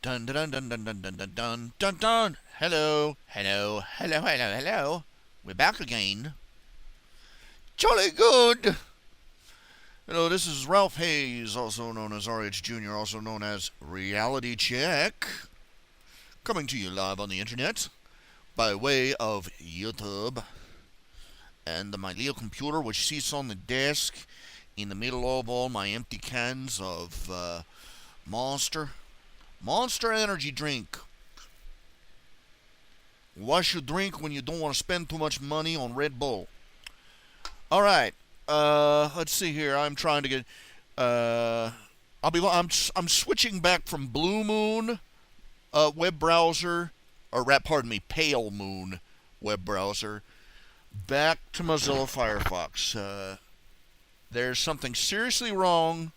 Dun dun dun dun dun dun dun dun dun dun. Hello, hello, hello, hello, hello. We're back again. Jolly good. Hello, this is Ralph Hayes, also known as RHJunior, also known as Reality Check, coming to you live on the internet by way of YouTube and my little computer, which sits on the desk in the middle of all my empty cans of Monster energy drink. What you drink when you don't want to spend too much money on Red Bull. All right. Let's see here. I'm trying to get. I'm switching back from Blue Moon web browser, Pale Moon web browser, back to Mozilla Firefox. There's something seriously wrong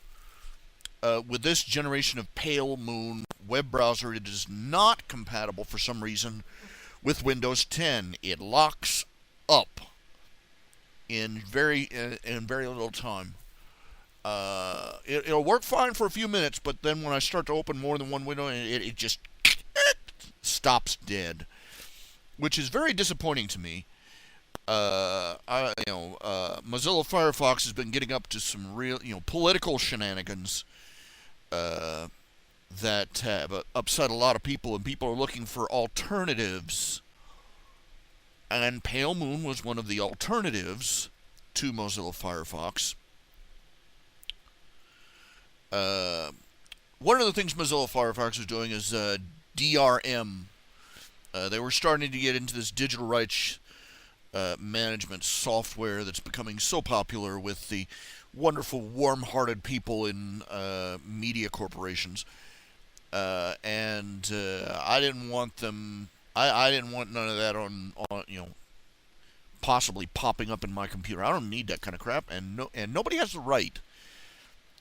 with this generation of Pale Moon web browser. It is not compatible for some reason with Windows 10. It locks up in very little time. It'll work fine for a few minutes, but then when I start to open more than one window, it just stops dead, which is very disappointing to me. Mozilla Firefox has been getting up to some real, political shenanigans that have upset a lot of people, and people are looking for alternatives. And Pale Moon was one of the alternatives to Mozilla Firefox. One of the things Mozilla Firefox is doing is DRM. They were starting to get into this digital rights management software that's becoming so popular with the wonderful, warm-hearted people in media corporations. And I didn't want them. I didn't want none of that on possibly popping up in my computer. I don't need that kind of crap, and nobody has the right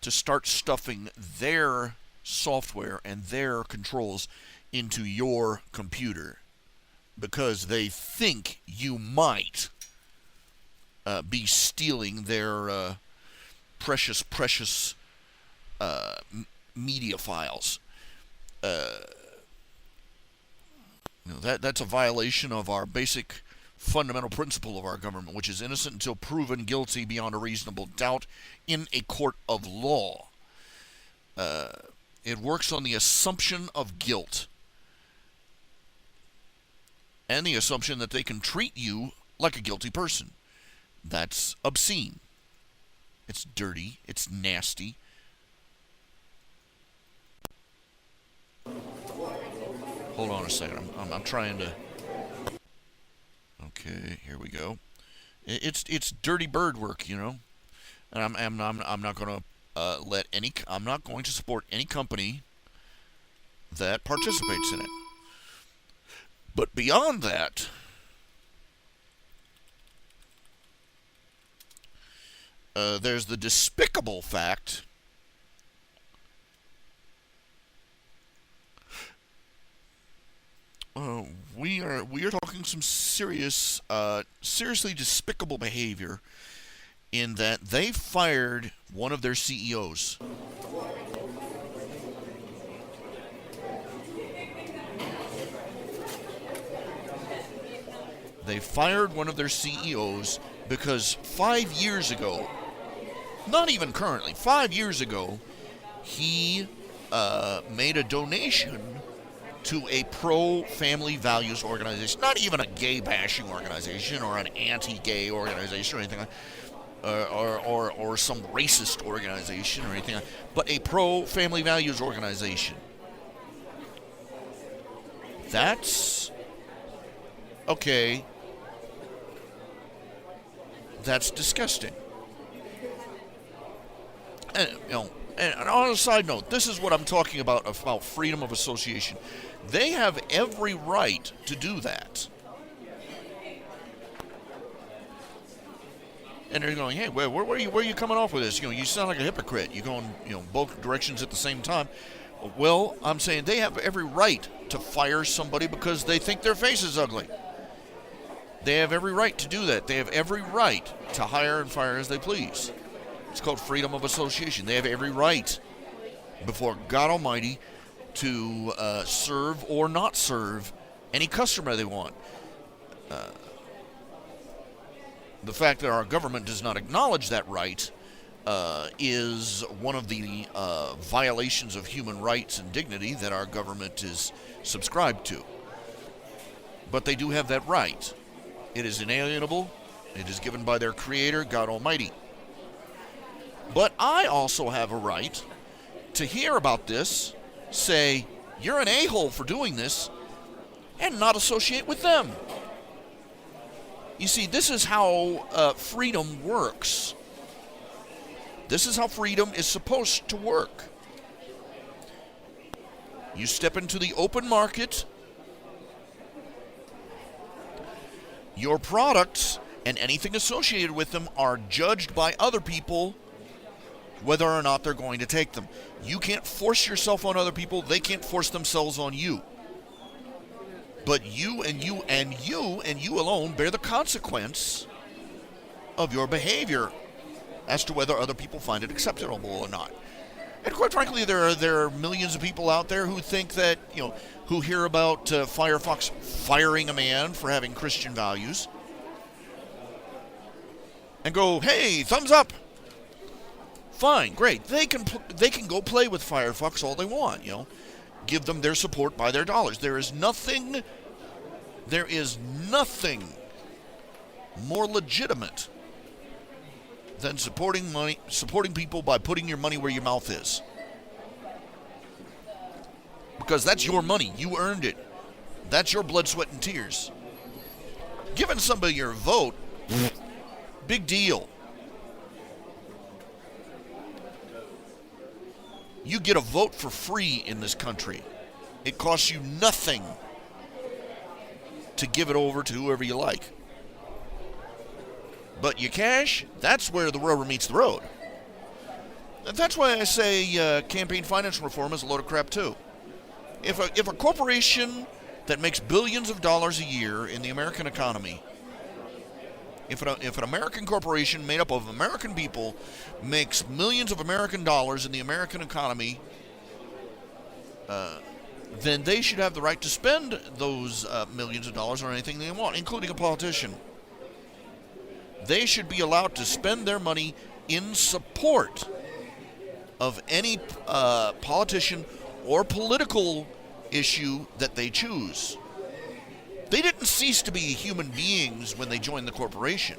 to start stuffing their software and their controls into your computer because they think you might be stealing their precious media files. That's a violation of our basic fundamental principle of our government, which is innocent until proven guilty beyond a reasonable doubt in a court of law. It works on the assumption of guilt and the assumption that they can treat you like a guilty person. That's obscene. It's dirty. It's nasty. Hold on a second. I'm trying to. Okay, here we go. It's dirty bird work, and I'm not going to let any. I'm not going to support any company that participates in it. But beyond that, there's the despicable fact we are talking some seriously despicable behavior in that they fired one of their CEOs. They fired one of their CEOs because 5 years ago, not even currently, 5 years ago, he made a donation to a pro-family values organization, not even a gay-bashing organization or an anti-gay organization or anything like that, or some racist organization or anything like that, but a pro-family values organization. That's okay. That's disgusting. And and on a side note, this is what I'm talking about freedom of association. They have every right to do that. And they're going, hey, where are you coming off with this? You sound like a hypocrite. You're going, both directions at the same time. Well, I'm saying they have every right to fire somebody because they think their face is ugly. They have every right to do that. They have every right to hire and fire as they please. It's called freedom of association. They have every right before God Almighty to serve or not serve any customer they want. The fact that our government does not acknowledge that right is one of the violations of human rights and dignity that our government is subscribed to. But they do have that right. It is inalienable. It is given by their Creator, God Almighty. But I also have a right to hear about this, say, you're an a-hole for doing this, and not associate with them. You see, this is how freedom works. This is how freedom is supposed to work. You step into the open market. Your products and anything associated with them are judged by other people whether or not they're going to take them. You can't force yourself on other people. They can't force themselves on you. But you and you and you and you alone bear the consequence of your behavior as to whether other people find it acceptable or not. And quite frankly, there are millions of people out there who think that, who hear about Firefox firing a man for having Christian values and go, hey, thumbs up. Fine, great. They can go play with Firefox all they want, Give them their support by their dollars. There is nothing more legitimate than supporting people by putting your money where your mouth is. Because that's your money. You earned it. That's your blood, sweat, and tears. Giving somebody your vote, big deal. You get a vote for free in this country. It costs you nothing to give it over to whoever you like. But you cash, that's where the rubber meets the road. And that's why I say campaign finance reform is a load of crap too. If a corporation that makes billions of dollars a year in the American economy, if an American corporation made up of American people makes millions of American dollars in the American economy, then they should have the right to spend those millions of dollars on anything they want, including a politician. They should be allowed to spend their money in support of any politician or political issue that they choose. They didn't cease to be human beings when they joined the corporation.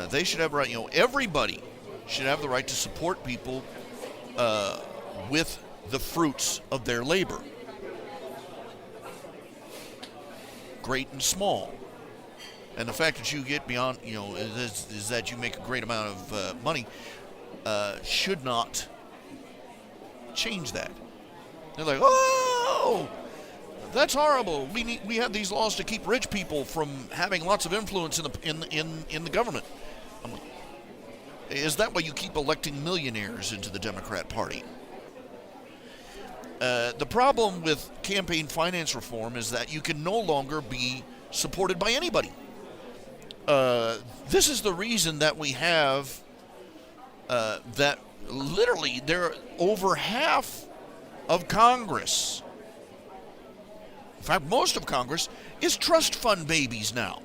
They should have a right, everybody should have the right to support people with the fruits of their labor. Great and small. And the fact that you get beyond, is that you make a great amount of money, should not change that. They're like, oh, that's horrible. We have these laws to keep rich people from having lots of influence in the government. I'm like, is that why you keep electing millionaires into the Democrat Party? The problem with campaign finance reform is that you can no longer be supported by anybody. This is the reason that we have that literally there are over half of Congress, in fact most of Congress, is trust fund babies now.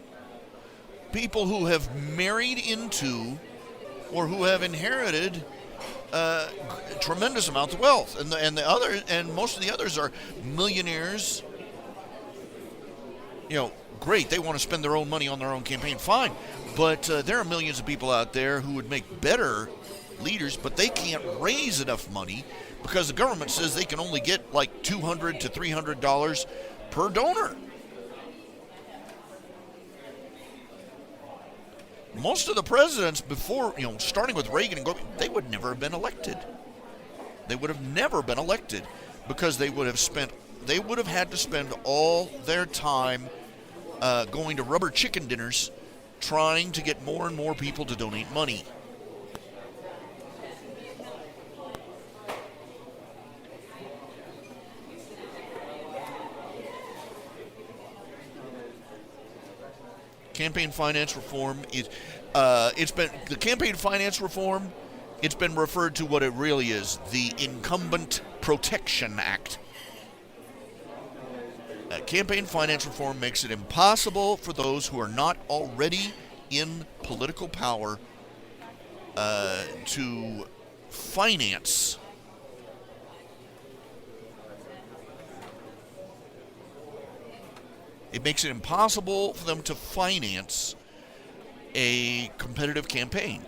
People who have married into or who have inherited tremendous amounts of wealth, and most of the others are millionaires. Great, they want to spend their own money on their own campaign, fine. But there are millions of people out there who would make better leaders, but they can't raise enough money because the government says they can only get like $200 to $300 per donor. Most of the presidents before, starting with Reagan and going, they would never have been elected. They would have never been elected because they would have had to spend all their time going to rubber chicken dinners trying to get more and more people to donate money. campaign finance reform is, it's been the campaign finance reform. It's been referred to what it really is: the Incumbent Protection Act. Campaign finance reform makes it impossible for those who are not already in political power to finance it makes it impossible for them to finance a competitive campaign.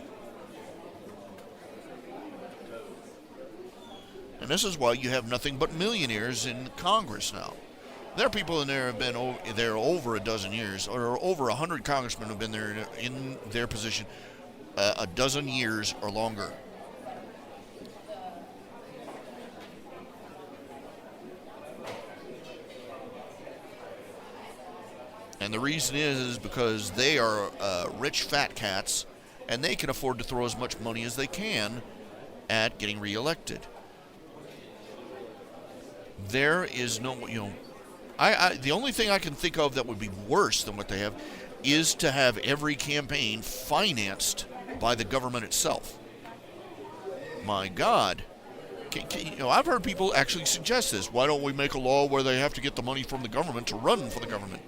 And this is why you have nothing but millionaires in Congress now. There are people in there who have been there over a dozen years, or over 100 congressmen who have been there in their position a dozen years or longer. And the reason is because they are rich fat cats, and they can afford to throw as much money as they can at getting reelected. There is no, the only thing I can think of that would be worse than what they have is to have every campaign financed by the government itself. My God. I've heard people actually suggest this. Why don't we make a law where they have to get the money from the government to run for the government?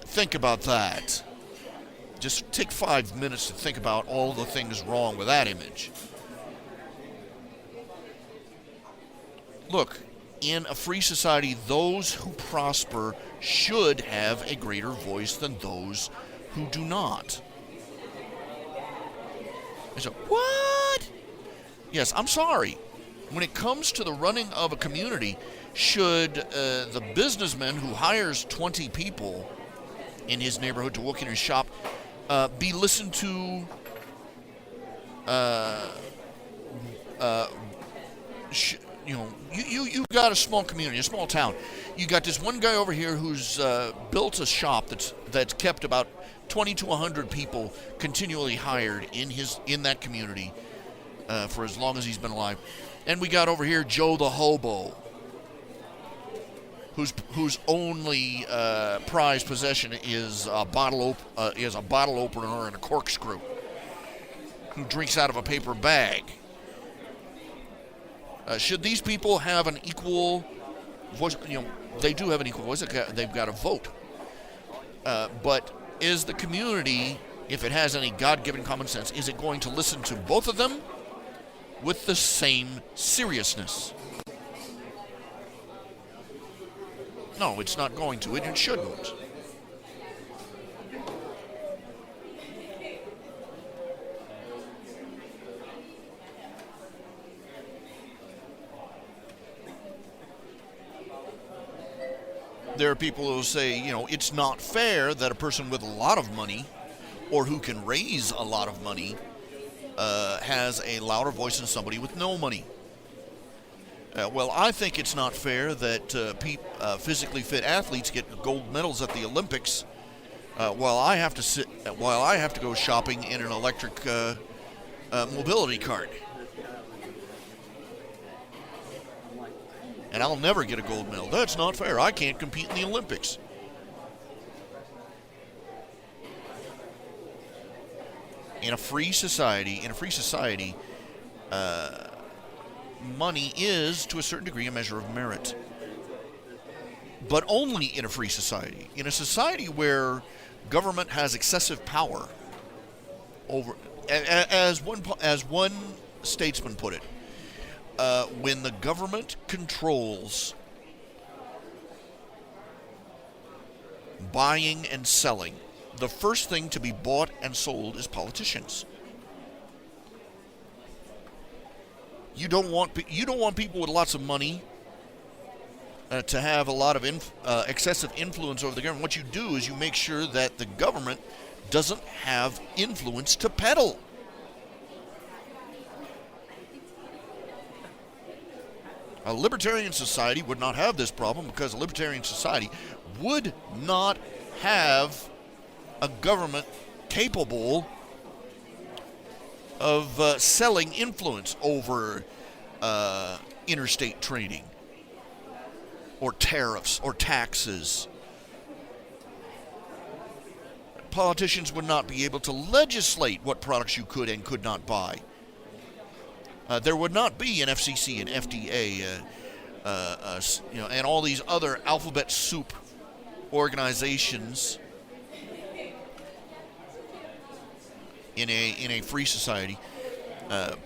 Think about that. Just take 5 minutes to think about all the things wrong with that image. Look, in a free society, those who prosper should have a greater voice than those who do not. I said, what? Yes, I'm sorry. When it comes to the running of a community, should the businessman who hires 20 people in his neighborhood to work in his shop be listened to you've got a small community, a small town. You got this one guy over here who's built a shop that's kept about 20 to 100 people continually hired in that community for as long as he's been alive. And we got over here Joe the hobo, whose only prized possession is a bottle opener and a corkscrew, who drinks out of a paper bag. Should these people have an equal voice? They do have an equal voice. They've got a vote. But is the community, if it has any God-given common sense, is it going to listen to both of them with the same seriousness? No, it's not going to. It shouldn't. There are people who say, it's not fair that a person with a lot of money, or who can raise a lot of money, has a louder voice than somebody with no money. Well, I think it's not fair that physically fit athletes get gold medals at the Olympics, while I have to go shopping in an electric mobility cart. And I'll never get a gold medal. That's not fair. I can't compete in the Olympics. In a free society, money is, to a certain degree, a measure of merit. But only in a free society. In a society where government has excessive power over, as one statesman put it, when the government controls buying and selling, the first thing to be bought and sold is politicians. You don't want people with lots of money to have a lot of excessive influence over the government. What you do is you make sure that the government doesn't have influence to peddle. A libertarian society would not have this problem, because a libertarian society would not have a government capable of selling influence over interstate trading, or tariffs, or taxes. Politicians would not be able to legislate what products you could and could not buy. There would not be an FCC, an FDA, and all these other alphabet soup organizations in a free society.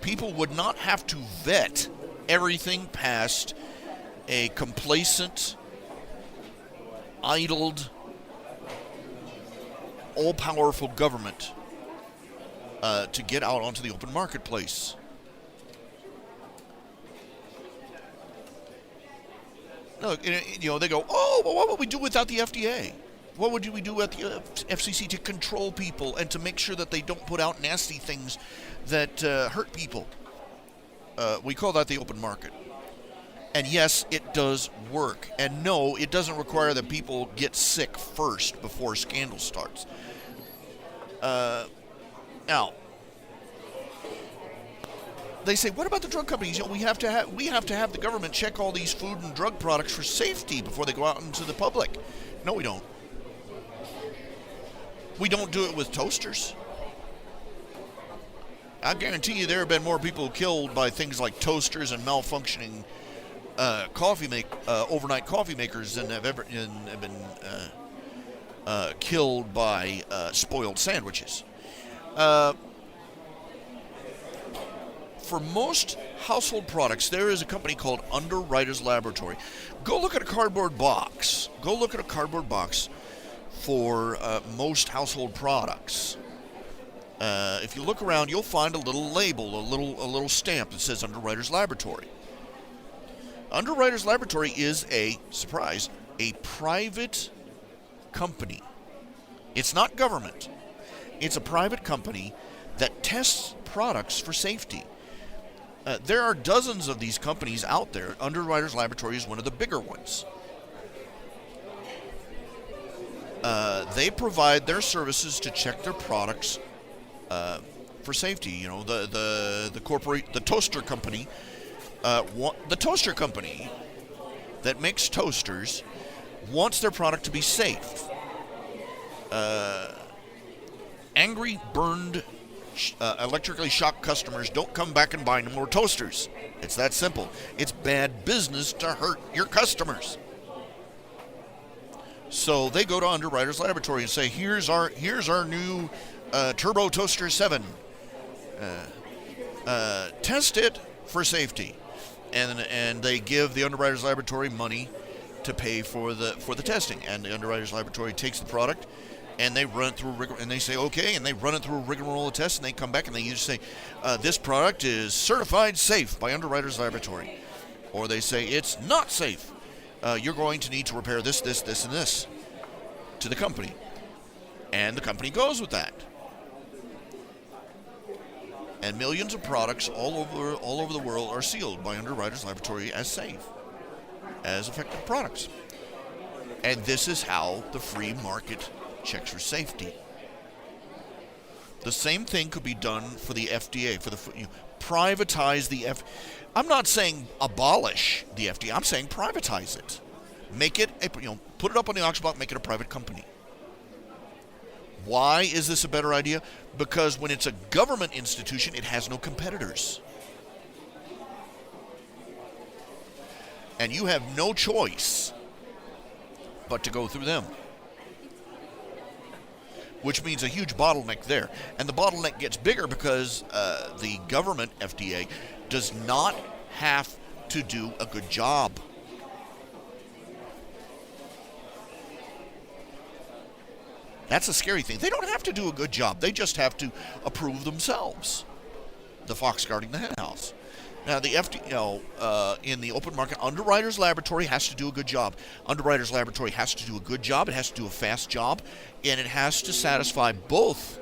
People would not have to vet everything past a complacent, idled, all-powerful government to get out onto the open marketplace. No, they go, oh, well, what would we do without the FDA? What would we do with the FCC to control people and to make sure that they don't put out nasty things that hurt people? We call that the open market. And yes, it does work. And no, it doesn't require that people get sick first before a scandal starts. Now, they say, what about the drug companies? We have to have the government check all these food and drug products for safety before they go out into the public. No, we don't. We don't do it with toasters. I guarantee you there have been more people killed by things like toasters and malfunctioning overnight coffee makers than have been killed by spoiled sandwiches. For most household products, there is a company called Underwriters Laboratory. Go look at a cardboard box. For most household products. If you look around, you'll find a little label, a little stamp that says Underwriters Laboratory. Underwriters Laboratory is a private company. It's not government. It's a private company that tests products for safety. There are dozens of these companies out there. Underwriters Laboratory is one of the bigger ones. They provide their services to check their products for safety. The toaster company, that makes toasters wants their product to be safe. Angry, burned, electrically shocked customers don't come back and buy no more toasters. It's that simple. It's bad business to hurt your customers. So they go to Underwriters Laboratory and say, here's our new Turbo Toaster 7. Test it for safety. And they give the Underwriters Laboratory money to pay for the testing. And the Underwriters Laboratory takes the product and they run it through and they say okay, and they run it through a rigmarole of tests, and they come back and they usually say this product is certified safe by Underwriters Laboratory, or they say it's not safe. You're going to need to repair this, and this to the company, and the company goes with that. And millions of products all over the world are sealed by Underwriters Laboratory as safe, as effective products. And this is how the free market checks for safety. The same thing could be done for the FDA, privatize the FDA. I'm not saying abolish the FDA. I'm saying privatize it. Make it, put it up on the auction block, make it a private company. Why is this a better idea? Because when it's a government institution, it has no competitors. And you have no choice but to go through them. Which means a huge bottleneck there. And the bottleneck gets bigger because the government, FDA, does not have to do a good job. That's a scary thing. They don't have to do a good job. They just have to approve themselves. The fox guarding the hen house. Now, the FDA, in the open market, Underwriters Laboratory has to do a good job. Underwriters Laboratory has to do a good job. It has to do a fast job, and it has to satisfy both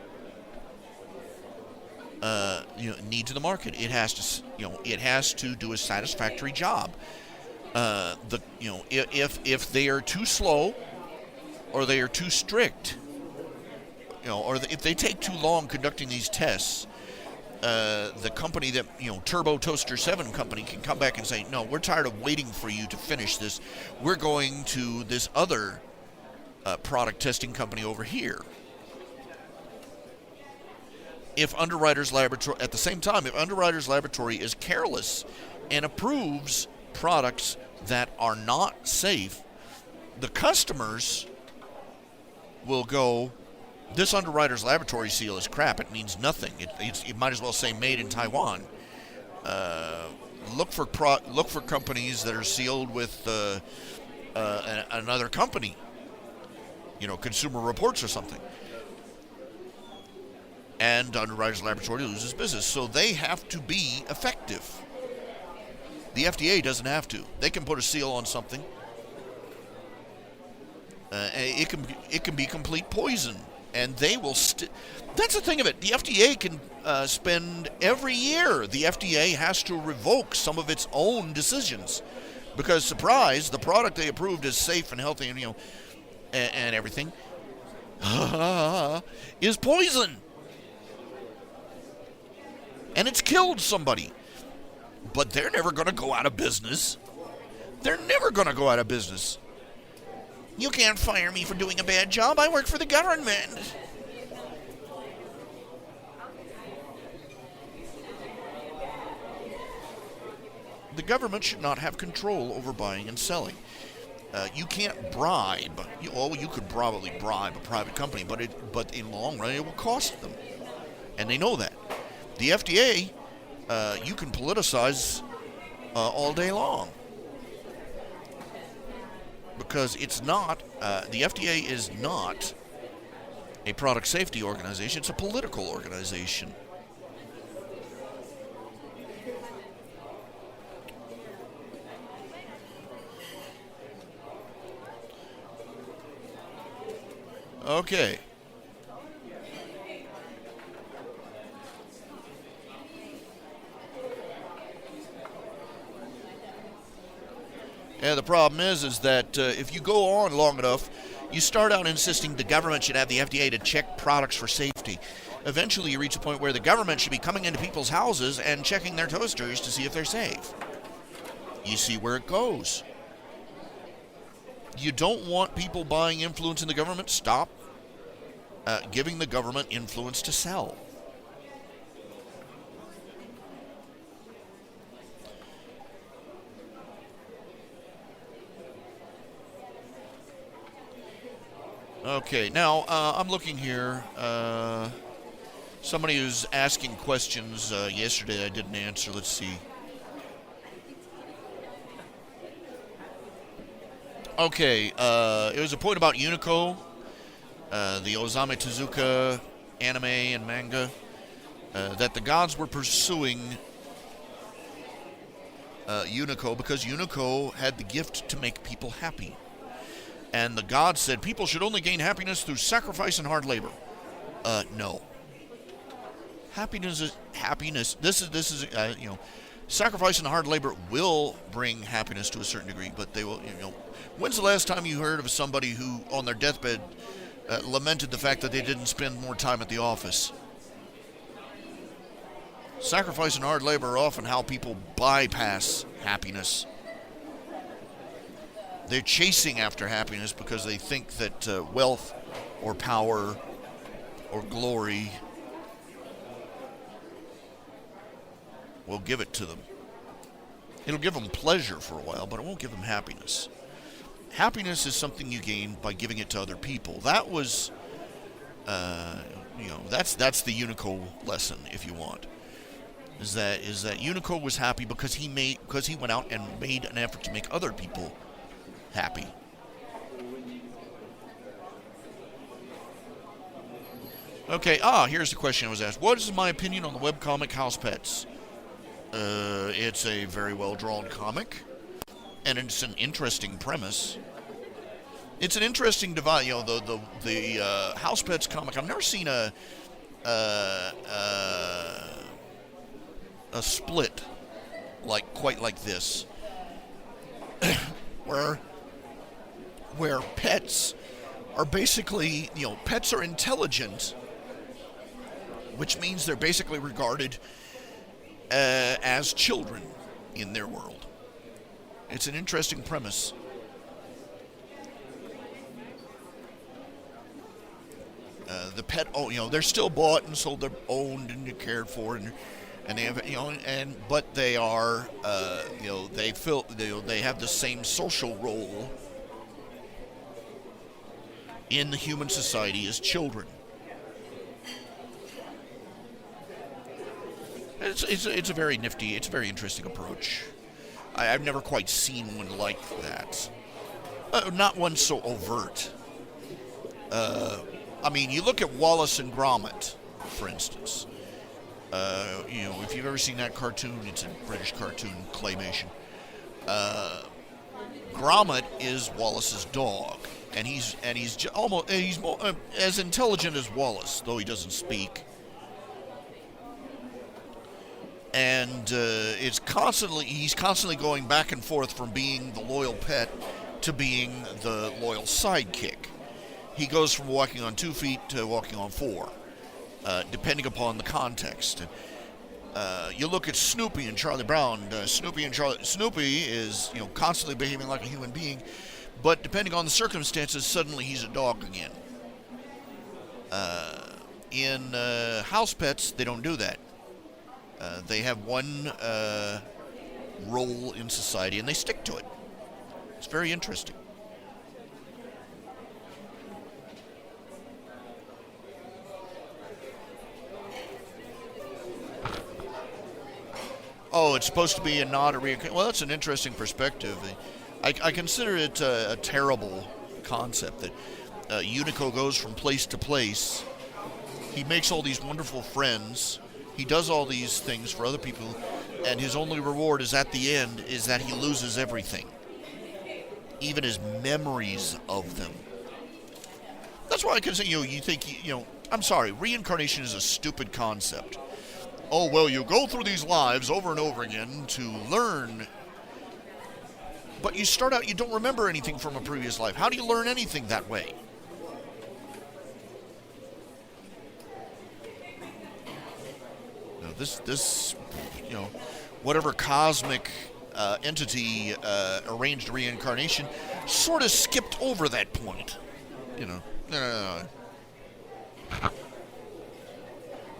needs of the market. It has to do a satisfactory job. If they are too slow, or they are too strict, if they take too long conducting these tests, the company that, Turbo Toaster 7 company can come back and say, no, we're tired of waiting for you to finish this. We're going to this other product testing company over here. if Underwriters Laboratory, at the same time, if Underwriters Laboratory is careless and approves products that are not safe, the customers will go, this Underwriters Laboratory seal is crap. It means nothing. It might as well say made in Taiwan. Look for companies that are sealed with another company. Consumer Reports or something. And Underwriters Laboratory loses business. So they have to be effective. The FDA doesn't have to. They can put a seal on something. It can be complete poison, and they will. That's the thing of it. The FDA can spend every year. The FDA has to revoke some of its own decisions, because surprise, the product they approved is safe and healthy, and everything is poison, and it's killed somebody. But they're never going to go out of business. They're never going to go out of business. You can't fire me for doing a bad job. I work for the government. The government should not have control over buying and selling. You can't bribe. You could probably bribe a private company, but in the long run, it will cost them. And they know that. The FDA, you can politicize all day long. Because it's not, the FDA is not a product safety organization. It's a political organization. Okay. Yeah, the problem is that if you go on long enough, you start out insisting the government should have the FDA to check products for safety. Eventually, you reach a point where the government should be coming into people's houses and checking their toasters to see if they're safe. You see where it goes. You don't want people buying influence in the government? Stop giving the government influence to sell. Okay, now I'm looking here. Somebody was asking questions yesterday I didn't answer. Let's see. Okay, it was a point about Unico, the Osamu Tezuka anime and manga, that the gods were pursuing Unico because Unico had the gift to make people happy. And the gods said people should only gain happiness through sacrifice and hard labor. No. Happiness is happiness. This is sacrifice and hard labor will bring happiness to a certain degree, but they will. When's the last time you heard of somebody who, on their deathbed, lamented the fact that they didn't spend more time at the office? Sacrifice and hard labor are often how people bypass happiness. They're chasing after happiness because they think that wealth or power or glory will give it to them. It'll give them pleasure for a while, but it won't give them happiness. Happiness is something you gain by giving it to other people. That was, that's the Unico lesson, if you want. Is that Unico was happy because he went out and made an effort to make other people happy. Okay, here's the question I was asked. What is my opinion on the webcomic House Pets? It's a very well-drawn comic, and it's an interesting premise. It's an interesting divide. The House Pets comic. I've never seen a split quite like this, where pets are basically, pets are intelligent, which means they're basically regarded as children in their world. It's an interesting premise. the pet, they're still bought and sold, they're owned and cared for, and they have, but they are, they have the same social role in the human society as children. It's a very nifty, it's a very interesting approach. I've never quite seen one like that. Not one so overt. You look at Wallace and Gromit, for instance. If you've ever seen that cartoon, it's a British cartoon, claymation. Gromit is Wallace's dog, and he's as intelligent as Wallace, though he doesn't speak. And he's constantly going back and forth from being the loyal pet to being the loyal sidekick. He goes from walking on 2 feet to walking on 4, depending upon the context. You look at Snoopy and Charlie Brown. Snoopy is constantly behaving like a human being, but depending on the circumstances, suddenly he's a dog again. In house pets, they don't do that. They have one role in society, and they stick to it. It's very interesting. Oh, it's supposed to be a nod to reincarnation. Well, that's an interesting perspective. I consider it a terrible concept that Unico goes from place to place. He makes all these wonderful friends. He does all these things for other people, and his only reward is at the end is that he loses everything, even his memories of them. That's why I can say, you think, I'm sorry, reincarnation is a stupid concept. Oh, well, you go through these lives over and over again to learn, but you start out, you don't remember anything from a previous life. How do you learn anything that way? This whatever cosmic entity arranged reincarnation sort of skipped over that point. No.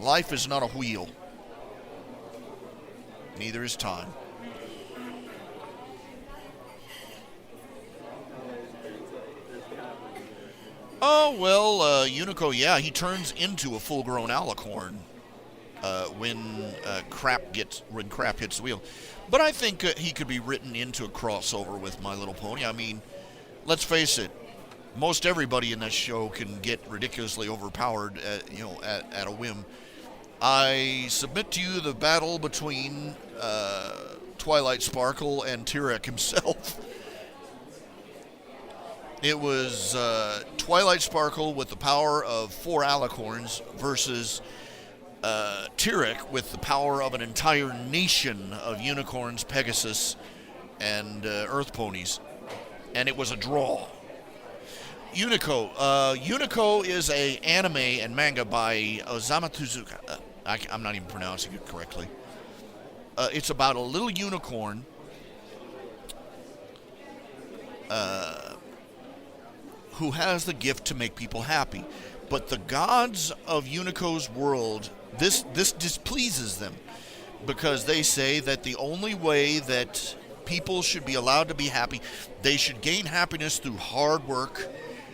Life is not a wheel. Neither is time. Oh, well, Unico, he turns into a full-grown alicorn when crap hits the wheel. But I think he could be written into a crossover with My Little Pony. I mean, let's face it, most everybody in that show can get ridiculously overpowered at a whim. I submit to you the battle between Twilight Sparkle and Tyrek himself. It was Twilight Sparkle with the power of 4 alicorns versus Tyrek with the power of an entire nation of unicorns, Pegasus, and Earth ponies. And it was a draw. Unico is a anime and manga by Osamu Tezuka. I'm not even pronouncing it correctly. It's about a little unicorn who has the gift to make people happy. But the gods of Unico's world, this displeases them, because they say that the only way that people should be allowed to be happy, they should gain happiness through hard work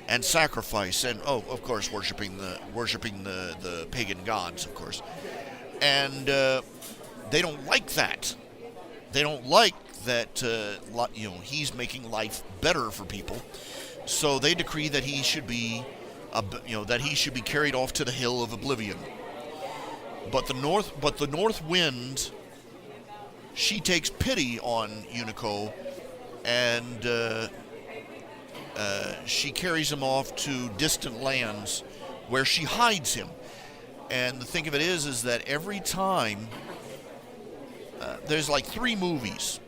and sacrifice, and of course, worshiping the pagan gods, of course. And they don't like that. They don't like that. He's making life better for people. So they decree that he should be, carried off to the hill of oblivion. But the North Wind, she takes pity on Unico, and she carries him off to distant lands where she hides him. And the thing of it is that every time, there's like 3 movies,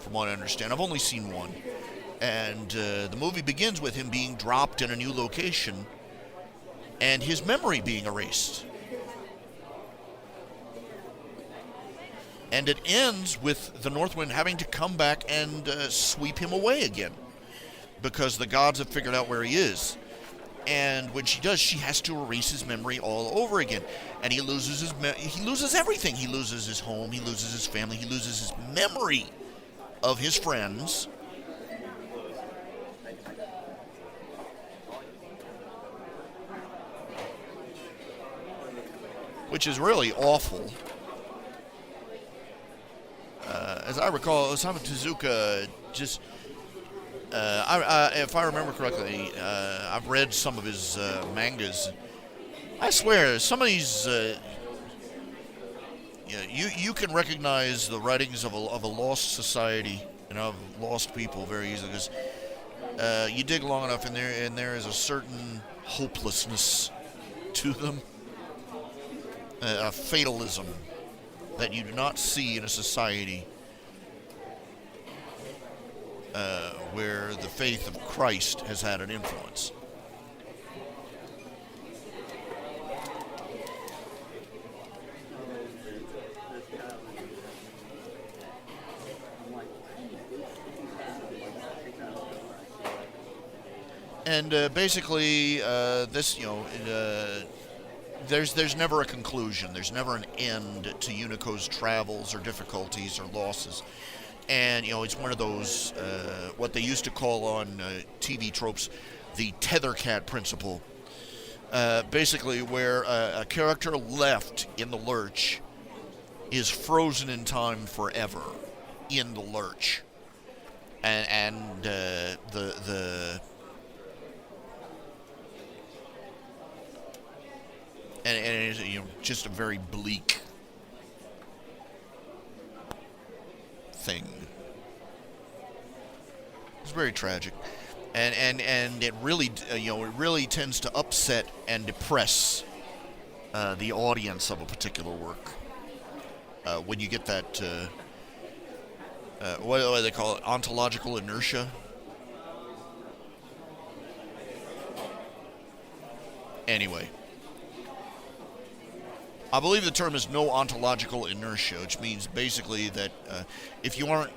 from what I understand. I've only seen one. And the movie begins with him being dropped in a new location and his memory being erased. And it ends with the Northwind having to come back and sweep him away again, because the gods have figured out where he is. And when she does, she has to erase his memory all over again, and he loses he loses everything. He loses his home, he loses his family, he loses his memory of his friends. Which is really awful. As I recall, Osamu Tezuka just, if I remember correctly, I've read some of his mangas. I swear, some of these, you can recognize the writings of a lost society and of lost people very easily, because you dig long enough in there, and there is a certain hopelessness to them, a fatalism that you do not see in a society where the faith of Christ has had an influence. And basically, this, there's never a conclusion. There's never an end to Unico's travels or difficulties or losses. And, it's one of those, what they used to call on TV tropes, the tether cat principle. Basically, where a character left in the lurch is frozen in time forever in the lurch. And And it is, just a very bleak thing. It's very tragic, and it really, it really tends to upset and depress the audience of a particular work when you get that. What do they call it? Ontological inertia. Anyway. I believe the term is no ontological inertia, which means basically that if you aren't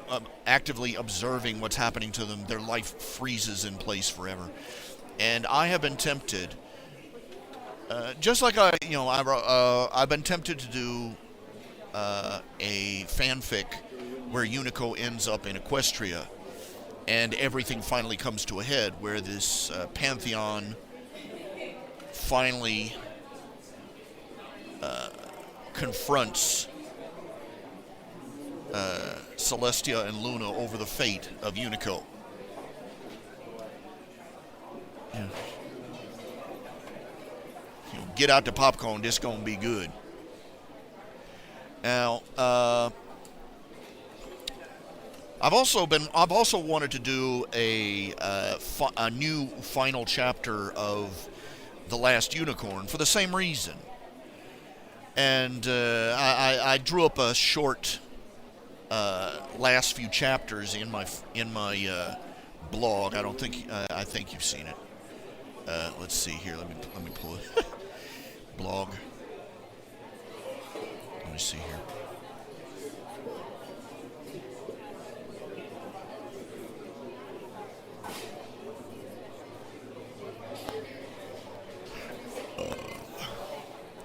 actively observing what's happening to them, their life freezes in place forever. And I have been tempted, just like I've been tempted to do a fanfic where Unico ends up in Equestria, and everything finally comes to a head, where this pantheon finally confronts Celestia and Luna over the fate of Unico. Yeah. Get out the popcorn. This gonna be good. Now, I've also wanted to do a new final chapter of The Last Unicorn for the same reason. And I drew up a short last few chapters in my blog. I think you've seen it. Let's see here. Let me pull it. Blog. Let me see here.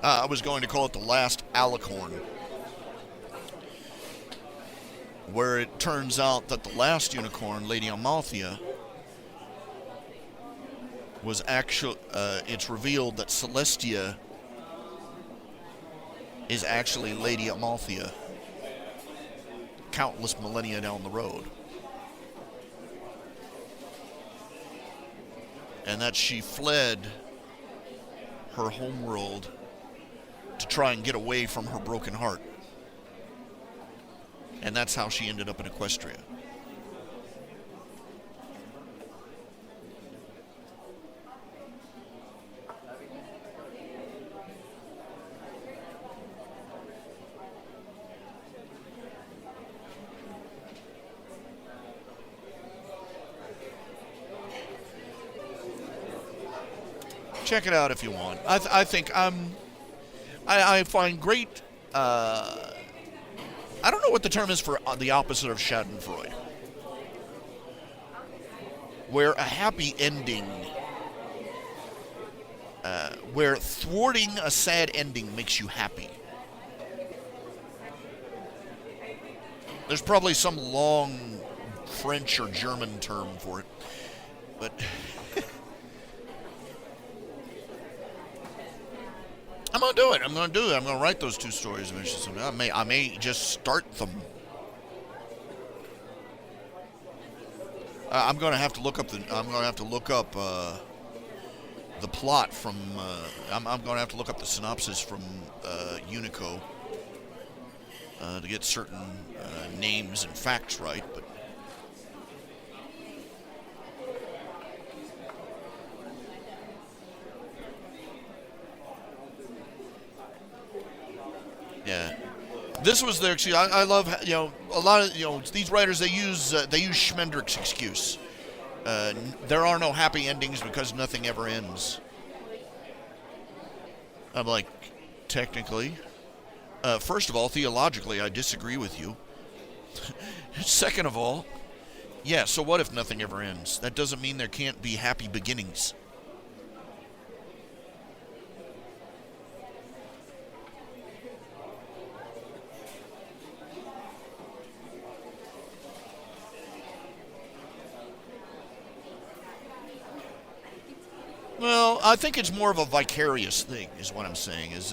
I was going to call it The Last Alicorn, where it turns out that the last unicorn, Lady Amalthea, was actually, it's revealed that Celestia is actually Lady Amalthea, countless millennia down the road. And that she fled her homeworld to try and get away from her broken heart. And that's how she ended up in Equestria. Check it out if you want. I think I find great. I don't know what the term is for the opposite of Schadenfreude, where a happy ending where thwarting a sad ending makes you happy. There's probably some long French or German term for it, but I'm gonna do it. I'm gonna write those 2 stories eventually. I may just start them. I'm gonna have to look up the plot from. I'm gonna have to look up the synopsis from Unico to get certain names and facts right, but. Yeah, this was their excuse. I love, a lot of, these writers, they use Schmendrick's excuse. There are no happy endings because nothing ever ends. I'm like, technically. First of all, theologically, I disagree with you. Second of all, yeah, so what if nothing ever ends? That doesn't mean there can't be happy beginnings. Well, I think it's more of a vicarious thing, is what I'm saying. Is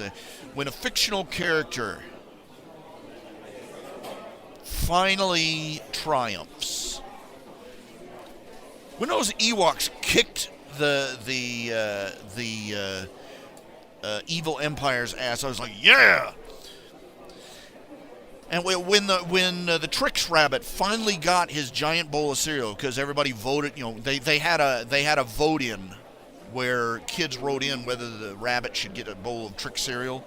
when a fictional character finally triumphs. When those Ewoks kicked the evil empire's ass, I was like, yeah. And when the Trix Rabbit finally got his giant bowl of cereal, because everybody voted, they had a vote in where kids wrote in whether the rabbit should get a bowl of Trix cereal,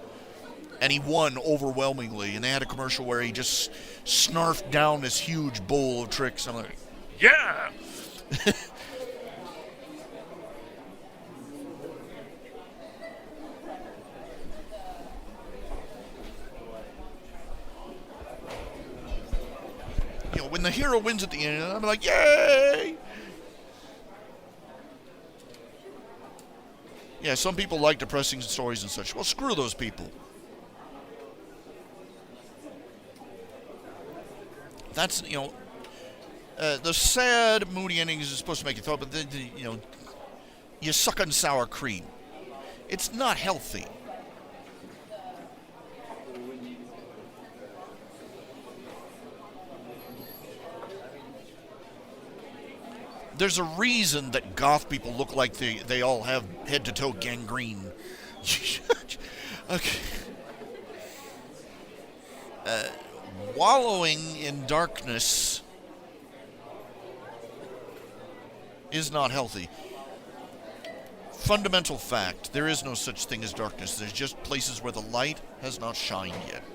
and he won overwhelmingly. And they had a commercial where he just snarfed down this huge bowl of Trix. I'm like, yeah. When the hero wins at the end, I'm like, yay! Yeah, some people like depressing stories and such. Well, screw those people. That's, the sad, moody endings is supposed to make you thought, but you suck on sour cream. It's not healthy. There's a reason that goth people look like they all have head-to-toe gangrene. Okay. Wallowing in darkness is not healthy. Fundamental fact, there is no such thing as darkness. There's just places where the light has not shined yet.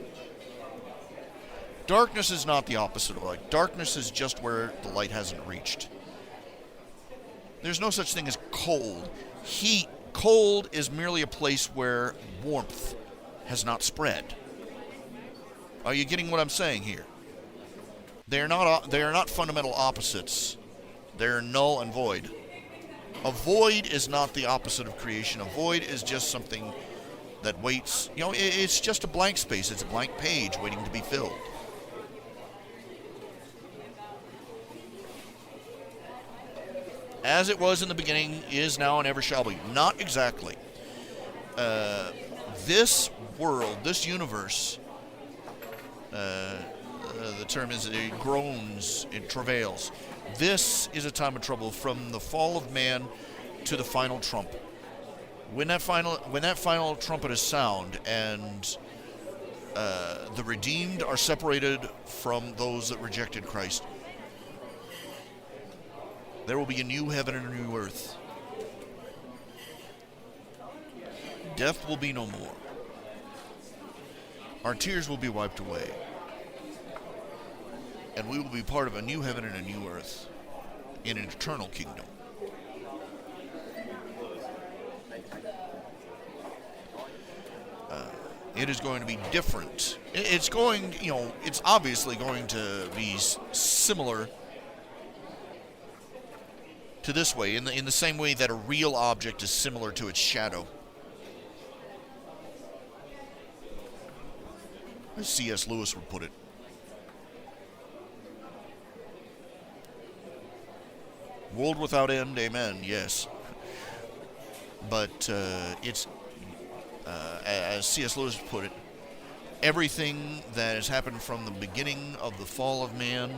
Darkness is not the opposite of light. Darkness is just where the light hasn't reached. There's no such thing as cold. Cold is merely a place where warmth has not spread. Are you getting what I'm saying here? They are not fundamental opposites. They're null and void. A void is not the opposite of creation. A void is just something that waits. It's just a blank space. It's a blank page waiting to be filled. As it was in the beginning, is now, and ever shall be. Not exactly. This world, this universe, the term is it groans, it travails. This is a time of trouble from the fall of man to the final trump. When that final trumpet is sound and the redeemed are separated from those that rejected Christ, there will be a new heaven and a new earth. Death will be no more. Our tears will be wiped away. And we will be part of a new heaven and a new earth in an eternal kingdom. It is going to be different. It's obviously going to be similar to this way, in the same way that a real object is similar to its shadow. as C.S. Lewis would put it. World without end, amen, yes. But it's, as C.S. Lewis put it, everything that has happened from the beginning of the fall of man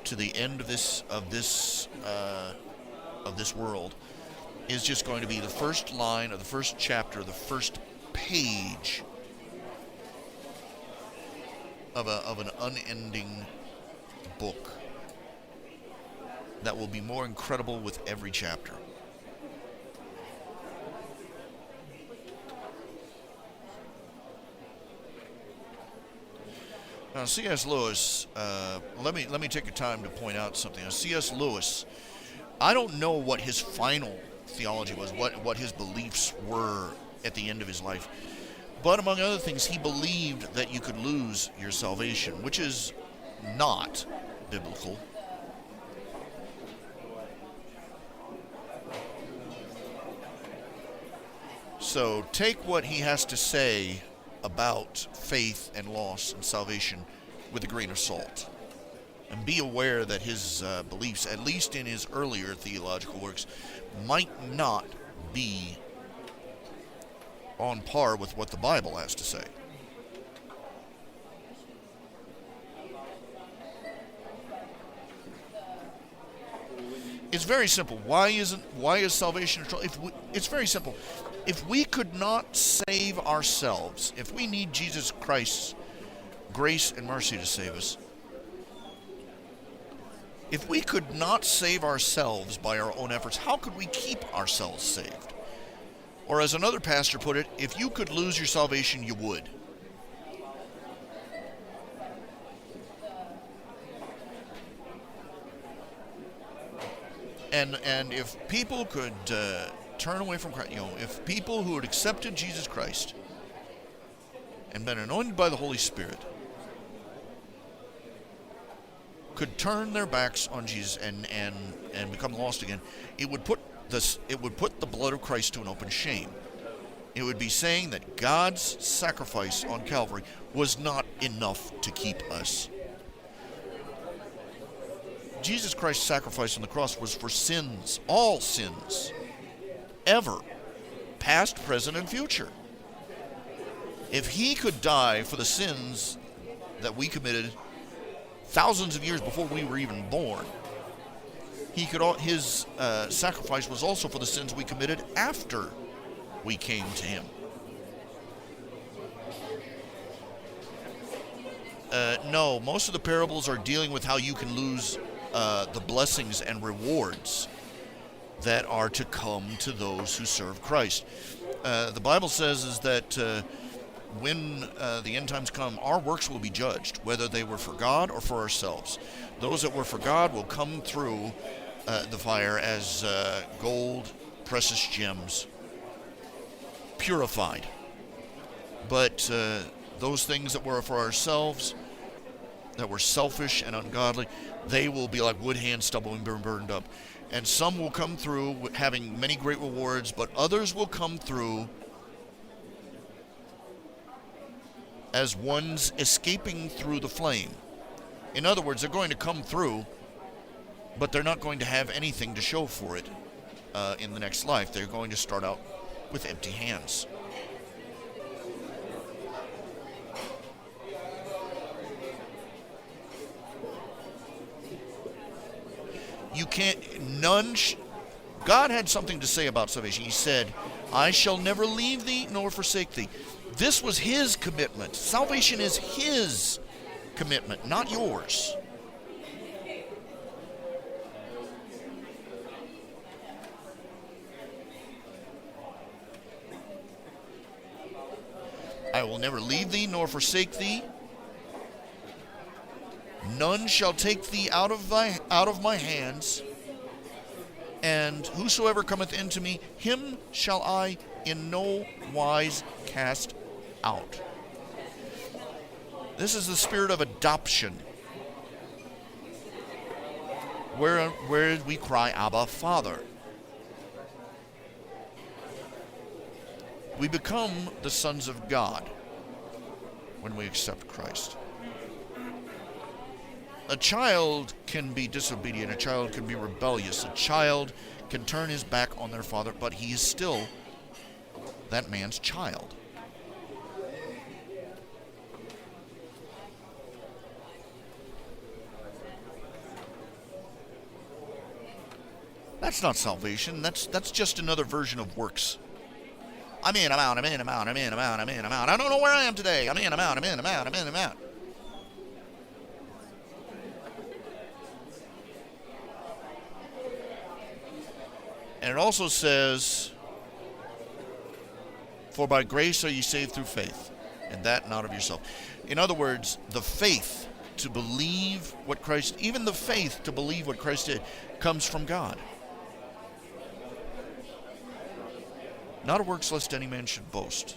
to the end of this world is just going to be the first line of the first chapter, the first page of an unending book that will be more incredible with every chapter. Now, C.S. Lewis, let me take a time to point out something. Now, C.S. Lewis, I don't know what his final theology was, what his beliefs were at the end of his life. But among other things, he believed that you could lose your salvation, which is not biblical. So take what he has to say about faith and loss and salvation with a grain of salt. And be aware that his beliefs, at least in his earlier theological works, might not be on par with what the Bible has to say. It's very simple. Why is salvation a trouble? It's very simple. If we could not save ourselves, if we need Jesus Christ's grace and mercy to save us, if we could not save ourselves by our own efforts, how could we keep ourselves saved? Or as another pastor put it, if you could lose your salvation, you would. And if people could turn away from Christ, if people who had accepted Jesus Christ and been anointed by the Holy Spirit could turn their backs on Jesus and become lost again, it would put the blood of Christ to an open shame. It would be saying that God's sacrifice on Calvary was not enough to keep us. Jesus Christ's sacrifice on the cross was for sins, all sins, ever, past, present, and future. If he could die for the sins that we committed thousands of years before we were even born, his sacrifice was also for the sins we committed after we came to him. No, most of the parables are dealing with how you can lose the blessings and rewards that are to come to those who serve Christ. The Bible says is that when the end times come, our works will be judged, whether they were for God or for ourselves. Those that were for God will come through the fire as gold, precious gems, purified. But those things that were for ourselves, that were selfish and ungodly, they will be like wood, hand, stubble, and burned up. And some will come through having many great rewards, but others will come through as ones escaping through the flame. In other words, they're going to come through, but they're not going to have anything to show for it in the next life. They're going to start out with empty hands. God had something to say about salvation. He said, I shall never leave thee nor forsake thee. This was his commitment. Salvation is his commitment, not yours. I will never leave thee nor forsake thee. None shall take thee out of my hands, and whosoever cometh into me, him shall I in no wise cast out. This is the spirit of adoption, where we cry, Abba, Father. We become the sons of God. when we accept Christ. A child can be disobedient, a child can be rebellious, a child can turn his back on their father, but he is still that man's child. That's not salvation. That's just another version of works. I'm in, I'm out, I'm in, I'm out, I'm in, I'm out, I'm in, I'm out. I don't know where I am today. I'm in, I'm out, I'm in, I'm out, I'm in, I'm out. And it also says, for by grace are ye saved through faith, and that not of yourself. In other words, the faith to believe what Christ, even the faith to believe what Christ did, comes from God. Not of works, lest any man should boast.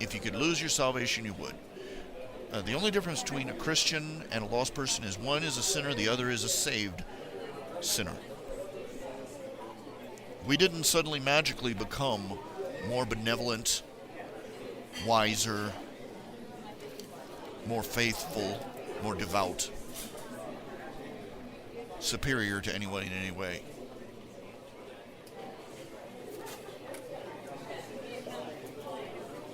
If you could lose your salvation, you would. The only difference between a Christian and a lost person is one is a sinner, the other is a saved sinner. We didn't suddenly magically become more benevolent, wiser, more faithful, more devout, superior to anyone in any way.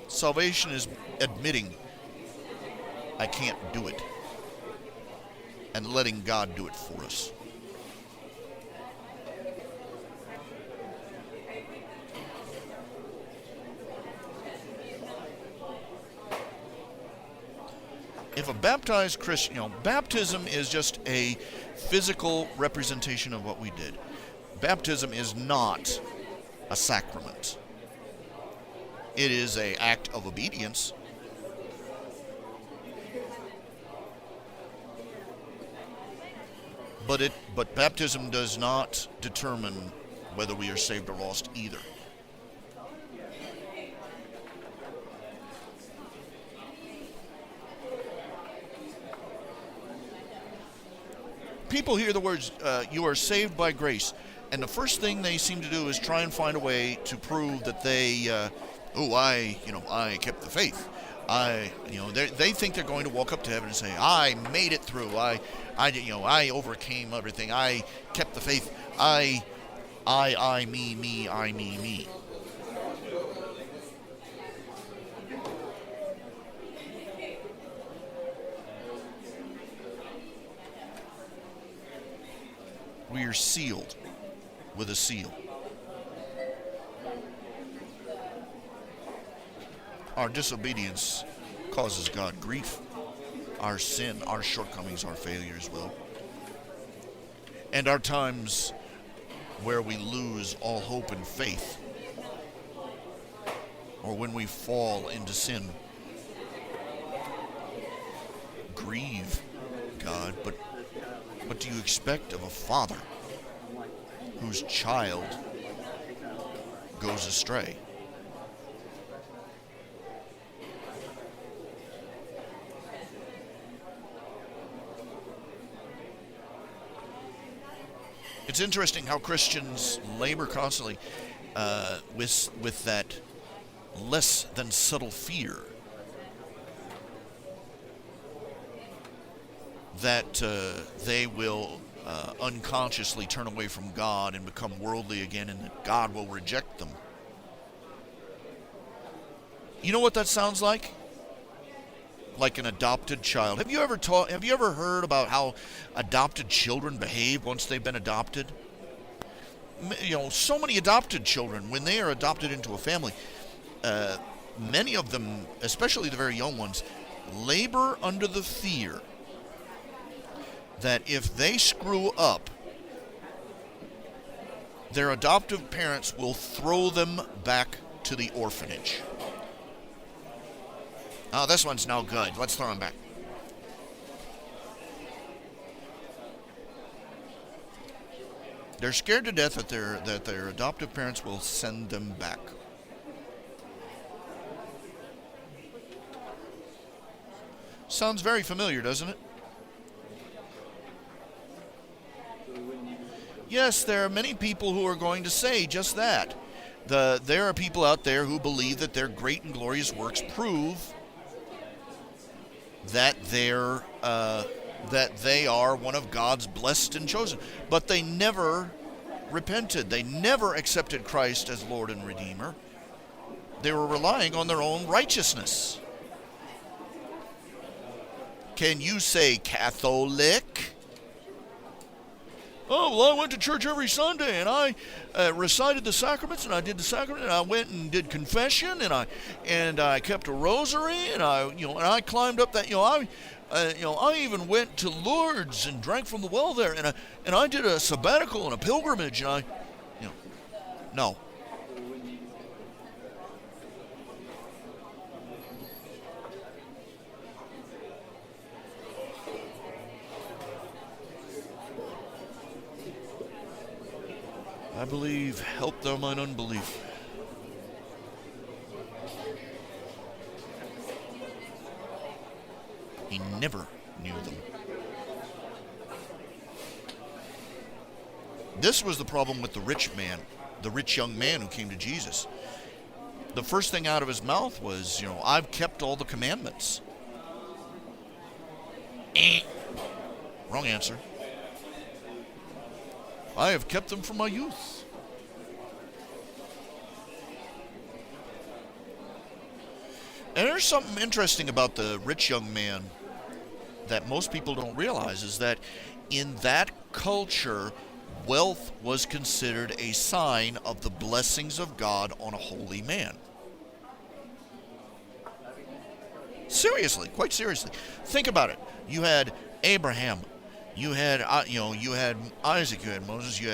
Salvation is admitting I can't do it and letting God do it for us. If a baptized Christian, baptism is just a physical representation of what we did. Baptism is not a sacrament. It is an act of obedience. But baptism does not determine whether we are saved or lost either. People hear the words, you are saved by grace, and the first thing they seem to do is try and find a way to prove that they, I kept the faith. They think they're going to walk up to heaven and say, I made it through. I overcame everything. I kept the faith. Me, I, me. We are sealed with a seal. Our disobedience causes God grief. Our sin, our shortcomings, our failures will. And our times where we lose all hope and faith, or when we fall into sin, grieve God, but what do you expect of a father whose child goes astray? It's interesting how Christians labor constantly with that less than subtle fear that they will unconsciously turn away from God and become worldly again, and that God will reject them. You know what that sounds like? Like an adopted child. Have you ever heard about how adopted children behave once they've been adopted? So many adopted children, when they are adopted into a family, many of them, especially the very young ones, labor under the fear that if they screw up, their adoptive parents will throw them back to the orphanage. Oh, this one's no good. Let's throw him back. They're scared to death that their adoptive parents will send them back. Sounds very familiar, doesn't it? Yes, there are many people who are going to say just that. There are people out there who believe that their great and glorious works prove that they are one of God's blessed and chosen. But they never repented. They never accepted Christ as Lord and Redeemer. They were relying on their own righteousness. Can you say Catholic? Oh, well, I went to church every Sunday, and I recited the sacraments, and I did the sacrament, and I went and did confession, and I kept a rosary, and I climbed up that, I even went to Lourdes and drank from the well there, and I did a sabbatical and a pilgrimage, and no. I believe, help thou mine unbelief. He never knew them. This was the problem with the rich young man who came to Jesus. The first thing out of his mouth was, I've kept all the commandments. Wrong answer. I have kept them from my youth. And there's something interesting about the rich young man that most people don't realize, is that in that culture, wealth was considered a sign of the blessings of God on a holy man. Seriously, quite seriously. Think about it. You had Abraham. You had Isaac, you had Moses, you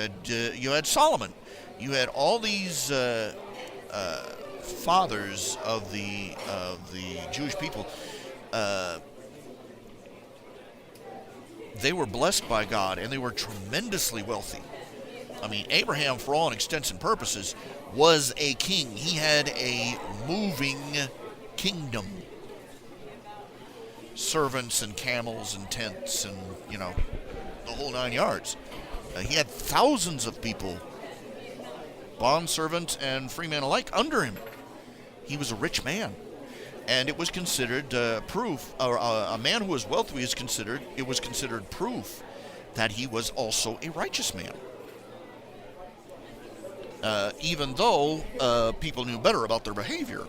had Solomon, you had all these fathers of the Jewish people. They were blessed by God, and they were tremendously wealthy. I mean, Abraham, for all intents and purposes, was a king. He had a moving kingdom. Servants and camels and tents and, the whole 9 yards. He had thousands of people, bondservants and freemen alike, under him. He was a rich man. And it was considered proof, or a man who was wealthy was considered proof that he was also a righteous man. Even though people knew better about their behavior.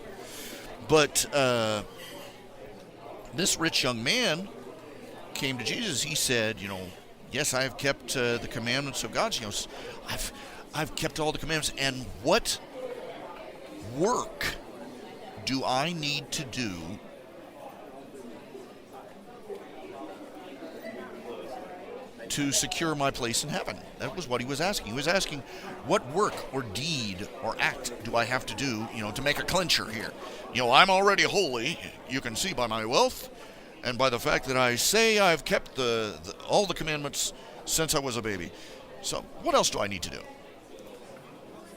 But this rich young man came to Jesus. He said, yes, I have kept the commandments of God. I've kept all the commandments. And what work do I need to do to secure my place in heaven? That was what he was asking. He was asking, what work or deed or act do I have to do, to make a clincher here? I'm already holy, you can see by my wealth, and by the fact that I say I've kept all the commandments since I was a baby. So what else do I need to do?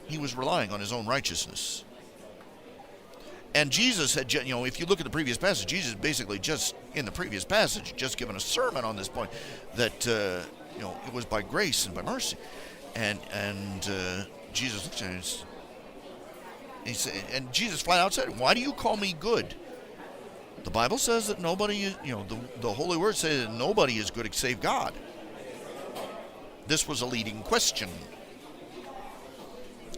He was relying on his own righteousness. And Jesus had, if you look at the previous passage, Jesus basically just given a sermon on this point, that, it was by grace and by mercy. And Jesus looked at him and said, and Jesus flat out said, why do you call me good? The Bible says that nobody is, the Holy Word says that nobody is good save God. This was a leading question.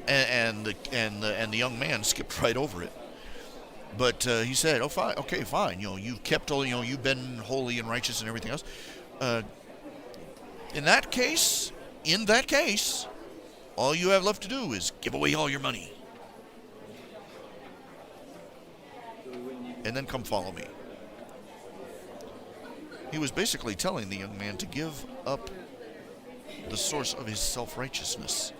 And the young man skipped right over it. But he said, "Oh, fine. Okay, fine. You've kept all. You've been holy and righteous and everything else. In that case, all you have left to do is give away all your money, and then come follow me." He was basically telling the young man to give up the source of his self-righteousness.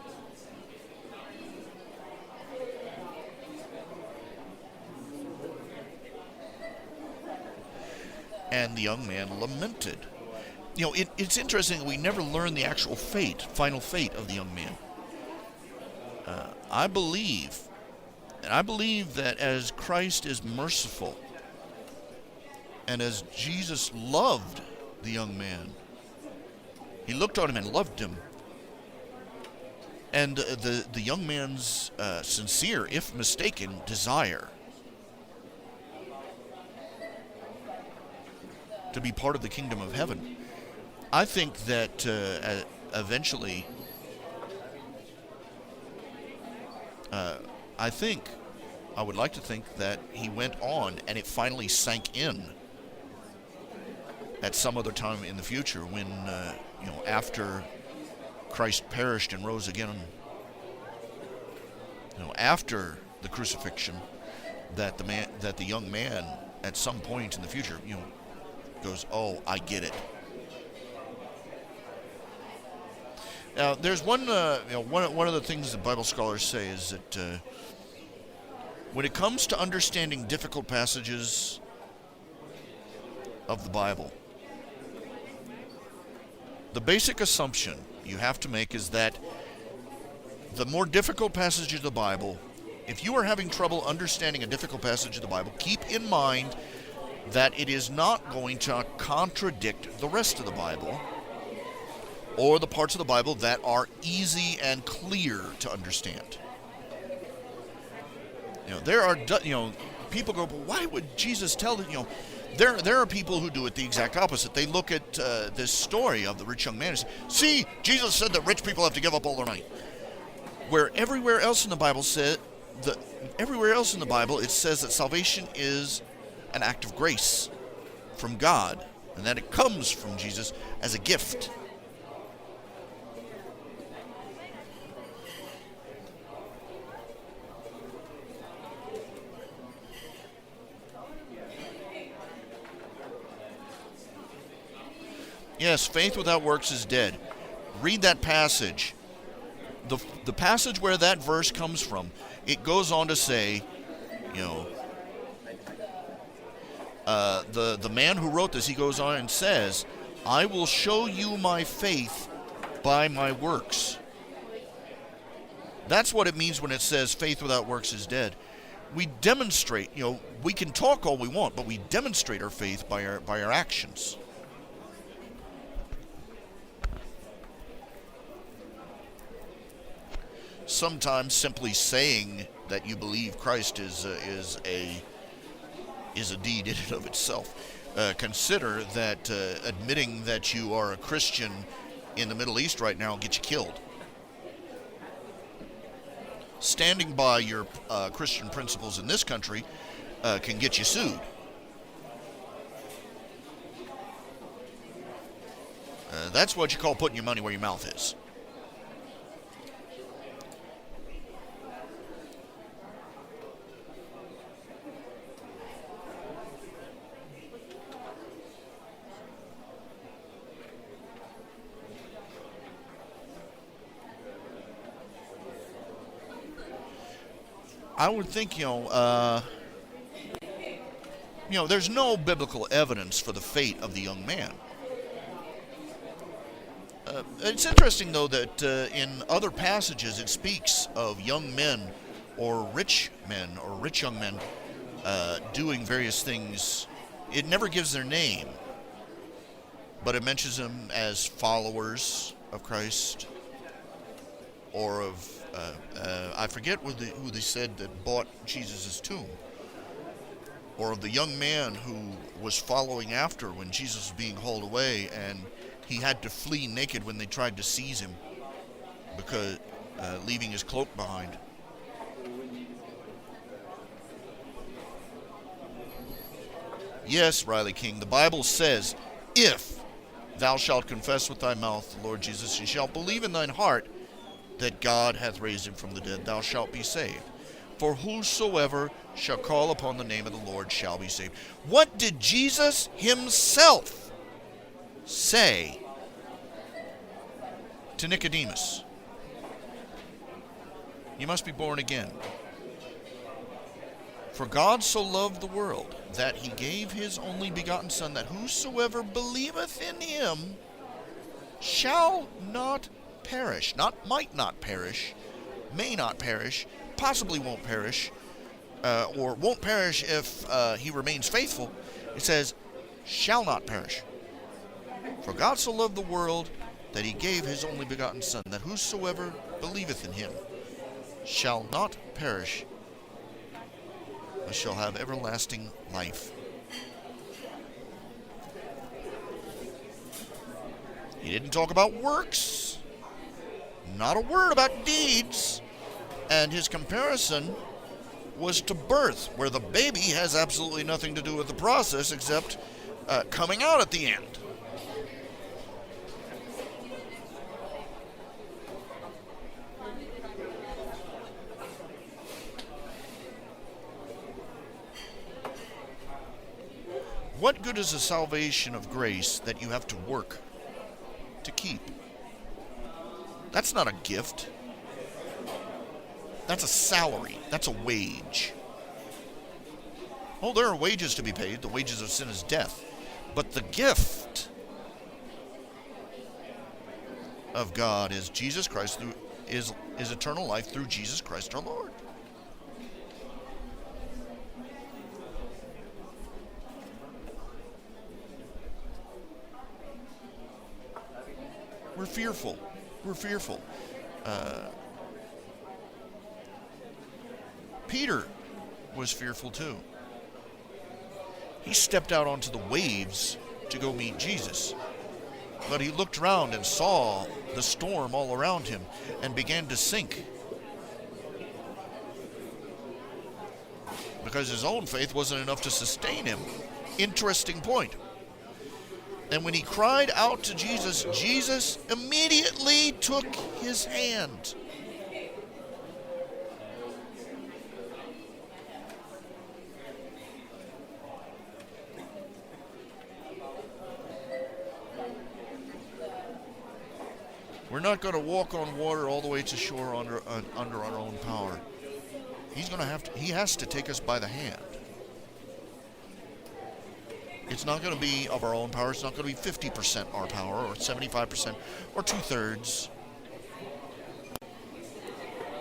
And the young man lamented. It's interesting that we never learn the actual final fate of the young man. I believe that as Christ is merciful, and as Jesus loved the young man, he looked on him and loved him. and the young man's sincere, if mistaken, desire to be part of the kingdom of heaven. I think that eventually, I would like to think that he went on and it finally sank in at some other time in the future when, after Christ perished and rose again, after the crucifixion, that the young man at some point in the future, goes, "Oh, I get it." Now, there's one of the things that Bible scholars say is that when it comes to understanding difficult passages of the Bible, the basic assumption you have to make is that the more difficult passages of the Bible, if you are having trouble understanding a difficult passage of the Bible, keep in mind that it is not going to contradict the rest of the Bible or the parts of the Bible that are easy and clear to understand. There are, people go, "But why would Jesus tell it?" There are people who do it the exact opposite. They look at this story of the rich young man and say, "See, Jesus said that rich people have to give up all their money." Where everywhere else in the Bible it says that salvation is an act of grace from God, and that it comes from Jesus as a gift. Yes, faith without works is dead. Read that passage. The passage where that verse comes from, it goes on to say, the man who wrote this, he goes on and says, "I will show you my faith by my works." That's what it means when it says faith without works is dead. We demonstrate, we can talk all we want, but we demonstrate our faith by our actions. Sometimes simply saying that you believe Christ is a deed in and of itself. Consider that admitting that you are a Christian in the Middle East right now will get you killed. Standing by your Christian principles in this country can get you sued. That's what you call putting your money where your mouth is. I would think, there's no biblical evidence for the fate of the young man. It's interesting, though, that in other passages it speaks of young men or rich young men doing various things. It never gives their name, but it mentions them as followers of Christ or of I forget who they said that bought Jesus' tomb, or of the young man who was following after when Jesus was being hauled away, and he had to flee naked when they tried to seize him, because leaving his cloak behind. Yes, Riley King, the Bible says, "If thou shalt confess with thy mouth the Lord Jesus, and shalt believe in thine heart that God hath raised him from the dead, thou shalt be saved. For whosoever shall call upon the name of the Lord shall be saved." What did Jesus himself say to Nicodemus? You must be born again. For God so loved the world that he gave his only begotten Son, that whosoever believeth in him shall not perish. Might not perish, may not perish, possibly won't perish, or won't perish if he remains faithful. It says, shall not perish. For God so loved the world that he gave his only begotten Son, that whosoever believeth in him shall not perish, but shall have everlasting life. He didn't talk about works, not a word about deeds, and his comparison was to birth, where the baby has absolutely nothing to do with the process except coming out at the end. What good is a salvation of grace that you have to work to keep? That's not a gift. That's a salary. That's a wage. Oh, there are wages to be paid. The wages of sin is death. But the gift of God is Jesus Christ, is eternal life through Jesus Christ our Lord. We're fearful. We're fearful. Peter was fearful too. He stepped out onto the waves to go meet Jesus. But he looked around and saw the storm all around him and began to sink. Because his own faith wasn't enough to sustain him. Interesting point. And when he cried out to Jesus, Jesus immediately took his hand. We're not going to walk on water all the way to shore under our own power. He has to take us by the hand. It's not going to be of our own power. It's not going to be 50% our power, or 75%, or 2/3.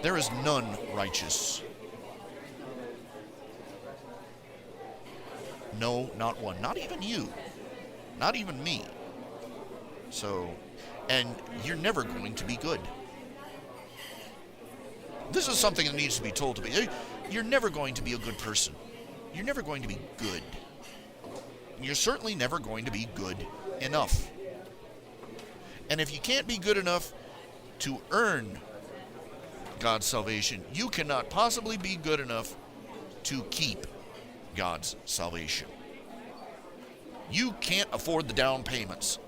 There is none righteous. No, not one. Not even you. Not even me. So, and you're never going to be good. This is something that needs to be told to me. You're never going to be a good person. You're never going to be good. You're certainly never going to be good enough. And if you can't be good enough to earn God's salvation, you cannot possibly be good enough to keep God's salvation. You can't afford the down payments.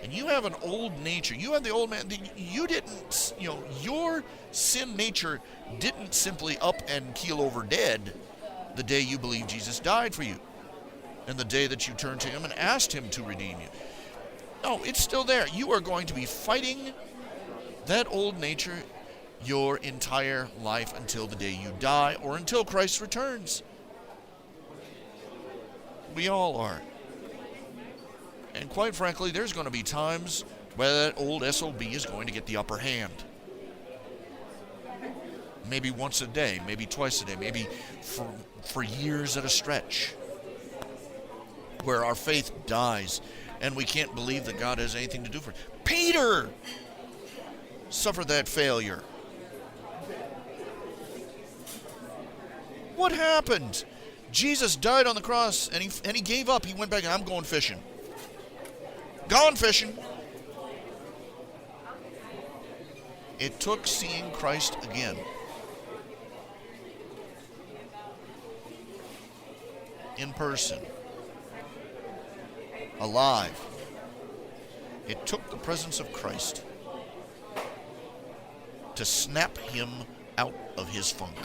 And you have an old nature. You have the old man. You didn't, your sin nature didn't simply up and keel over dead the day you believed Jesus died for you. And the day that you turned to him and asked him to redeem you. No, it's still there. You are going to be fighting that old nature your entire life until the day you die or until Christ returns. We all are. And quite frankly, there's going to be times where that old SOB is going to get the upper hand. Maybe once a day, maybe twice a day, maybe for years at a stretch. Where our faith dies and we can't believe that God has anything to do for it. Peter suffered that failure. What happened? Jesus died on the cross and he gave up. He went back and I'm going fishing. Gone fishing. It took seeing Christ again. In person. Alive. It took the presence of Christ to snap him out of his funk.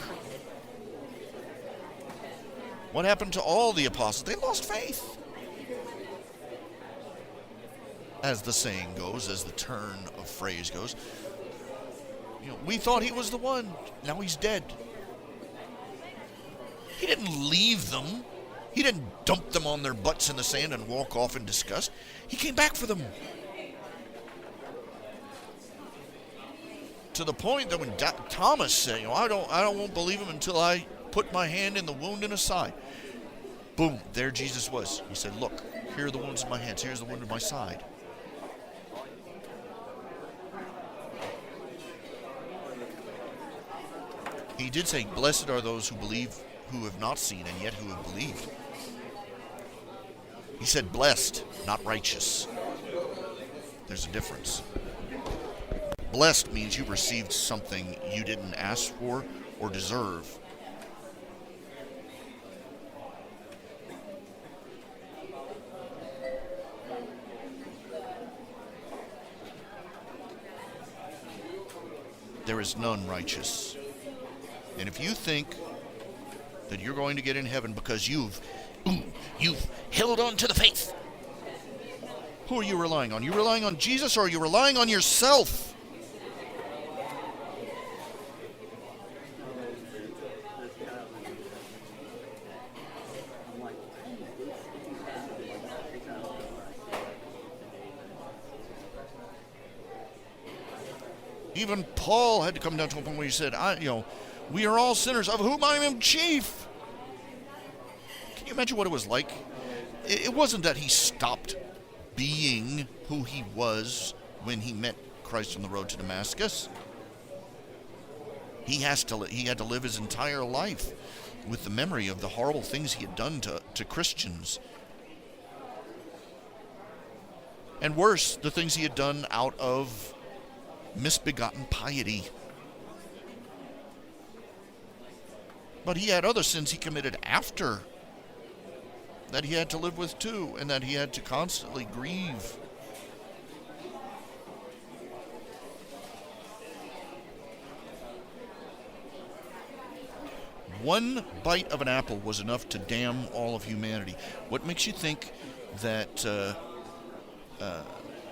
What happened to all the apostles? They lost faith. As the saying goes, as the turn of phrase goes, we thought he was the one. Now he's dead. He didn't leave them. He didn't dump them on their butts in the sand and walk off in disgust. He came back for them. To the point that when Thomas said, I won't believe him until I put my hand in the wound in his side. Boom, there Jesus was. He said, look, here are the wounds in my hands, here's the wound in my side. He did say, blessed are those who believe, who have not seen, and yet who have believed. He said blessed, not righteous. There's a difference. Blessed means you received something you didn't ask for or deserve. There is none righteous. And if you think that you're going to get in heaven because you've held on to the faith, who are you relying on? Are you relying on Jesus, or are you relying on yourself? Even Paul had to come down to a point where he said, we are all sinners, of whom I am chief. Can you imagine what it was like? It wasn't that he stopped being who he was when he met Christ on the road to Damascus. He had to live his entire life with the memory of the horrible things he had done to Christians. And worse, the things he had done out of misbegotten piety. But he had other sins he committed after that he had to live with too, and that he had to constantly grieve. One bite of an apple was enough to damn all of humanity. What makes you think that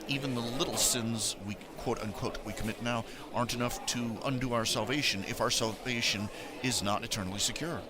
even the little sins we quote-unquote we commit now aren't enough to undo our salvation if our salvation is not eternally secure?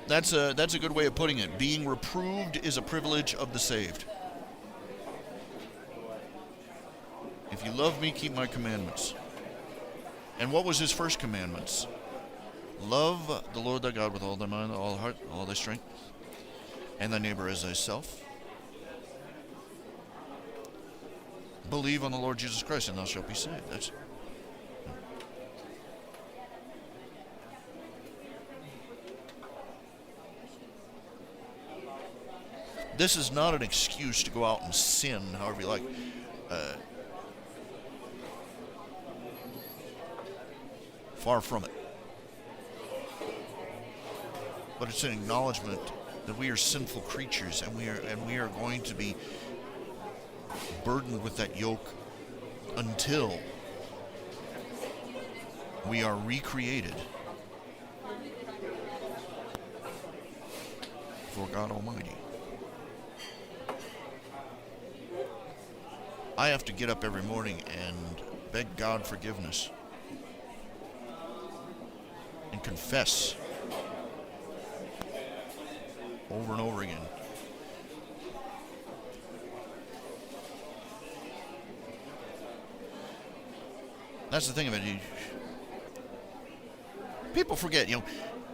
That's a good way of putting it. Being reproved is a privilege of the saved. If you love me, keep my commandments. And what was his first commandments? Love the Lord thy God with all thy mind, all thy heart, all thy strength, and thy neighbor as thyself. Believe on the Lord Jesus Christ, and thou shalt be saved. This is not an excuse to go out and sin however you like. Far from it. But it's an acknowledgement that we are sinful creatures, and we are going to be burdened with that yoke until we are recreated for God Almighty. I have to get up every morning and beg God forgiveness and confess over and over again. That's the thing of it. People forget,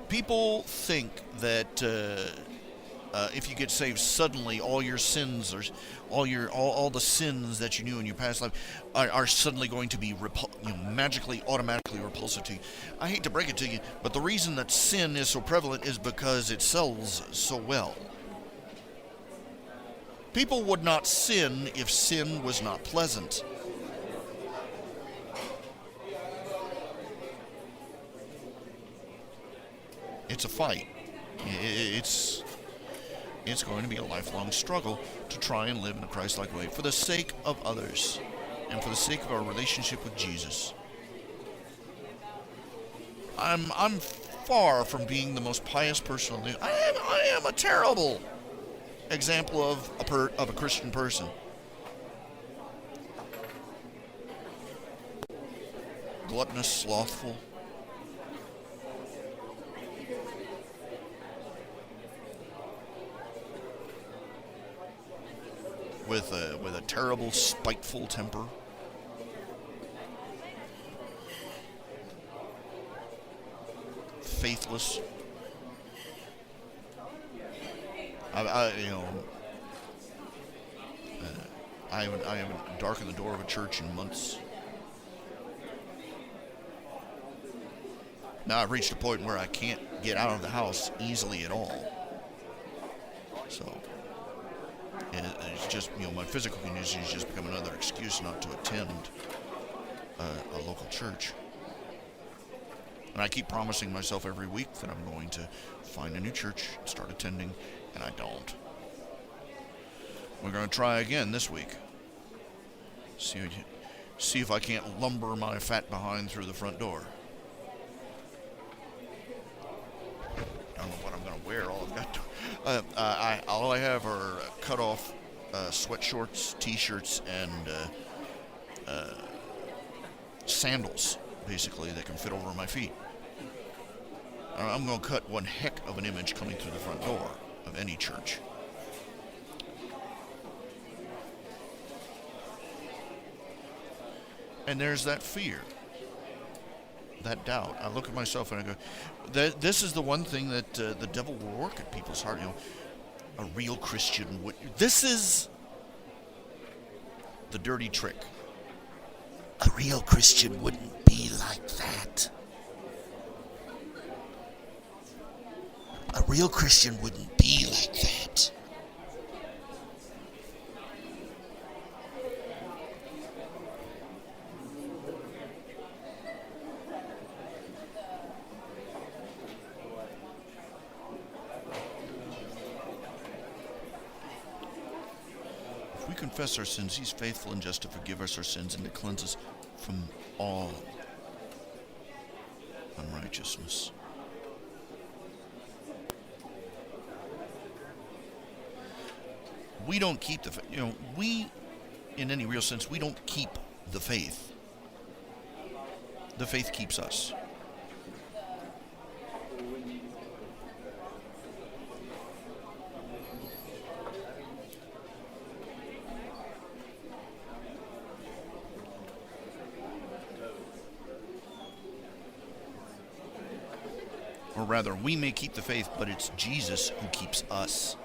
people think that if you get saved suddenly, all your sins, or all the sins that you knew in your past life are suddenly going to be magically, automatically repulsive to you. I hate to break it to you, but the reason that sin is so prevalent is because it sells so well. People would not sin if sin was not pleasant. It's a fight. It's going to be a lifelong struggle to try and live in a Christ-like way for the sake of others and for the sake of our relationship with Jesus. I'm far from being the most pious person on the earth. I am a terrible example of a Christian person. Gluttonous, slothful. With a terrible, spiteful temper. Faithless. I haven't darkened the door of a church in months. Now I've reached a point where I can't get out of the house easily at all. So it's just, my physical condition has just become another excuse not to attend a local church. And I keep promising myself every week that I'm going to find a new church, start attending, and I don't. We're going to try again this week. See if I can't lumber my fat behind through the front door. I don't know what I'm going to wear. All I have are cut off sweat shorts, t-shirts, and sandals, basically, that can fit over my feet. I'm going to cut one heck of an image coming through the front door of any church. And there's that fear, that doubt. I look at myself and I go, this is the one thing that the devil will work at people's heart. A real Christian would. This is the dirty trick. A real Christian wouldn't be like that. A real Christian wouldn't be like that. If we confess our sins, He's faithful and just to forgive us our sins and to cleanse us from all unrighteousness. We don't keep the faith. In any real sense, we don't keep the faith. The faith keeps us. Or rather, we may keep the faith, but it's Jesus who keeps us.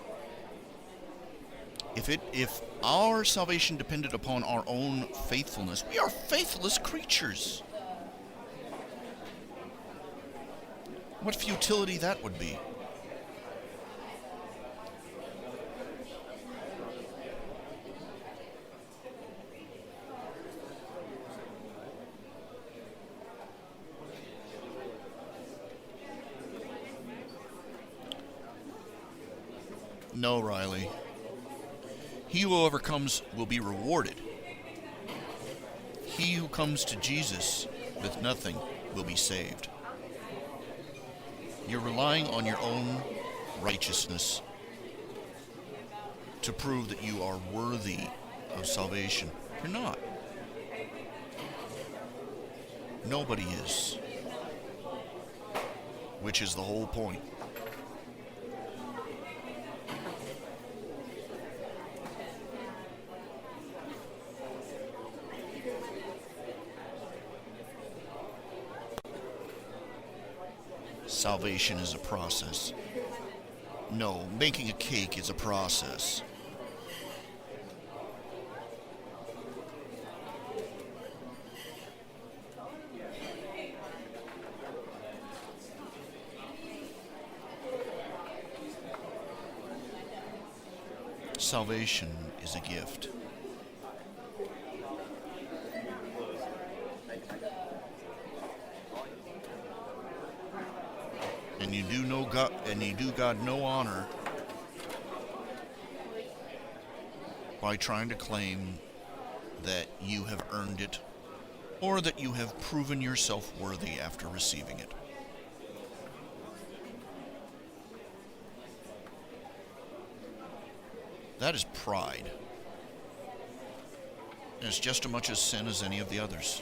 If our salvation depended upon our own faithfulness, we are faithless creatures. What futility that would be. No, Riley. He who overcomes will be rewarded. He who comes to Jesus with nothing will be saved. You're relying on your own righteousness to prove that you are worthy of salvation. You're not. Nobody is. Which is the whole point. Salvation is a process. No, making a cake is a process. Salvation is a gift. And you do God no honor by trying to claim that you have earned it or that you have proven yourself worthy after receiving it. That is pride. And it's just as much a sin as any of the others.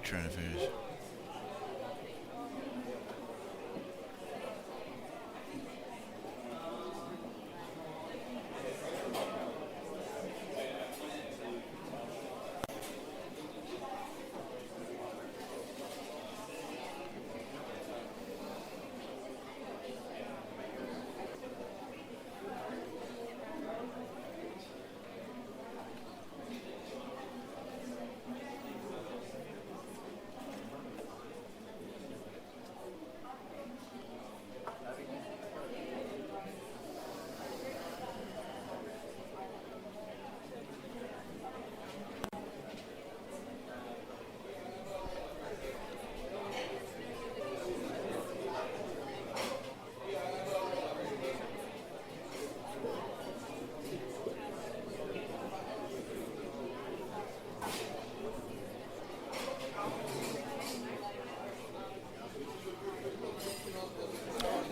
Trying to finish.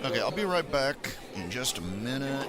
Okay, I'll be right back in just a minute.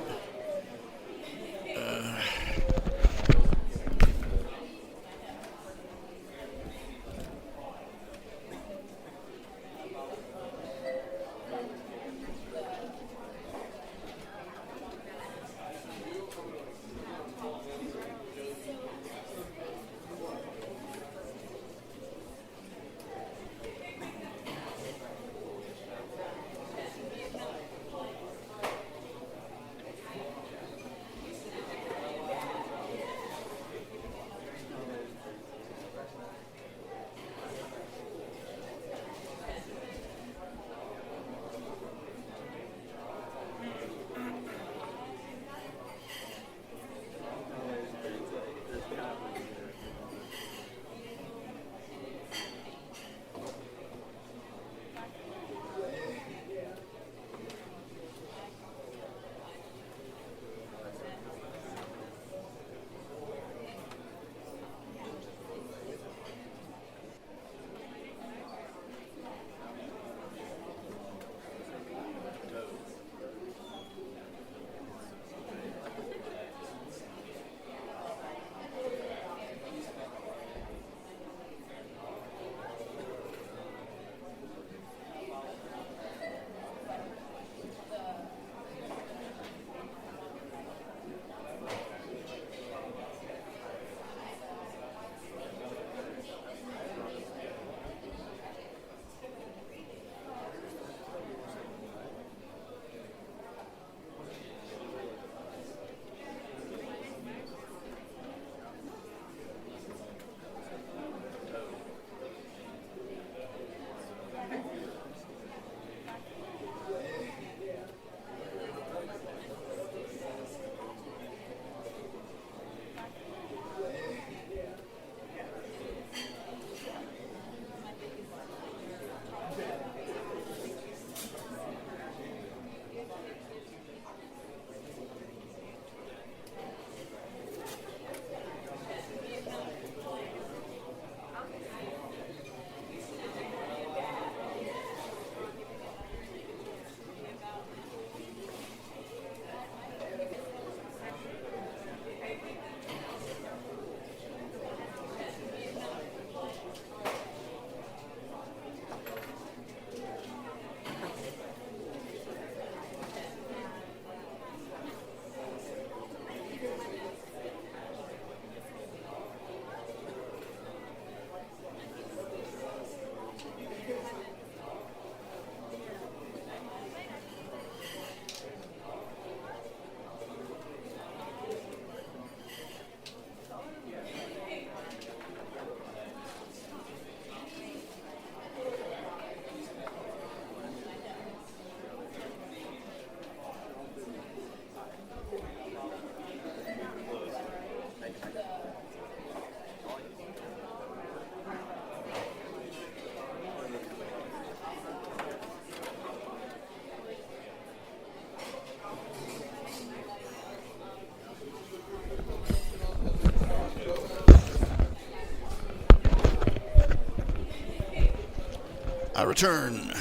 I return.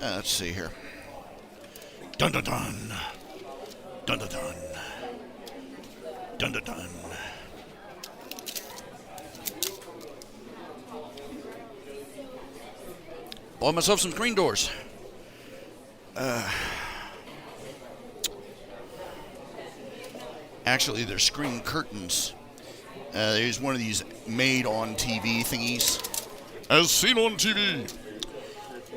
Let's see here. Dun dun dun. Dun dun dun. Dun dun dun. Bought myself some screen doors. Actually, they're screen curtains. There's one of these made-on-TV thingies. As seen on TV.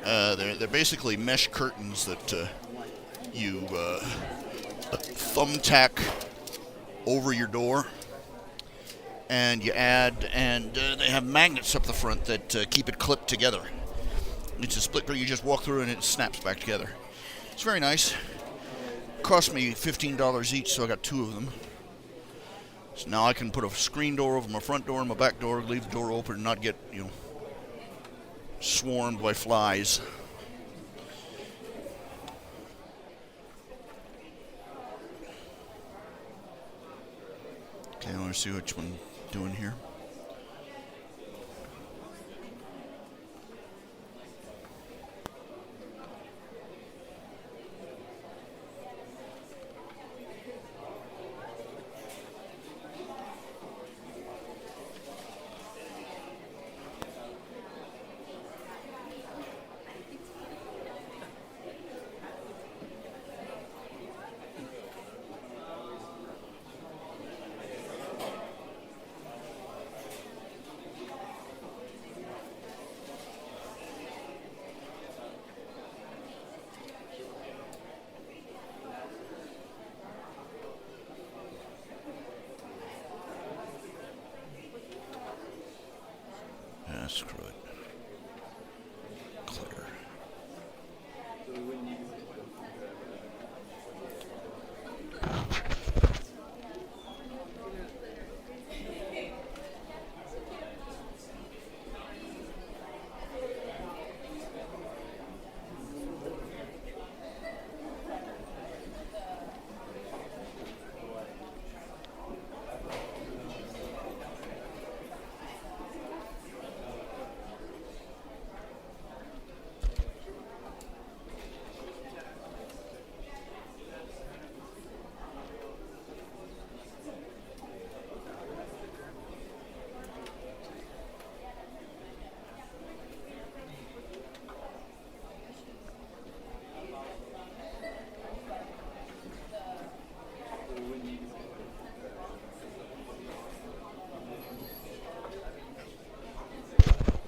They're basically mesh curtains that you thumbtack over your door, and you add, and they have magnets up the front that keep it clipped together. It's a split curtain. You just walk through and it snaps back together. It's very nice. Cost me $15 each, so I got 2 of them. So now I can put a screen door over my front door and my back door, leave the door open, and not get, swarmed by flies. Okay, I want to see which one I'm doing here. Screw it. Clear.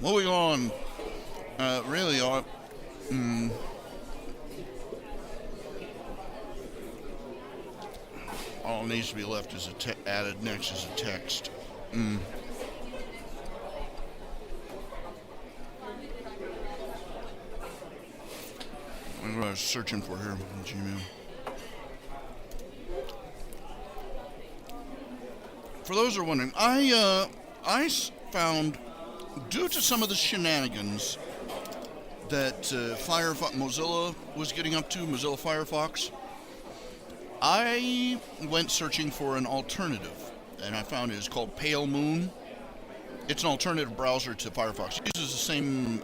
Moving on, really, all needs to be left is added next is a text. What I was searching for here in Gmail. For those who are wondering, I found, due to some of the shenanigans that Mozilla was getting up to, Mozilla Firefox, I went searching for an alternative, and I found it is called Pale Moon. It's an alternative browser to Firefox. It uses the same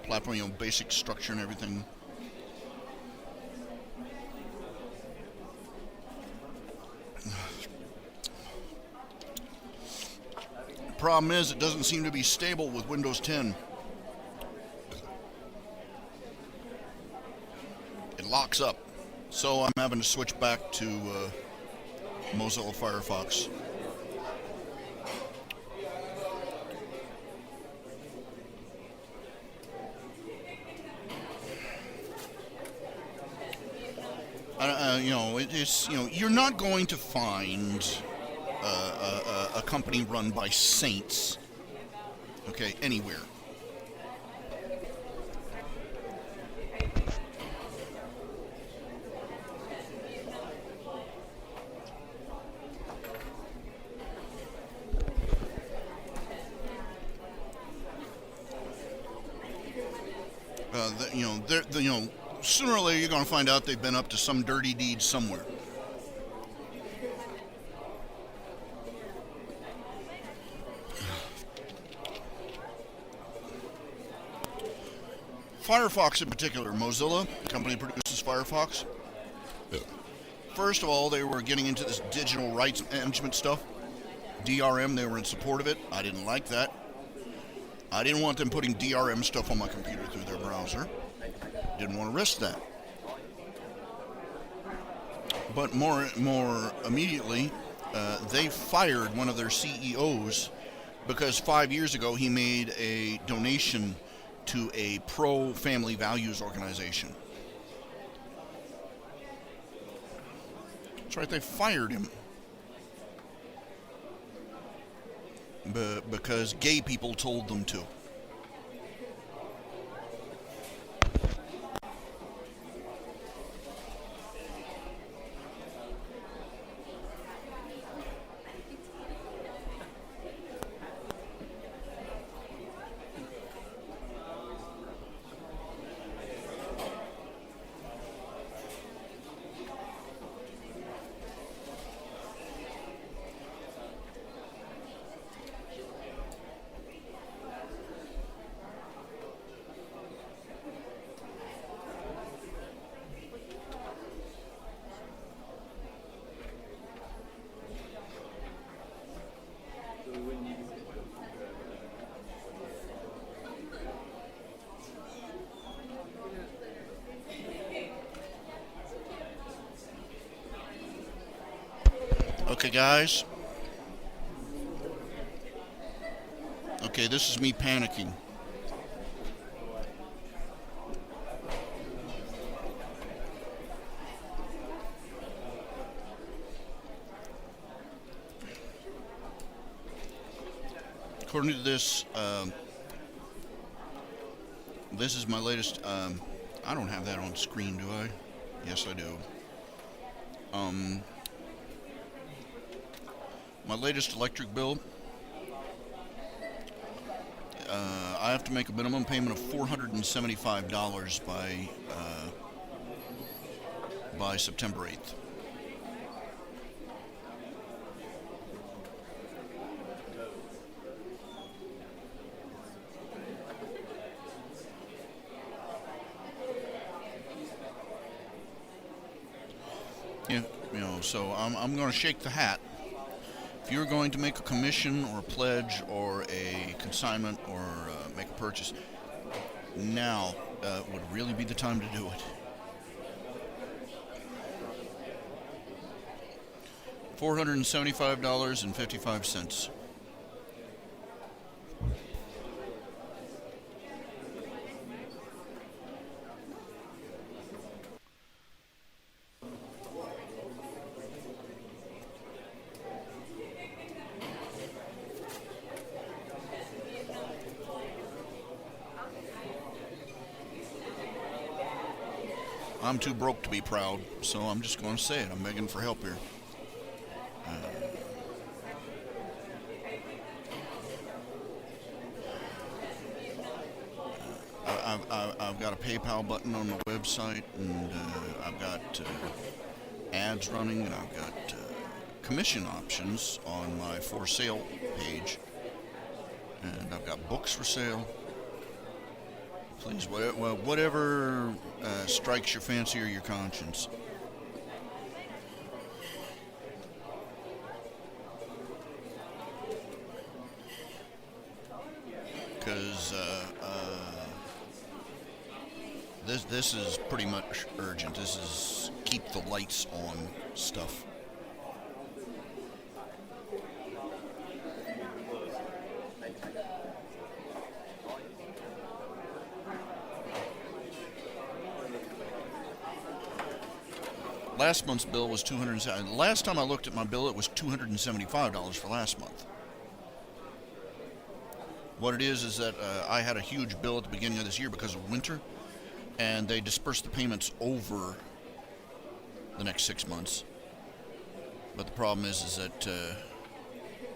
platform, basic structure and everything. Problem is, it doesn't seem to be stable with Windows 10. It locks up, so I'm having to switch back to Mozilla Firefox. You're not going to find a company run by saints, okay, anywhere. Sooner or later you're going to find out they've been up to some dirty deed somewhere. Firefox in particular, Mozilla, the company that produces Firefox. First of all, they were getting into this digital rights management stuff. DRM, they were in support of it. I didn't like that. I didn't want them putting DRM stuff on my computer through their browser. Didn't want to risk that. But more immediately, they fired one of their CEOs because 5 years ago he made a donation to a pro-family values organization. That's right, they fired him. Because gay people told them to. Okay, guys. Okay, this is me panicking. According to this, this is my latest. I don't have that on screen, do I? Yes, I do. My latest electric bill. I have to make a minimum payment of $475 by September 8th. Yeah, so I'm going to shake the hat. If you're going to make a commission or a pledge or a consignment or make a purchase, now would really be the time to do it. $475.55. I'm too broke to be proud, so I'm just going to say it. I'm begging for help here. I've got a PayPal button on the website, and I've got ads running, and I've got commission options on my for sale page, and I've got books for sale. Please, whatever strikes your fancy or your conscience. Because this is pretty much urgent. This is keep the lights on stuff. Last month's bill was $270. Last time I looked at my bill, it was $275 for last month. What it is that I had a huge bill at the beginning of this year because of winter, and they dispersed the payments over the next 6 months. But the problem is that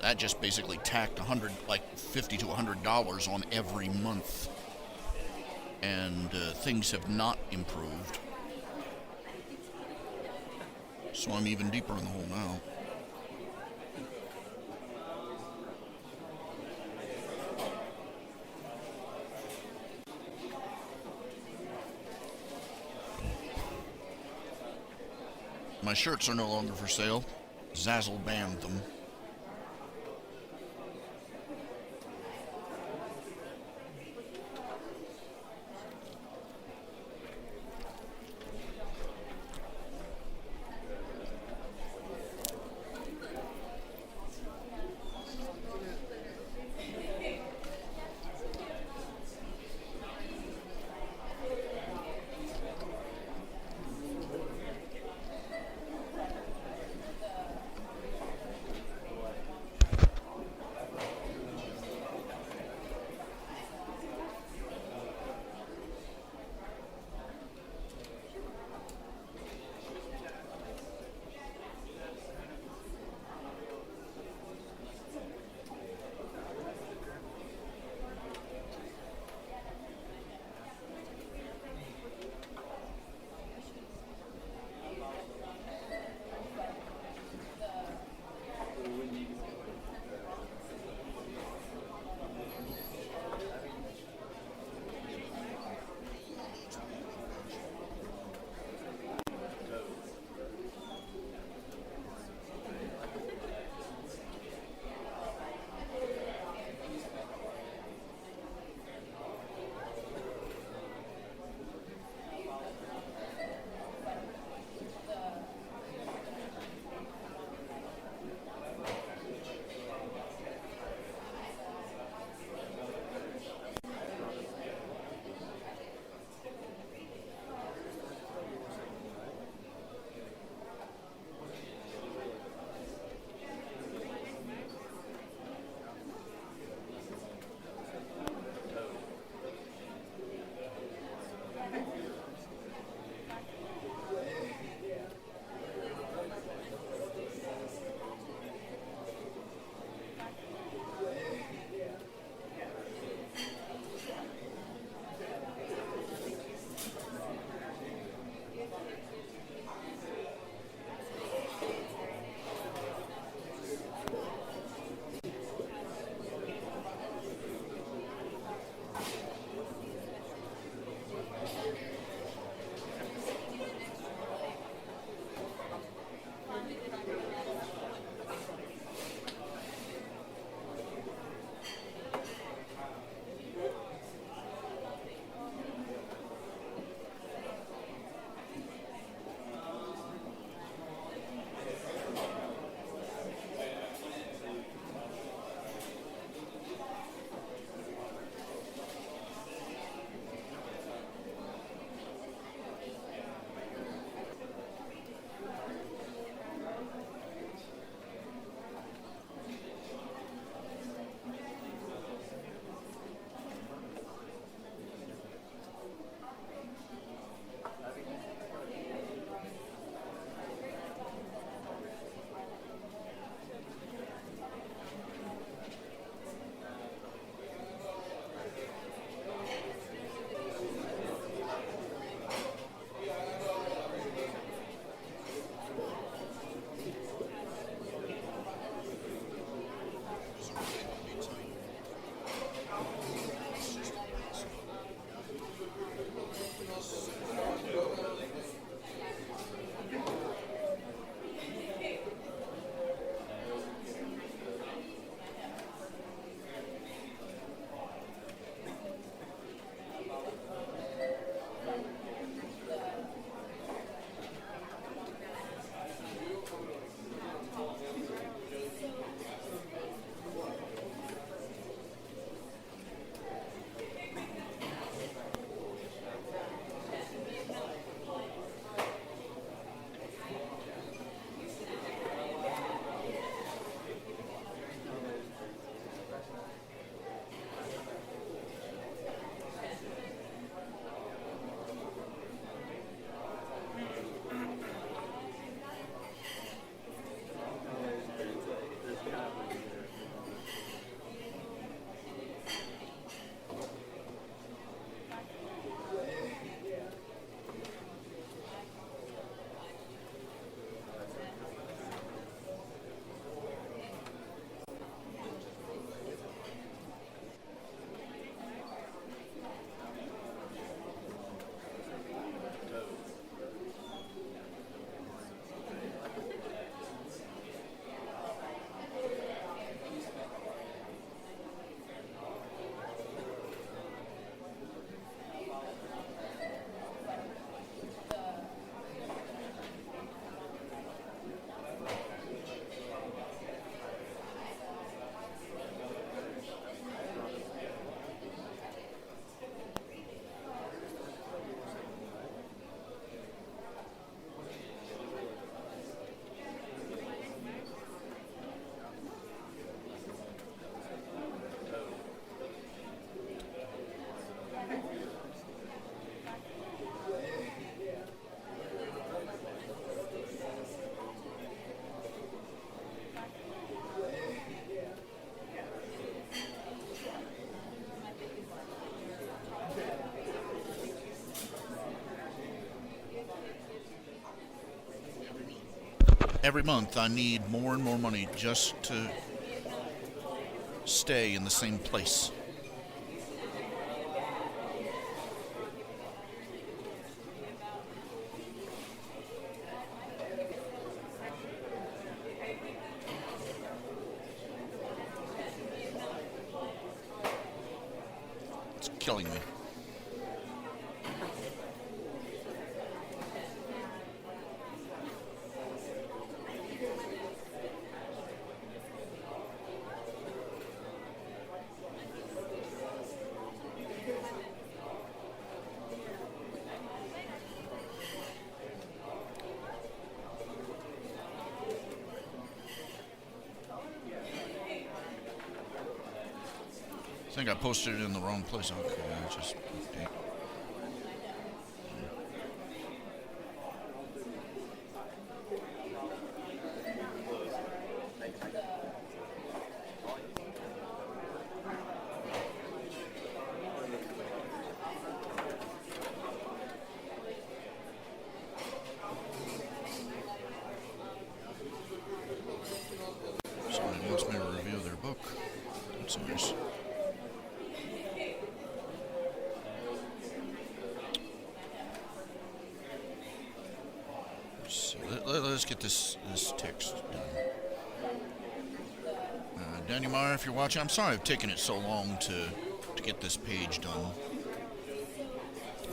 that just basically tacked $50 to $100 on every month, and things have not improved. So I'm even deeper in the hole now. My shirts are no longer for sale. Zazzle banned them. every month I need more and more money just to stay in the same place. It's killing me. I think I posted it in the wrong place. Okay, I just update. Somebody wants me to review their book. That's nice. Let's get this text done. Danny Meyer, if you're watching, I'm sorry I've taken it so long to get this page done.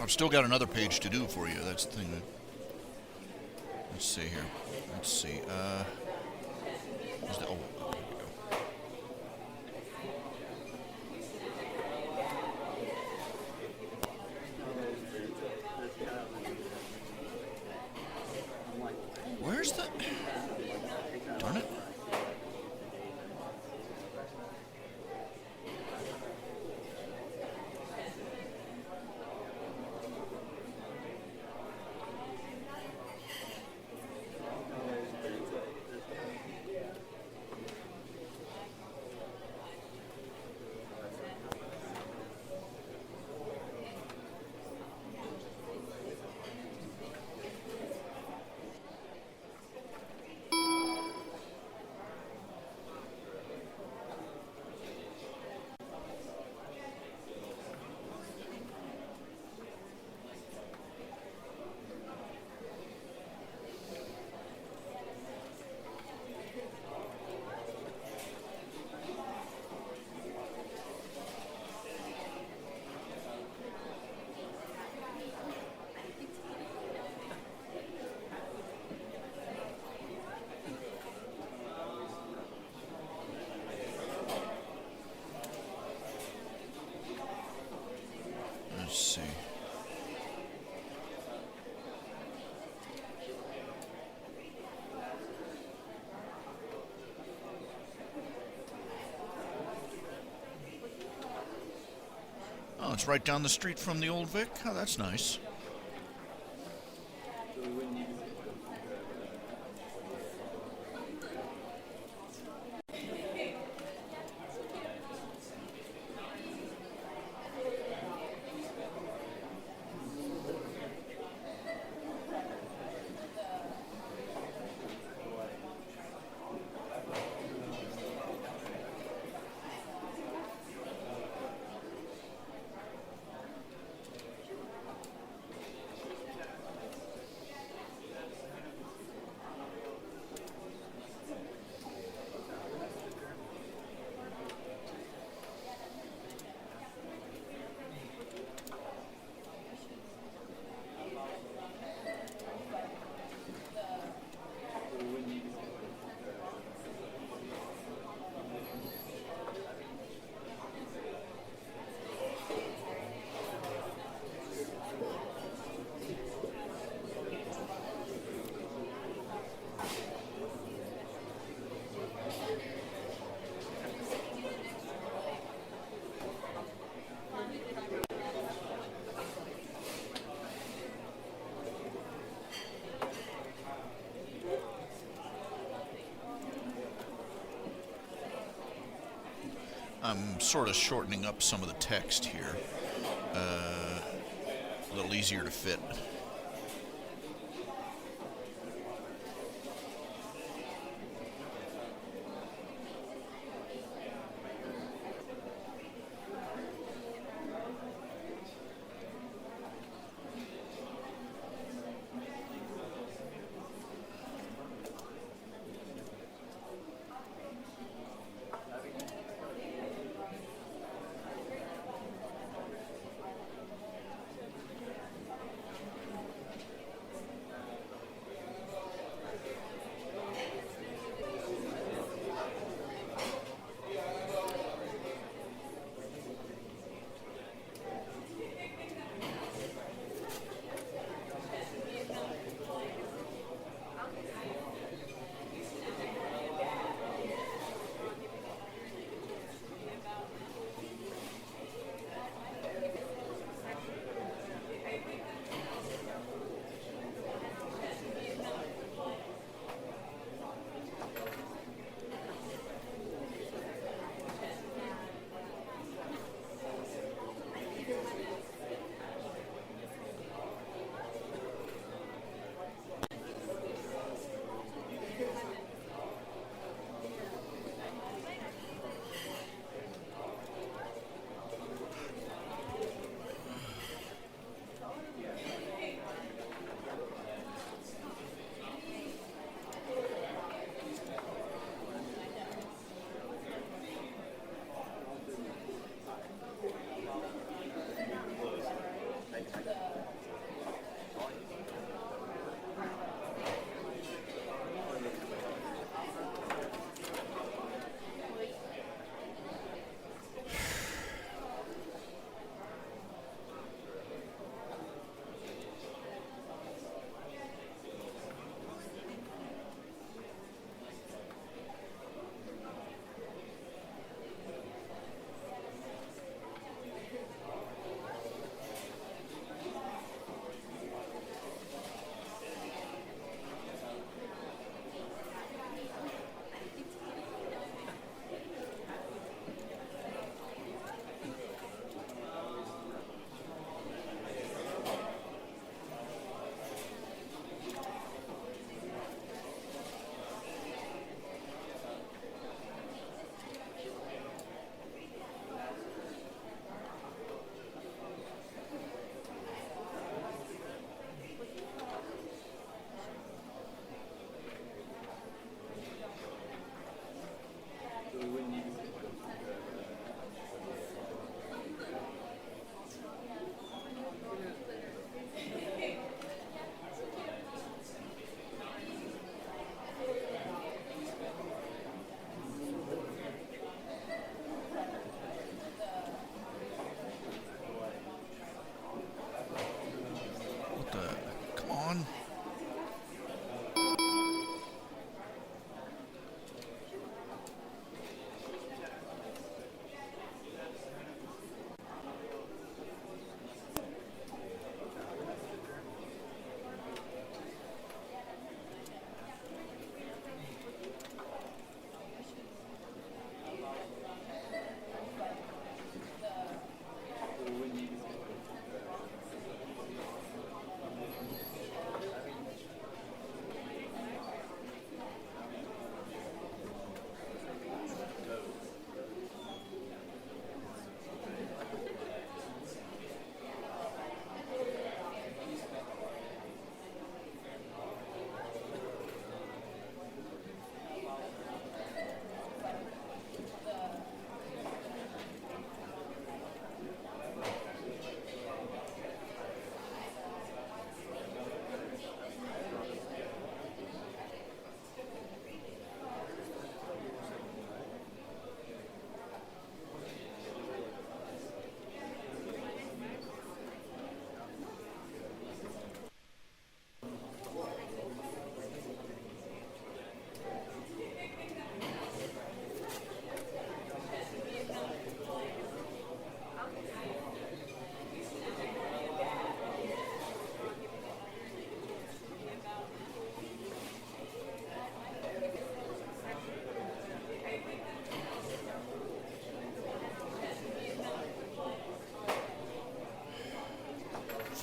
I've still got another page to do for you. That's the thing. Let's see here. Let's see. Oh, here we go. Where's the... Darn it. Let's see. Oh, it's right down the street from the old Vic? Oh, that's nice. I'm sort of shortening up some of the text here. A little easier to fit.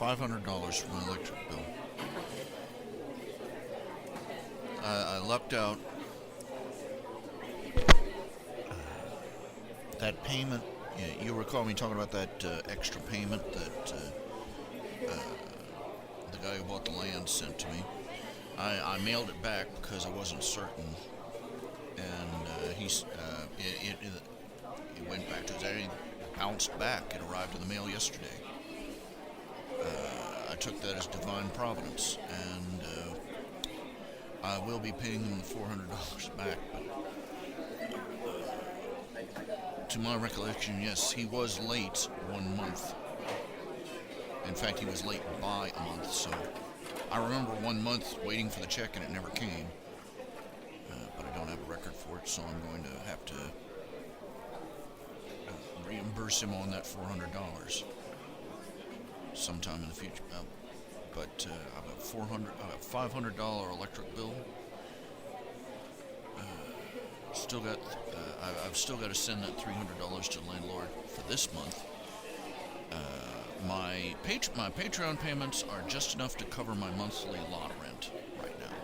$500 for my electric bill. I lucked out. That payment, you recall me talking about that extra payment that the guy who bought the land sent to me. I mailed it back because I wasn't certain, and it went back to it bounced back. It arrived in the mail yesterday. I took that as divine providence, and I will be paying him the $400 back. But to my recollection, yes, he was late 1 month. In fact, he was late by a month, so I remember 1 month waiting for the check and it never came. But I don't have a record for it, so I'm going to have to reimburse him on that $400 sometime in the future. But I've got $500 electric bill. I've still got to send that $300 to the landlord for this month. My Patreon payments are just enough to cover my monthly lot rent right now,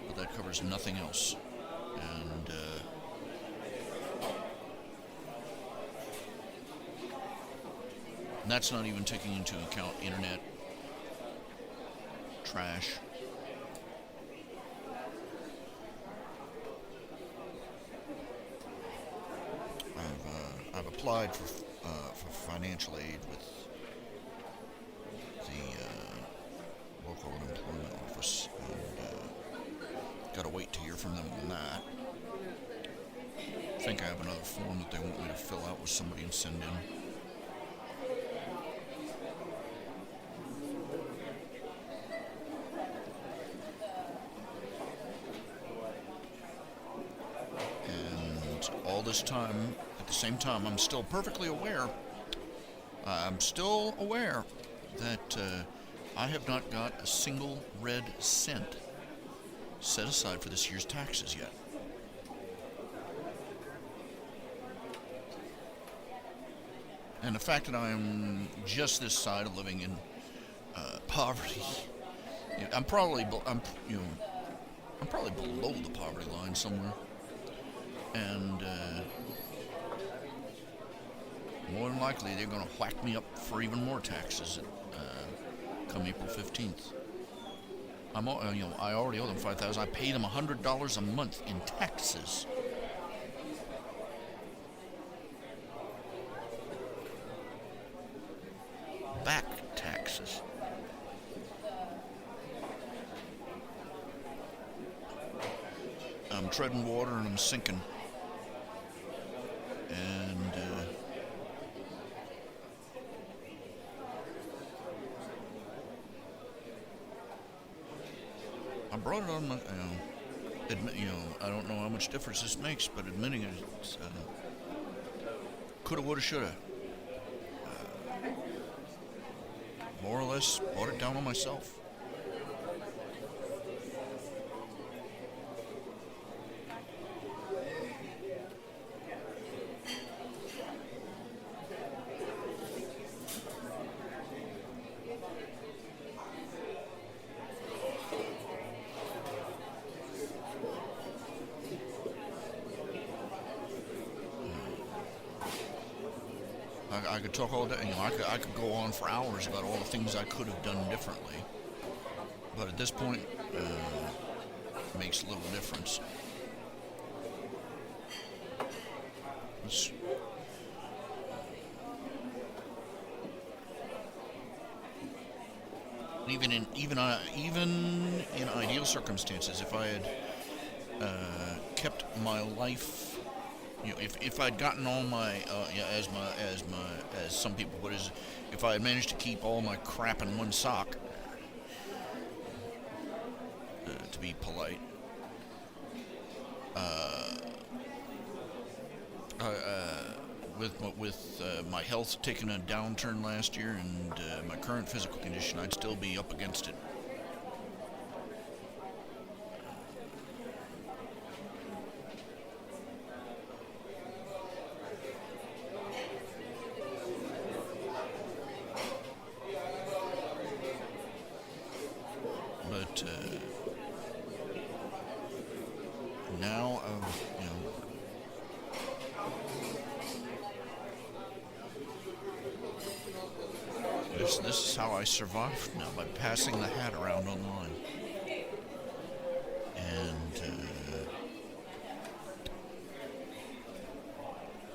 but that covers nothing else. And that's not even taking into account internet, trash. I've applied for financial aid with the local unemployment office, and got to wait to hear from them on that. I think I have another form that they want me to fill out with somebody and send in. All this time, at the same time, I'm still perfectly aware. I'm still aware that I have not got a single red cent set aside for this year's taxes yet. And the fact that I am just this side of living in poverty, I'm probably below the poverty line somewhere. And more than likely, they're going to whack me up for even more taxes come April 15th. I already owe them $5,000. I pay them $100 a month in taxes. Back taxes. I'm treading water and I'm sinking. And I brought it on my, I don't know how much difference this makes, but admitting it, it's, coulda, woulda, shoulda. More or less, brought it down on myself. I could talk all day. I could go on for hours about all the things I could have done differently. But at this point, it makes little difference. Even in ideal circumstances, if I had kept my life. If I'd gotten all my, as some people put it, if I had managed to keep all my crap in one sock, to be polite, with my health taking a downturn last year and my current physical condition, I'd still be up against it. artist, and this is how I survive now, by passing the hat around online. And,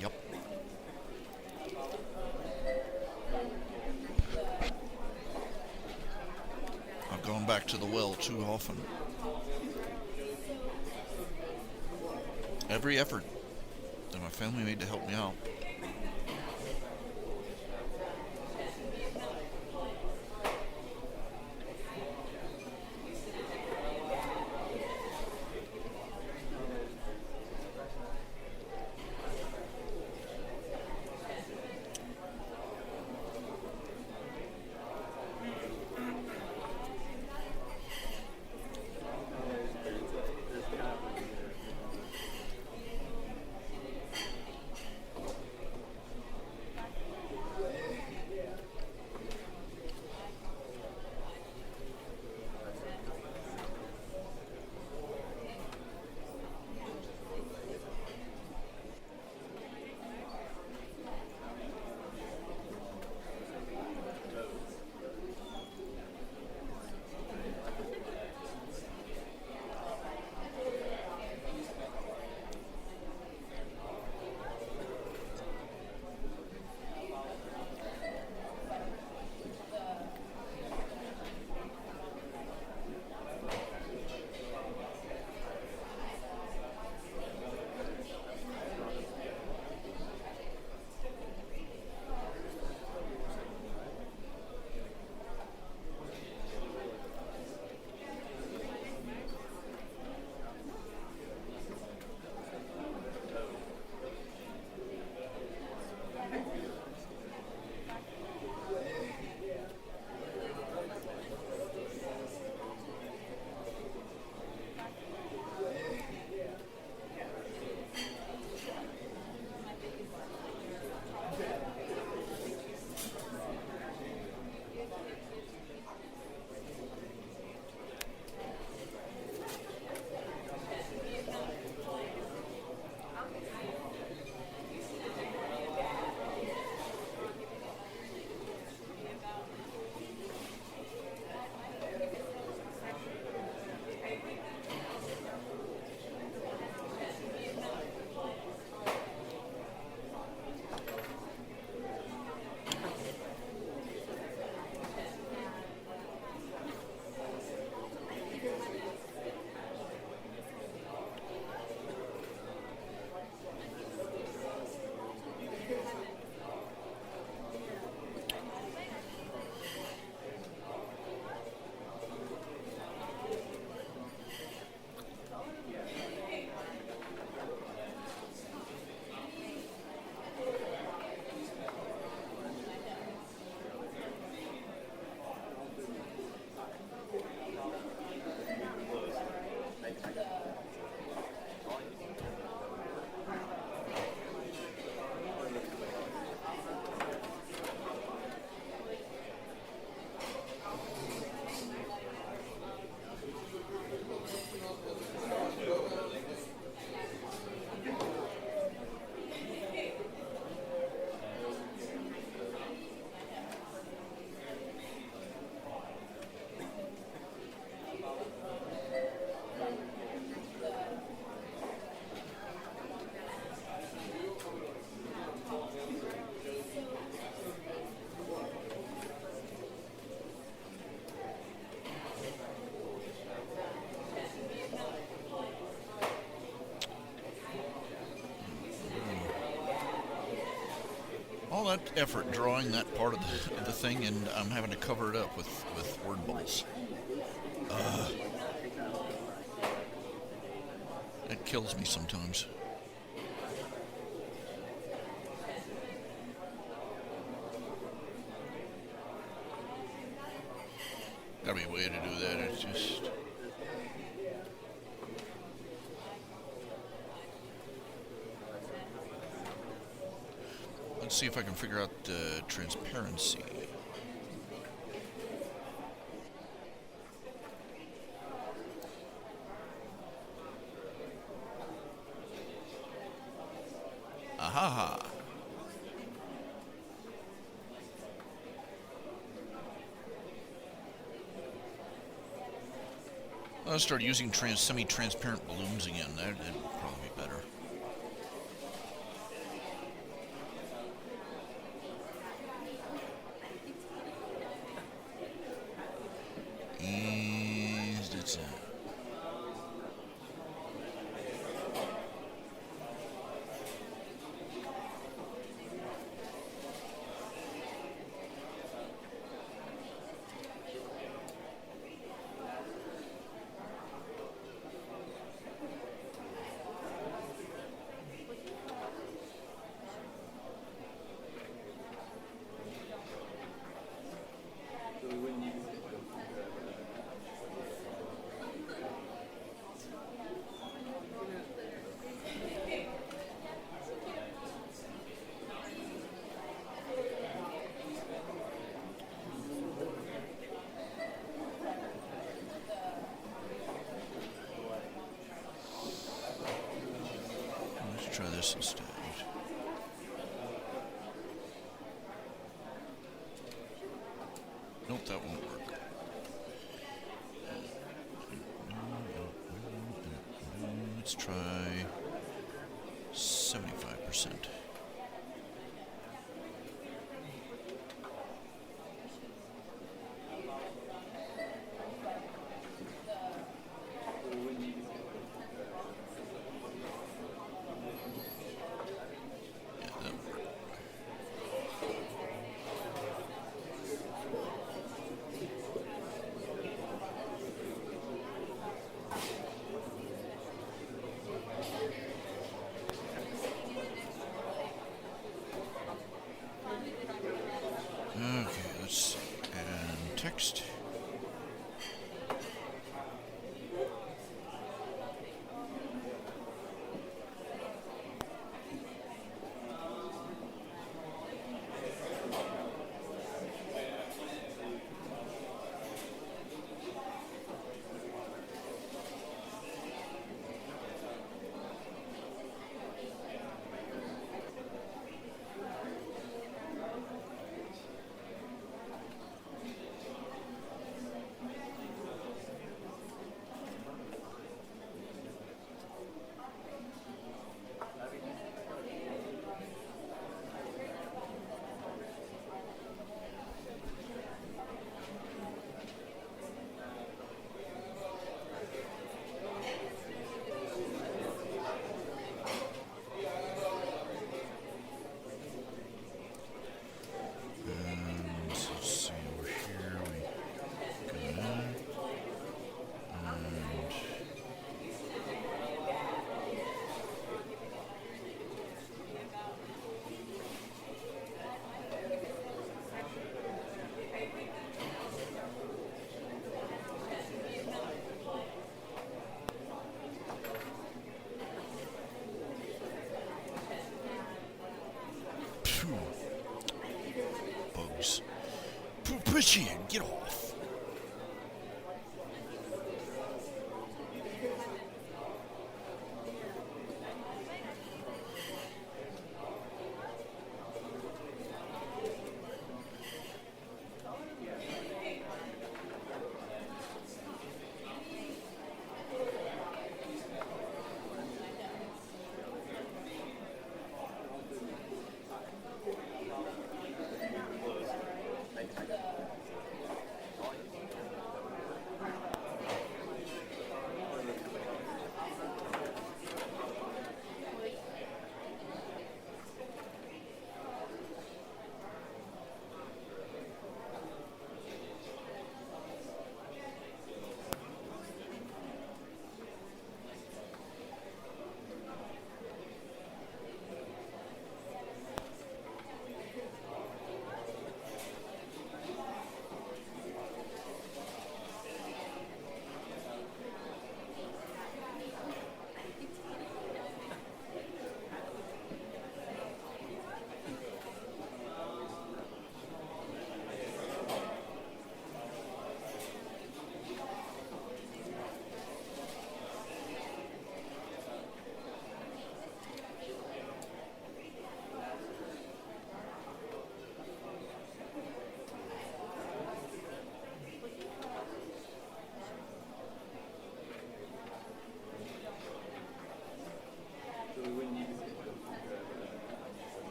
yep. I've gone back to the well too often. Every effort that my family made to help me out. All that effort drawing that part of the thing, and I'm having to cover it up with word bubbles. That kills me sometimes. Gotta be a way to do that. It's just... Let's see if I can figure out the transparency. Aha! I'll start using semi-transparent balloons again. That'd probably be better. That's it. Let's try this instead. Nope, that won't work. Let's try 75%. Okay, let's see. And text. Bugs. Push in, get off.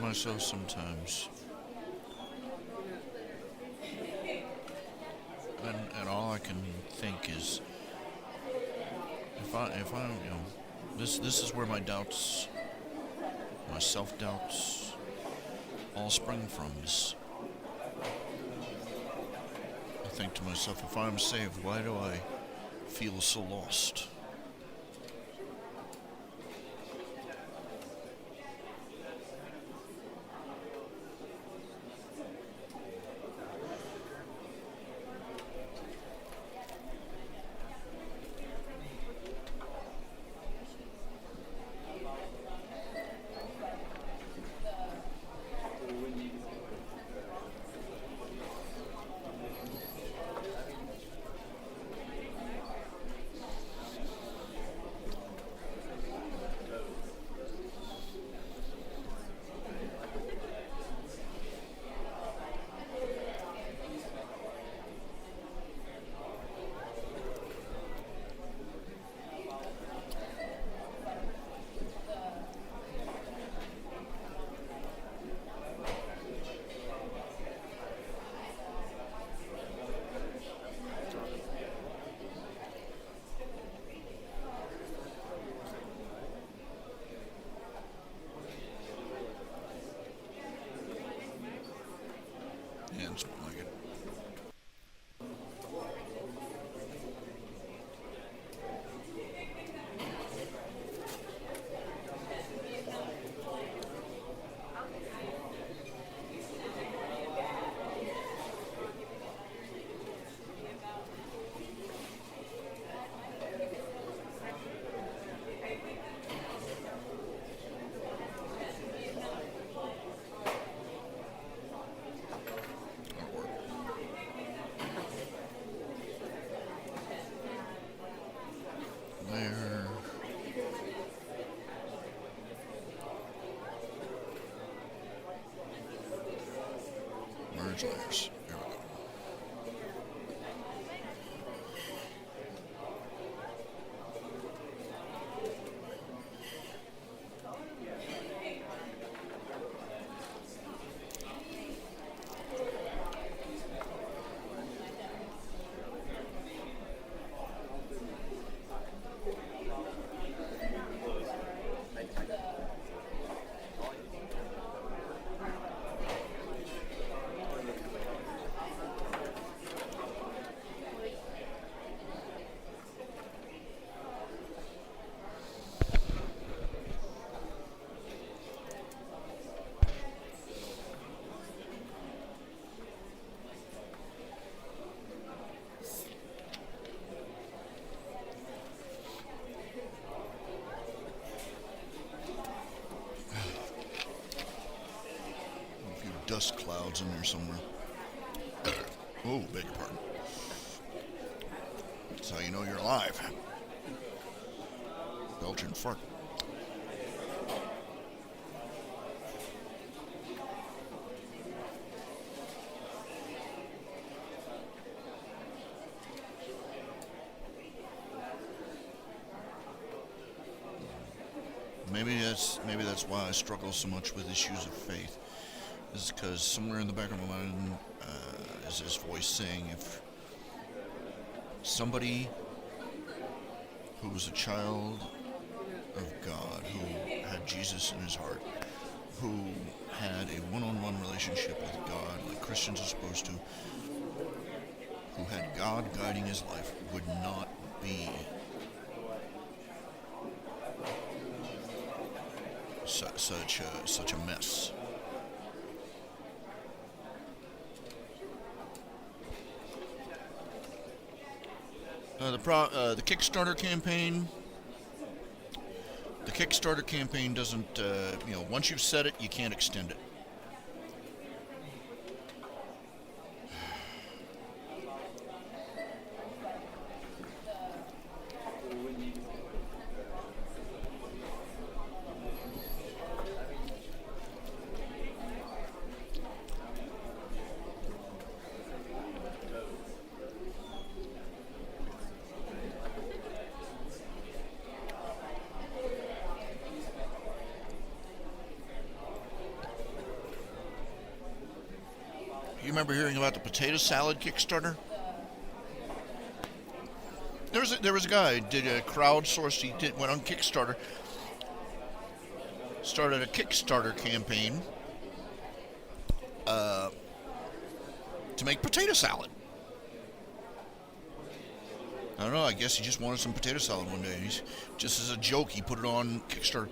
myself sometimes, and all I can think is, if I, this is where my doubts, my self-doubts, all spring from. Is I think to myself, if I'm saved, why do I feel so lost? Yeah, it's like it. There. Merge layers. There we go. A few dust clouds in there somewhere. Oh, beg your pardon. That's how you know you're alive. Belgian fart. Maybe that's why I struggle so much with issues of faith. Is because somewhere in the back of my mind is this voice saying, if somebody who was a child of God, who had Jesus in his heart, who had a one-on-one relationship with God like Christians are supposed to, who had God guiding his life, would not be such a mess. The Kickstarter campaign. The Kickstarter campaign doesn't, once you've set it, you can't extend it. you remember hearing about the potato salad Kickstarter? There was a guy who did a crowdsourced. Went on Kickstarter, started a Kickstarter campaign to make potato salad. I don't know. I guess he just wanted some potato salad one day. Just as a joke, he put it on Kickstarter.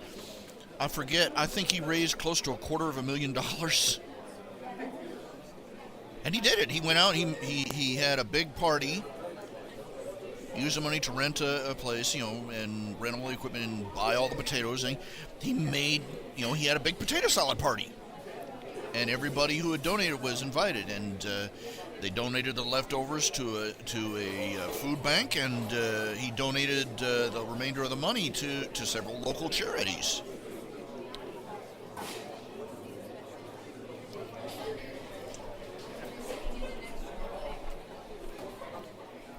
I forget. I think he raised close to $250,000. And he did it. He went out. He had a big party. Used the money to rent a place, and rent all the equipment and buy all the potatoes. And he made, he had a big potato salad party. And everybody who had donated was invited. And they donated the leftovers to a food bank. And he donated the remainder of the money to several local charities.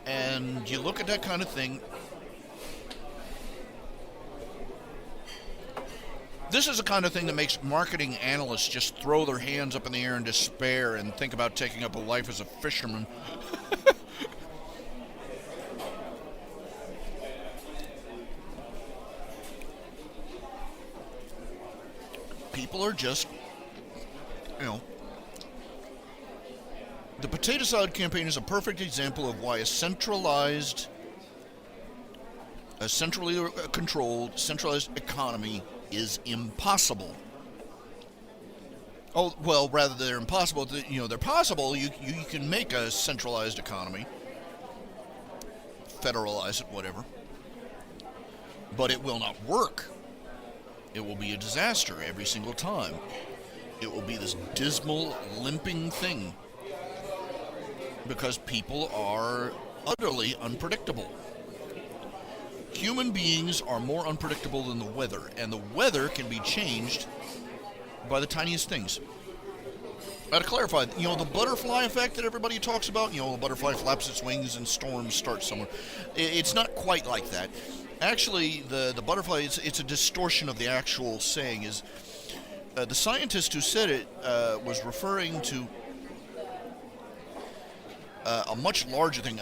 And you look at that kind of thing. This is the kind of thing that makes marketing analysts just throw their hands up in the air in despair and think about taking up a life as a fisherman. People are just, The potato salad campaign is a perfect example of why a centrally controlled, centralized economy is impossible. Oh, well, rather they're impossible. They're possible. You can make a centralized economy, federalize it, whatever. But it will not work. It will be a disaster every single time. It will be this dismal, limping thing. Because people are utterly unpredictable. Human beings are more unpredictable than the weather, and the weather can be changed by the tiniest things. I gotta clarify, the butterfly effect that everybody talks about, the butterfly flaps its wings and storms start somewhere. It's not quite like that. Actually, the butterfly, it's a distortion of the actual saying. Is the scientist who said it was referring to a much larger thing.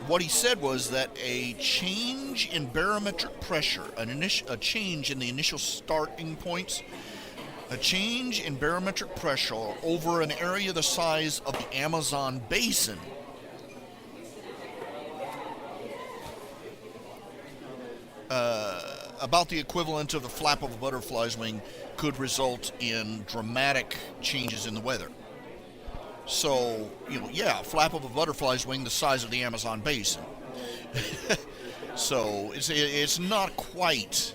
What he said was that a change in barometric pressure, a change in the initial starting points, a change in barometric pressure over an area the size of the Amazon basin about the equivalent of the flap of a butterfly's wing could result in dramatic changes in the weather. So, flap of a butterfly's wing the size of the Amazon basin. So, it's not quite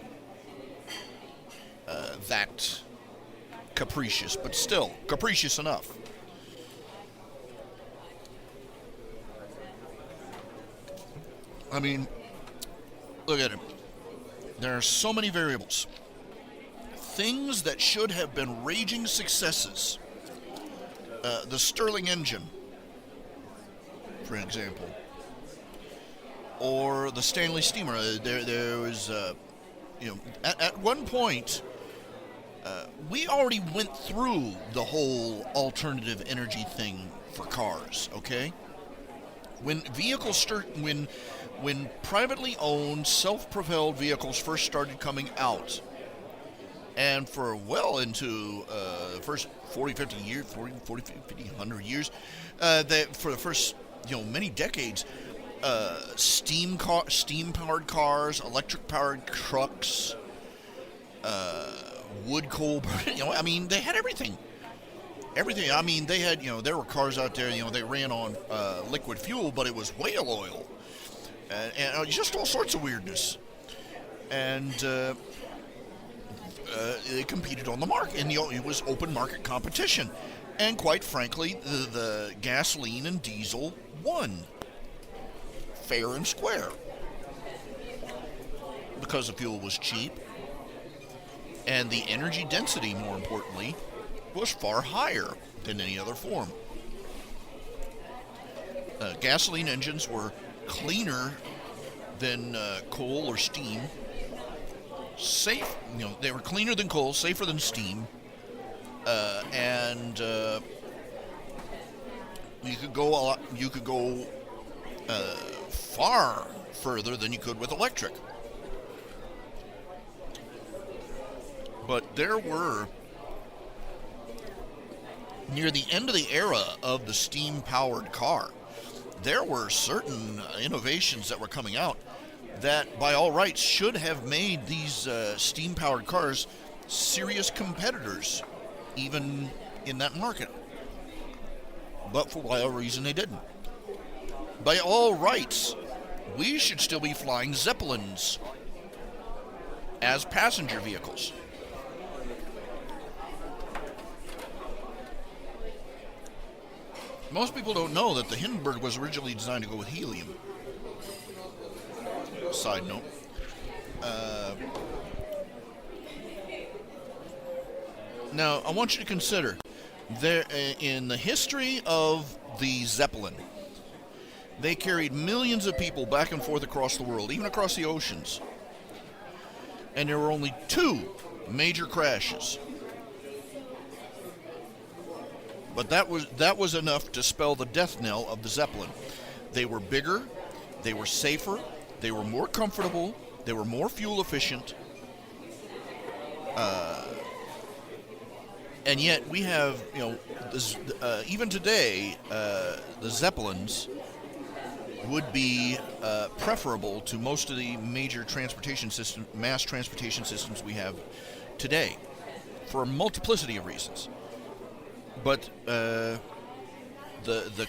that capricious, but still capricious enough. I mean, look at it. There are so many variables. Things that should have been raging successes. The Stirling engine, for example, or the Stanley steamer. There was, at one point, we already went through the whole alternative energy thing for cars. Okay, when when privately owned, self-propelled vehicles first started coming out, and for well into the first 40, 50 years, 40, 50, 100 years, for the first, many decades, steam-powered cars, electric-powered trucks, wood, coal, they had everything. Everything. They had, there were cars out there, they ran on liquid fuel, but it was whale oil. And just all sorts of weirdness. And they competed on the market, and it was open market competition. And quite frankly, the gasoline and diesel won. Fair and square. Because the fuel was cheap. And the energy density, more importantly, was far higher than any other form. Gasoline engines were cleaner than coal or steam. Safe, they were cleaner than coal, safer than steam, and you could go a lot, you could go far further than you could with electric. But there were, near the end of the era of the steam-powered car, there were certain innovations that were coming out that, by all rights, should have made these steam-powered cars serious competitors, even in that market. But for whatever reason, they didn't. By all rights, we should still be flying Zeppelins as passenger vehicles. Most people don't know that the Hindenburg was originally designed to go with helium. Side note. Now, I want you to consider, there in the history of the Zeppelin, they carried millions of people back and forth across the world, even across the oceans. And there were only 2 major crashes. But that was enough to spell the death knell of the Zeppelin. They were bigger, they were safer, they were more comfortable, they were more fuel efficient. And yet we have, even today, the Zeppelins would be preferable to most of the major mass transportation systems we have today, for a multiplicity of reasons. But the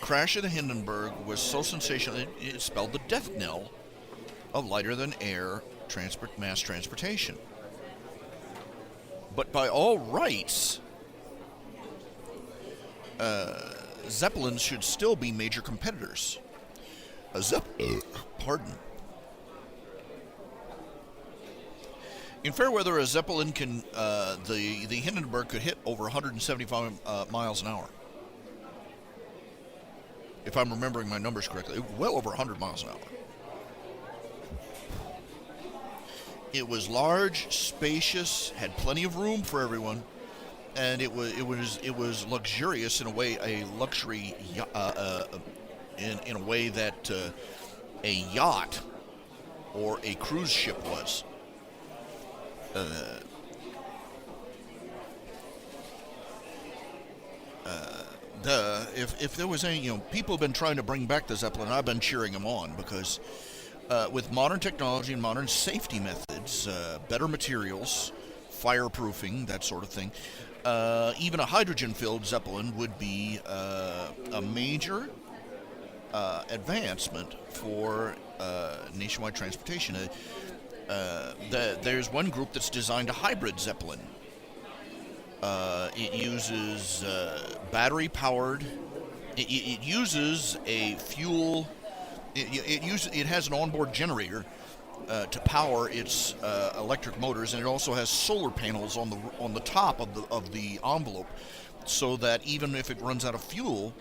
crash of the Hindenburg was so sensational, it spelled the death knell of lighter-than-air mass transportation. But by all rights, Zeppelins should still be major competitors. Pardon. In fair weather, a Zeppelin can, the Hindenburg could hit over 175 miles an hour. If I'm remembering my numbers correctly, well over 100 miles an hour. It was large, spacious, had plenty of room for everyone, and it was luxurious in a way, a luxury in a way that a yacht or a cruise ship was. If there was any, people have been trying to bring back the Zeppelin, I've been cheering them on, because with modern technology and modern safety methods, better materials, fireproofing, that sort of thing, even a hydrogen-filled Zeppelin would be a major advancement for nationwide transportation. There's one group that's designed a hybrid Zeppelin. It uses battery-powered. It uses a fuel. It has an onboard generator to power its electric motors, and it also has solar panels on the top of the envelope, so that even if it runs out of fuel,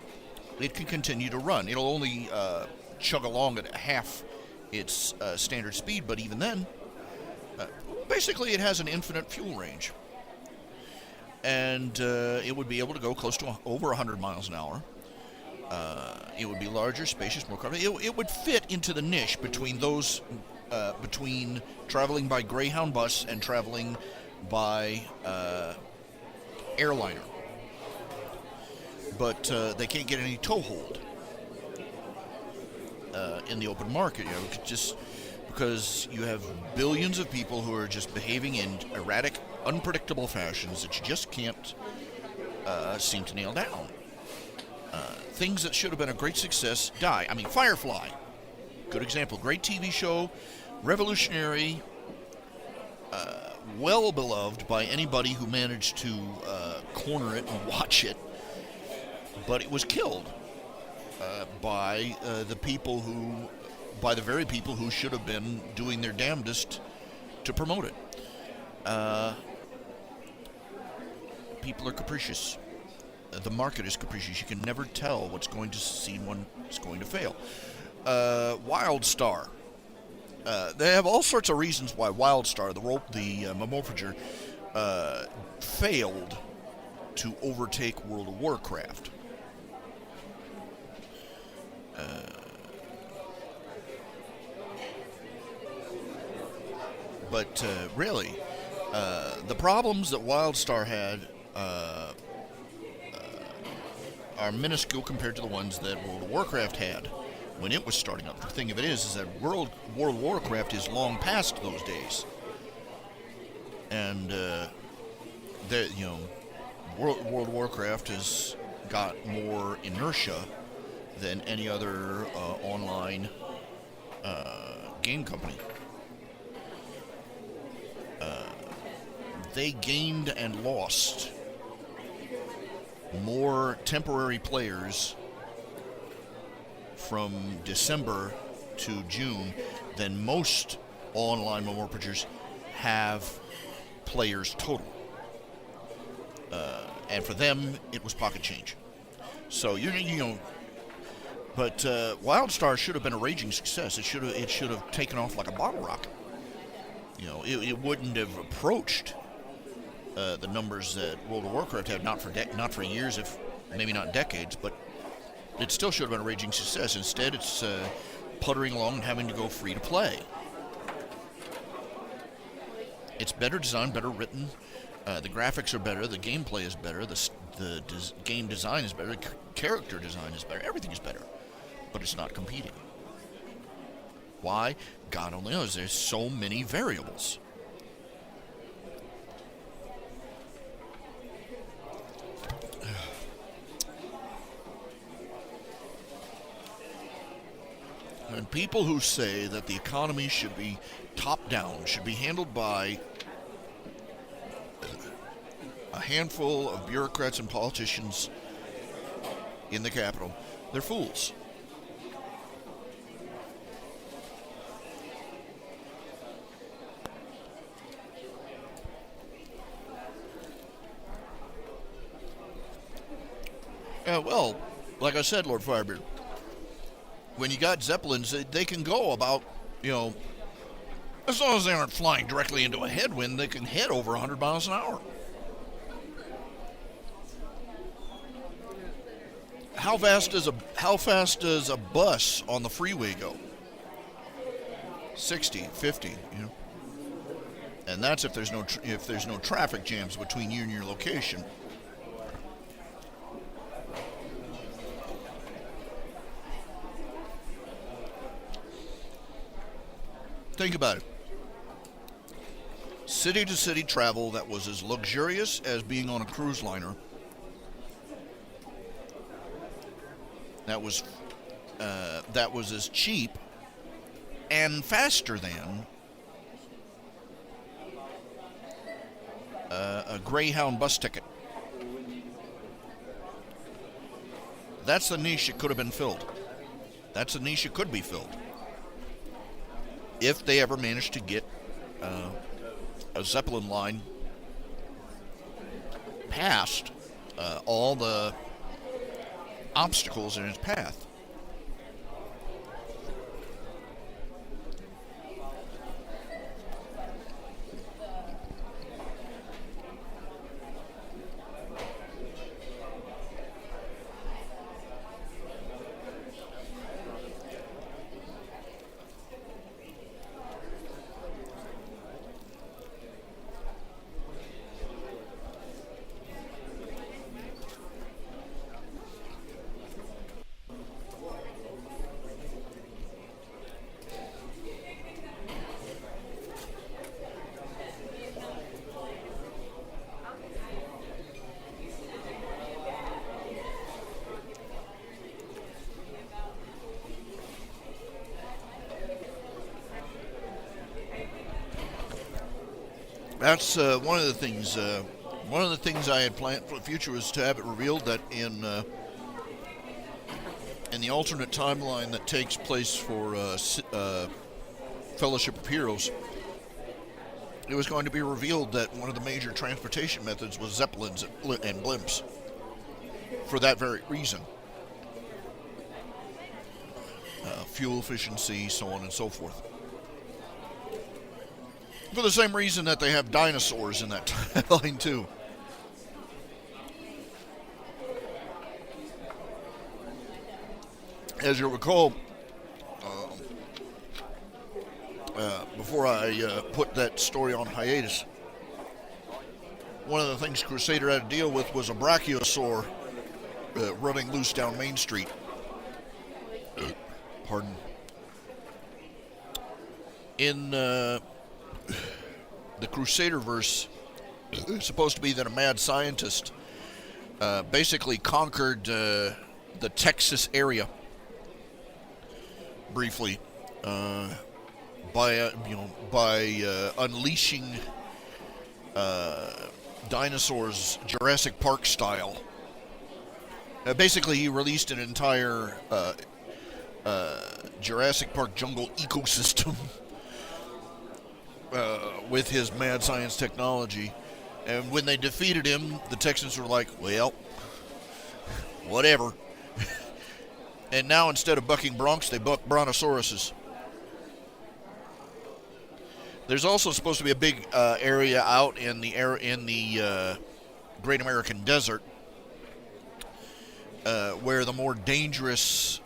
it can continue to run. It'll only chug along at half its standard speed, but even then, basically it has an infinite fuel range. And it would be able to go close to over 100 miles an hour. It would be larger, spacious, more comfortable. It would fit into the niche between those, between traveling by Greyhound bus and traveling by airliner. But they can't get any toehold in the open market. Just because you have billions of people who are just behaving in erratic, unpredictable fashions that you just can't seem to nail down. Things that should have been a great success die. I mean, Firefly, good example. Great TV show, revolutionary, well beloved by anybody who managed to corner it and watch it. But it was killed by the very people who should have been doing their damnedest to promote it. People are capricious. The market is capricious. You can never tell what's going to succeed, what's going to fail. WildStar. They have all sorts of reasons why WildStar, the Morphager, failed to overtake World of Warcraft. But really, the problems that WildStar had are minuscule compared to the ones that World of Warcraft had when it was starting up. The thing of it is that World of Warcraft is long past those days, and World of Warcraft has got more inertia than any other online game company. They gained and lost more temporary players from December to June than most online MMORPGs producers have players total. And for them, it was pocket change. So but WildStar should have been a raging success. It should have taken off like a bottle rocket. It wouldn't have approached the numbers that World of Warcraft had, not for years, if maybe not decades, but it still should have been a raging success. Instead, it's puttering along and having to go free to play. It's better designed, better written. The graphics are better. The gameplay is better. The game design is better. The character design is better. Everything is better, but it's not competing. Why? God only knows. There's so many variables. And people who say that the economy should be top-down, should be handled by a handful of bureaucrats and politicians in the capital, they're fools. Well, like I said, Lord Firebeard, when you got Zeppelins, they can go about, as long as they aren't flying directly into a headwind, they can head over 100 miles an hour. How fast does a bus on the freeway go? 60, 50, And that's if there's no traffic jams between you and your location. Think about it. City-to-city travel that was as luxurious as being on a cruise liner. That was as cheap and faster than a Greyhound bus ticket. That's the niche that could have been filled. That's the niche that could be filled. If they ever managed to get a Zeppelin line past all the obstacles in its path. That's one of the things. One of the things I had planned for the future was to have it revealed that in the alternate timeline that takes place for Fellowship of Heroes, it was going to be revealed that one of the major transportation methods was Zeppelins and blimps. For that very reason, fuel efficiency, so on and so forth. For the same reason that they have dinosaurs in that timeline, too. As you recall, before I put that story on hiatus, one of the things Crusader had to deal with was a brachiosaur running loose down Main Street. Pardon. In the Crusader-verse, it's supposed to be that a mad scientist basically conquered the Texas area briefly by unleashing dinosaurs Jurassic Park style. Basically, he released an entire Jurassic Park jungle ecosystem with his mad science technology. And when they defeated him, the Texans were like, well, whatever. And now instead of bucking broncs, they buck brontosauruses. There's also supposed to be a big area out in the Great American Desert where the more dangerous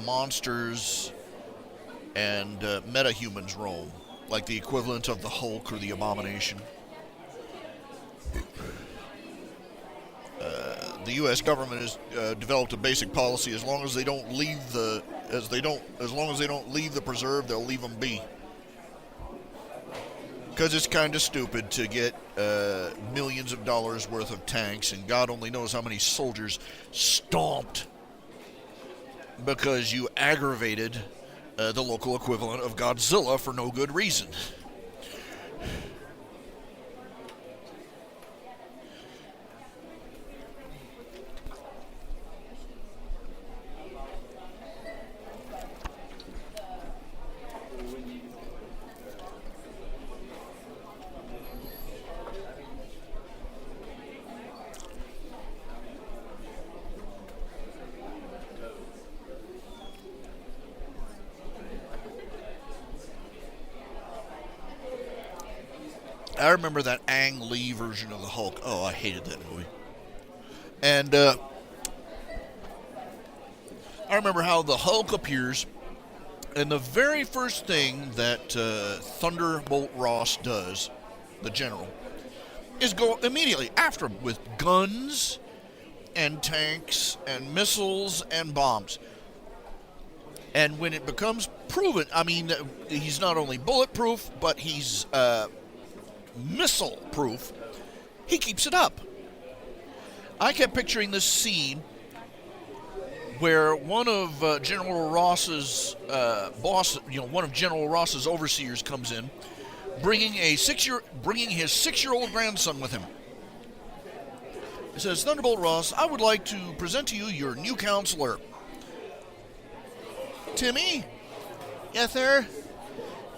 monsters and metahumans roam, like the equivalent of the Hulk or the Abomination. The U.S. government has developed a basic policy: as long as they don't leave the preserve, they'll leave them be. Because it's kind of stupid to get millions of dollars worth of tanks, and God only knows how many soldiers stomped because you aggravated the local equivalent of Godzilla for no good reason. I remember that Ang Lee version of the Hulk. Oh, I hated that movie. And I remember how the Hulk appears, and the very first thing that Thunderbolt Ross does, the general, is go immediately after him with guns and tanks and missiles and bombs. And when it becomes proven, I mean, he's not only bulletproof, but he's missile proof, he keeps it up. I kept picturing this scene where one of General Ross's one of General Ross's overseers comes in, bringing his 6-year-old grandson with him. He says, "Thunderbolt Ross, I would like to present to you your new counselor." "Timmy?" "Yes, sir."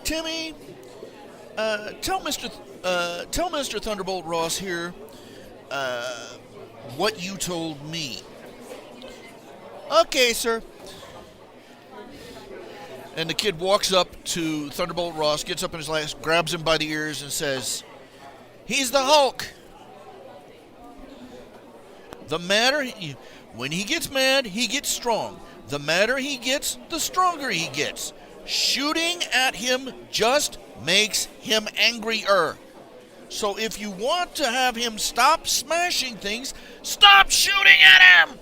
"Timmy, tell Mr. Thunderbolt Ross here what you told me." "Okay, sir." And the kid walks up to Thunderbolt Ross, gets up in his last, grabs him by the ears, and says, "He's the Hulk. When he gets mad, he gets strong. The madder he gets, the stronger he gets. Shooting at him just makes him angrier. So if you want to have him stop smashing things, stop shooting at him!"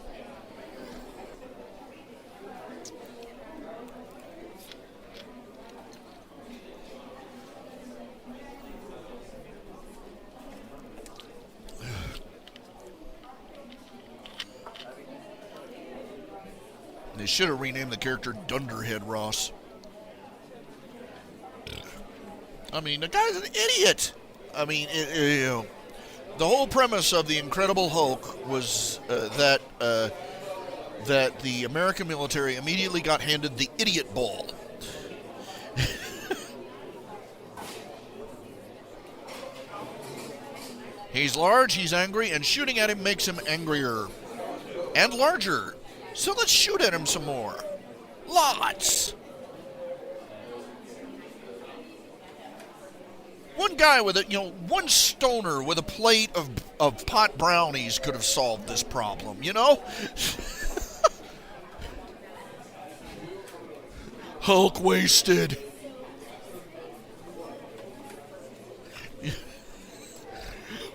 They should have renamed the character Dunderhead Ross. I mean, the guy's an idiot. I mean, the whole premise of the Incredible Hulk was that the American military immediately got handed the idiot ball. He's large, he's angry, and shooting at him makes him angrier and larger. So let's shoot at him some more. Lots. One guy with one stoner with a plate of pot brownies could have solved this problem, Hulk wasted.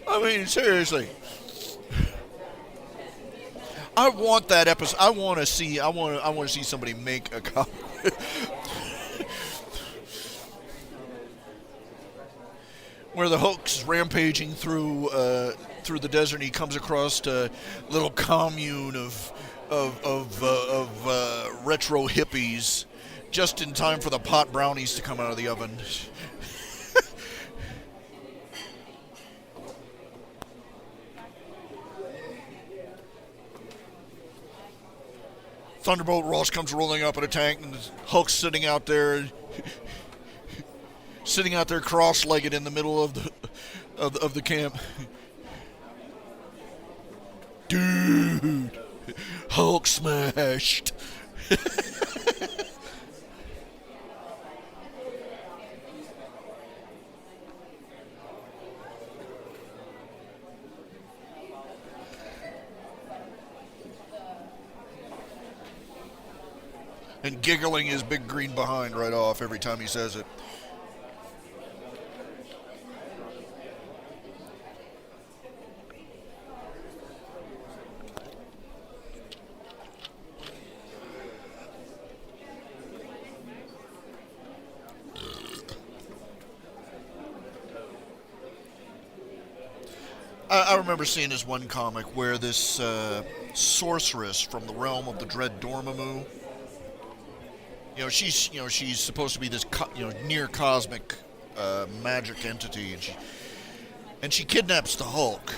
I mean, seriously. I want that episode. I want to see somebody make a comic. Where the Hulk's rampaging through the desert, and he comes across a little commune of retro hippies, just in time for the pot brownies to come out of the oven. Thunderbolt Ross comes rolling up in a tank, and Hulk's sitting out there cross-legged in the middle of the camp. Dude, Hulk smashed. And giggling his big green behind right off every time he says it. I remember seeing this one comic where this sorceress from the realm of the Dread Dormammu, she's supposed to be this near cosmic magic entity, and she kidnaps the Hulk.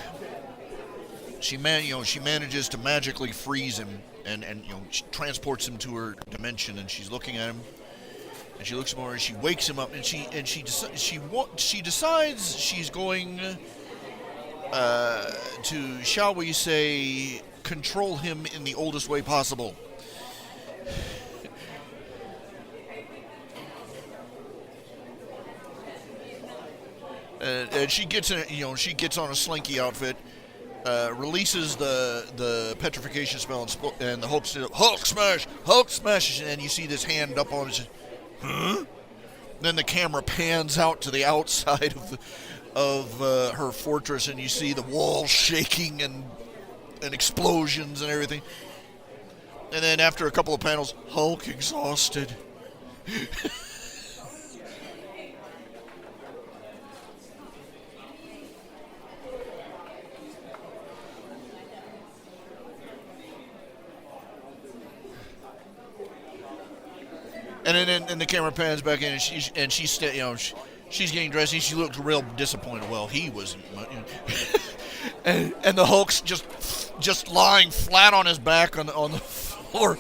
She manages to magically freeze him, and she transports him to her dimension, and she's looking at him, and she looks more, and she wakes him up, and she decides she's going to, shall we say, control him in the oldest way possible. And she gets on a slinky outfit, releases the petrification spell, and the Hulk smash, and you see this hand up on his. Huh? Then the camera pans out to the outside of her fortress, and you see the walls shaking and explosions and everything. And then after a couple of panels, Hulk exhausted. And the camera pans back in, and she's getting dressed, and she looked real disappointed. Well, he wasn't. and the Hulk's just lying flat on his back on the floor.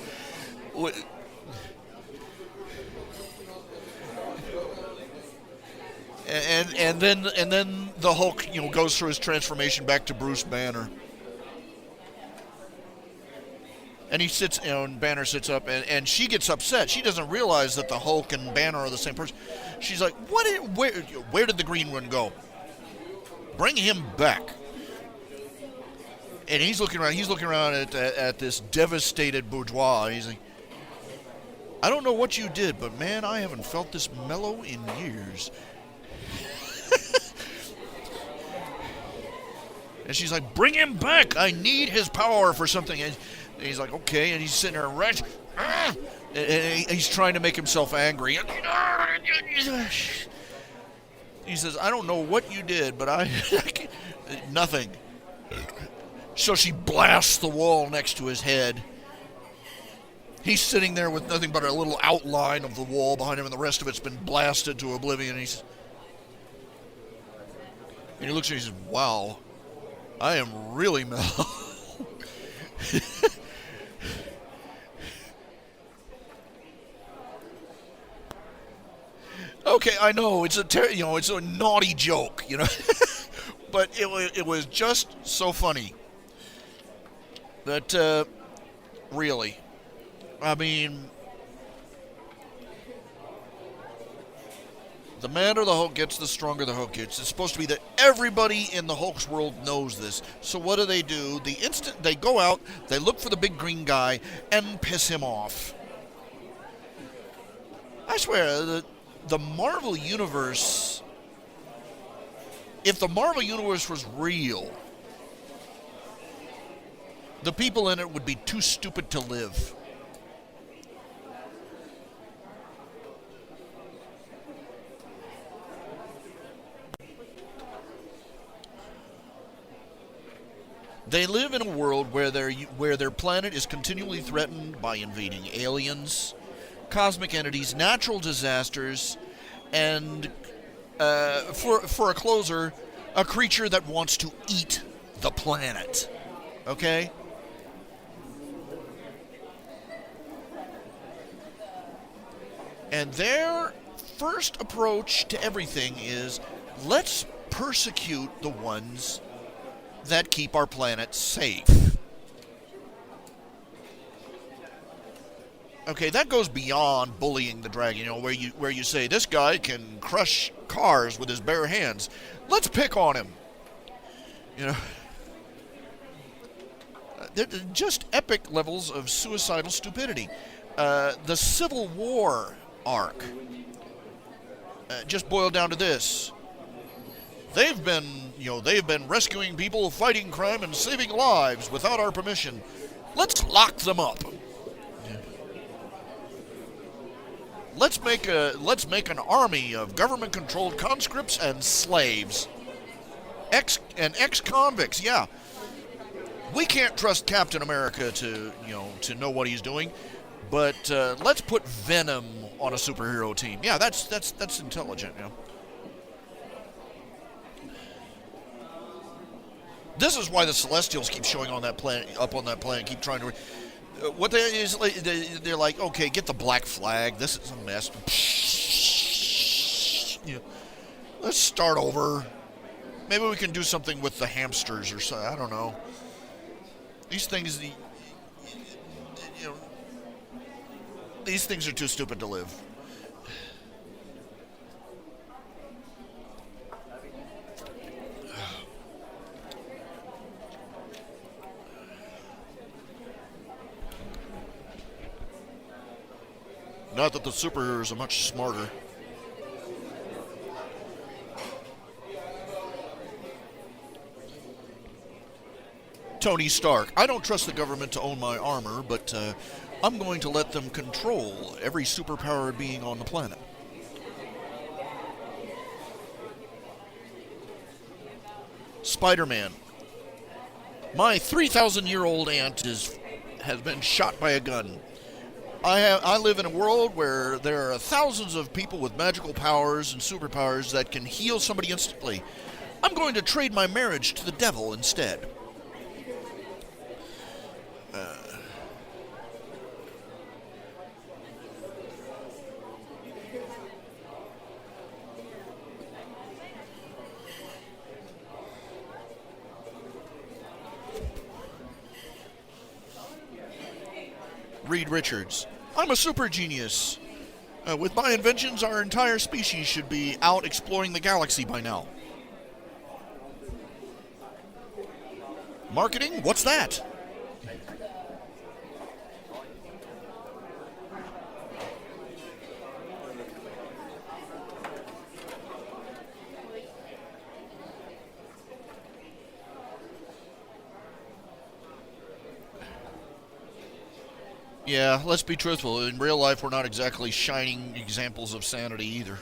And then the Hulk goes through his transformation back to Bruce Banner. And he sits, and Banner sits up, and she gets upset. She doesn't realize that the Hulk and Banner are the same person. She's like, where did the Green One go? Bring him back. And he's looking around at this devastated bourgeois. He's like, I don't know what you did, but man, I haven't felt this mellow in years. And she's like, bring him back. I need his power for something. And he's like, okay. And he's sitting there, and he's trying to make himself angry. He says, I don't know what you did, but nothing. So she blasts the wall next to his head. He's sitting there with nothing but a little outline of the wall behind him, and the rest of it's been blasted to oblivion. And he looks at me and says, wow, I am really mellow. Okay, I know it's a naughty joke, but it was just so funny that really, I mean, the madder the Hulk gets, the stronger the Hulk gets. It's supposed to be that everybody in the Hulk's world knows this. So what do? The instant they go out, they look for the big green guy and piss him off. I swear, the Marvel Universe, if the Marvel Universe was real, the people in it would be too stupid to live. They live in a world where their planet is continually threatened by invading aliens, cosmic entities, natural disasters, and, for a closer, a creature that wants to eat the planet. Okay? And their first approach to everything is, let's persecute the ones that keep our planet safe. Okay, that goes beyond bullying the dragon, where you say, this guy can crush cars with his bare hands. Let's pick on him. They're just epic levels of suicidal stupidity. The Civil War arc just boiled down to this. They've been rescuing people, fighting crime, and saving lives without our permission. Let's lock them up. Let's make an army of government-controlled conscripts and slaves. Ex-convicts, yeah. We can't trust Captain America to know what he's doing, but let's put Venom on a superhero team. Yeah, that's intelligent, This is why the Celestials keep showing on that planet, keep trying to. They're like, okay, get the Black Flag. This is a mess. Let's start over. Maybe we can do something with the hamsters or something. I don't know. These things, these things are too stupid to live. Not that the superheroes are much smarter. Tony Stark. I don't trust the government to own my armor, but I'm going to let them control every superpowered being on the planet. Spider-Man. My 3,000-year-old aunt has been shot by a gun. I live in a world where there are thousands of people with magical powers and superpowers that can heal somebody instantly. I'm going to trade my marriage to the devil instead. Reed Richards. I'm a super genius. With my inventions, our entire species should be out exploring the galaxy by now. Marketing? What's that? Yeah, let's be truthful. In real life, we're not exactly shining examples of sanity either.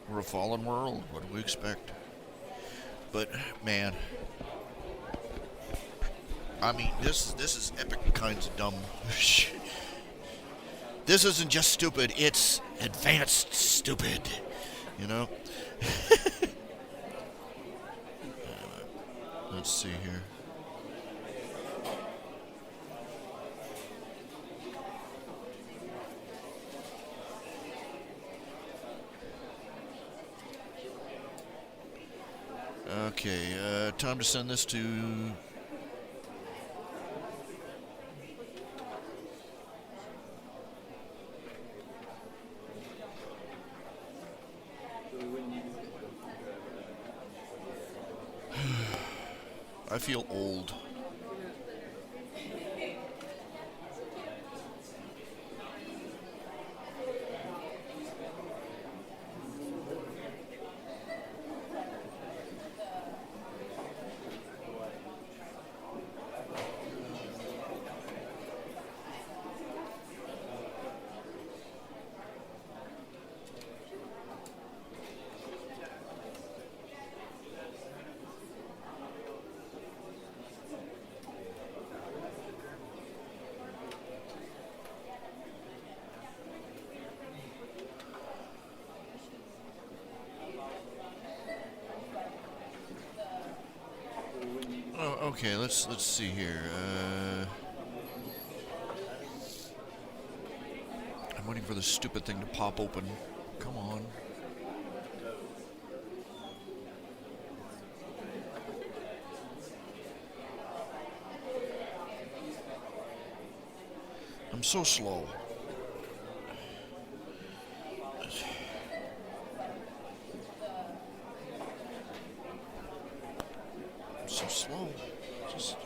We're a fallen world. What do we expect? But, man. I mean, this is epic kinds of dumb. This isn't just stupid. It's advanced stupid. Let's see here. Okay, time to send this to... I feel old. Okay, let's see here. I'm waiting for this stupid thing to pop open. Come on. I'm so slow. I'm so slow. Just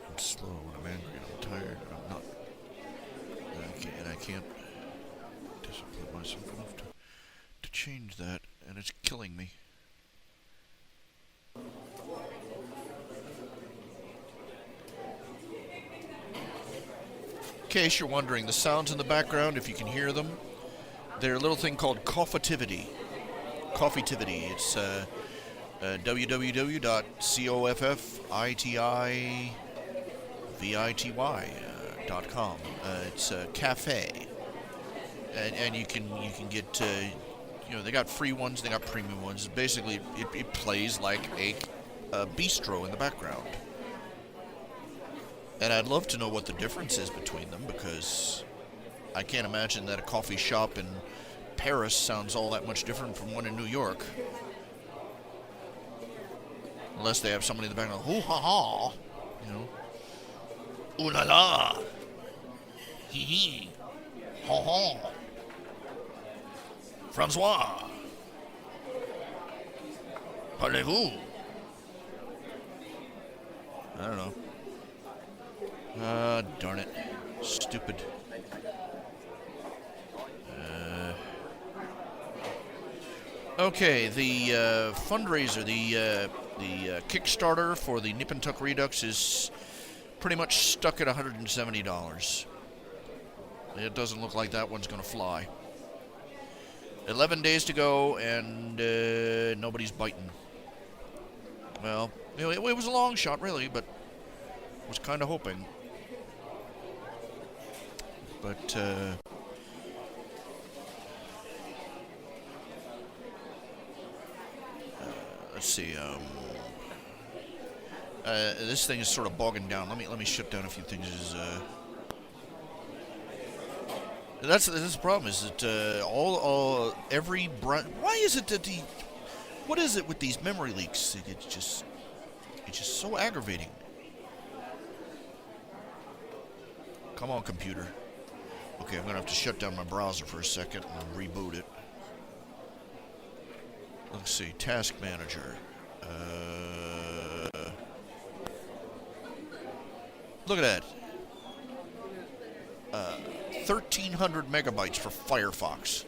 I'm slow and I'm angry and I'm tired and I'm not. And I can't discipline myself enough to change that, and it's killing me. In case you're wondering, the sounds in the background, if you can hear them, they're a little thing called Coffeetivity. Coffeetivity. It's www.coffeetivity.com. It's a cafe, and you can get they got free ones, they got premium ones. Basically, it plays like a bistro in the background. And I'd love to know what the difference is between them, because I can't imagine that a coffee shop in Paris sounds all that much different from one in New York. Unless they have somebody in the background, hoo ha ha, ooh la la, hee hee, ha ha, Francois, parlez-vous? I don't know. Darn it. Stupid. Okay, the fundraiser, the Kickstarter for the Nip and Tuck Redux is pretty much stuck at $170. It doesn't look like that one's going to fly. 11 days to go, and nobody's biting. Well, it was a long shot, really, but was kind of hoping. But let's see. This thing is sort of bogging down. Let me shut down a few things. That's the problem. Is that every why is it that what is it with these memory leaks? It's just so aggravating. Come on, computer. Okay, I'm going to have to shut down my browser for a second and reboot it. Let's see, Task Manager. Look at that. 1,300 megabytes for Firefox.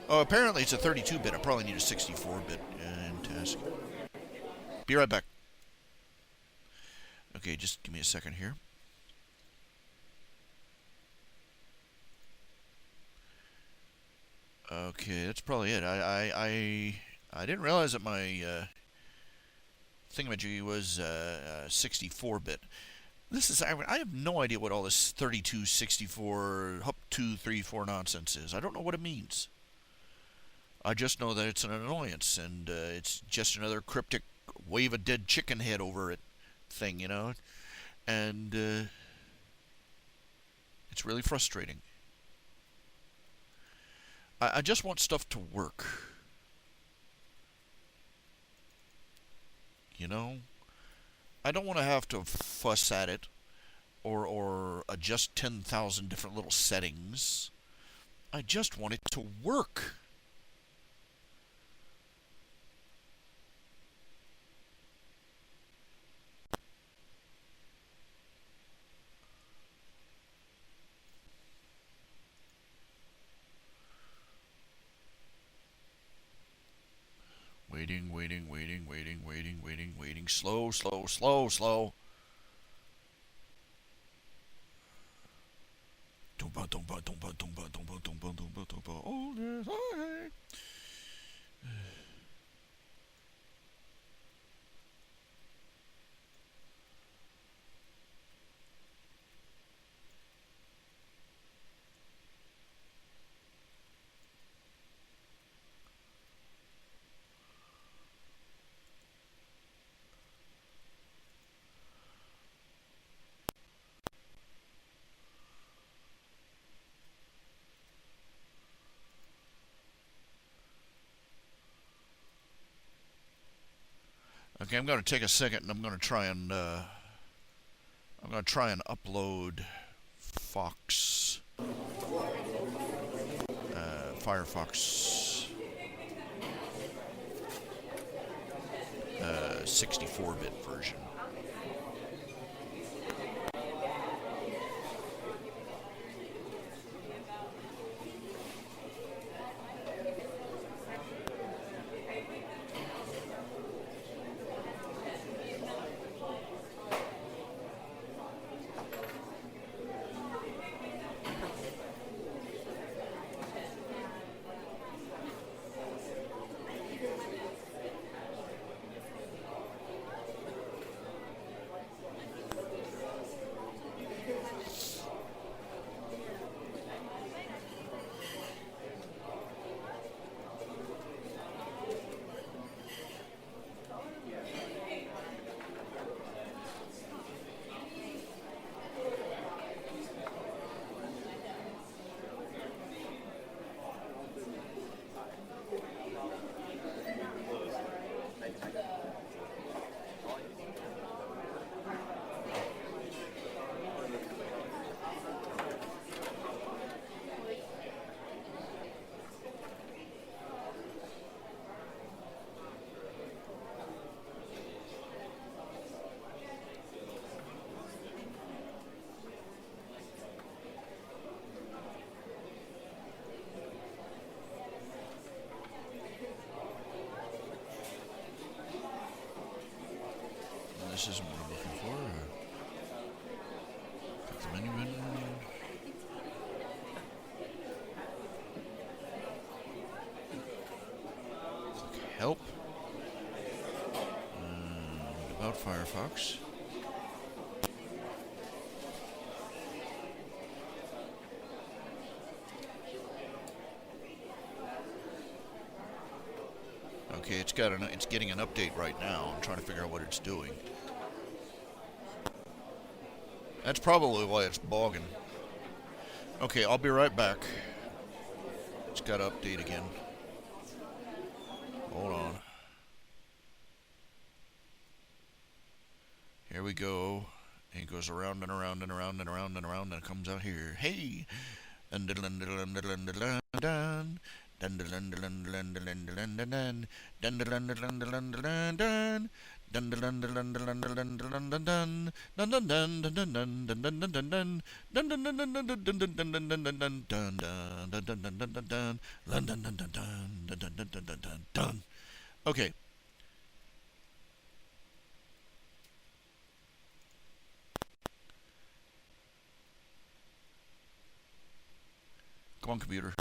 Oh, apparently it's a 32-bit. I probably need a 64-bit in Task. Be right back. Okay, just give me a second here. Okay, that's probably it. I didn't realize that my thingamajiggy was 64-bit. This is I have no idea what all this 32, 64, up 2, 3, 4 nonsense is. I don't know what it means. I just know that it's an annoyance, and it's just another cryptic wave a dead chicken head over it thing, and it's really frustrating. I just want stuff to work. I don't want to have to fuss at it or adjust 10,000 different little settings. I just want it to work. Waiting. Slow. Oh, yes, I. Okay, I'm going to take a second and I'm going to try and upload Firefox 64-bit version. This isn't what I'm looking for. Click the menu button. Click help. About Firefox. Okay, it's getting an update right now. I'm trying to figure out what it's doing. That's probably why it's bogging. Okay, I'll be right back. It's got to update again. Hold on. Here we go. And it goes around and around and around and around and around and it comes out here. Hey! Okay. Come on, computer.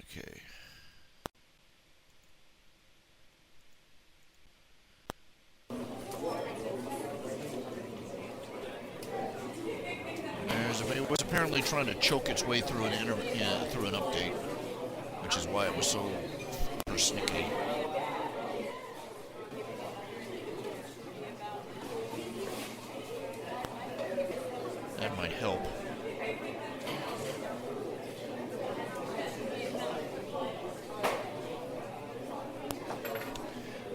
Okay. It was apparently trying to choke its way through an update, which is why it was so persnickety. That might help.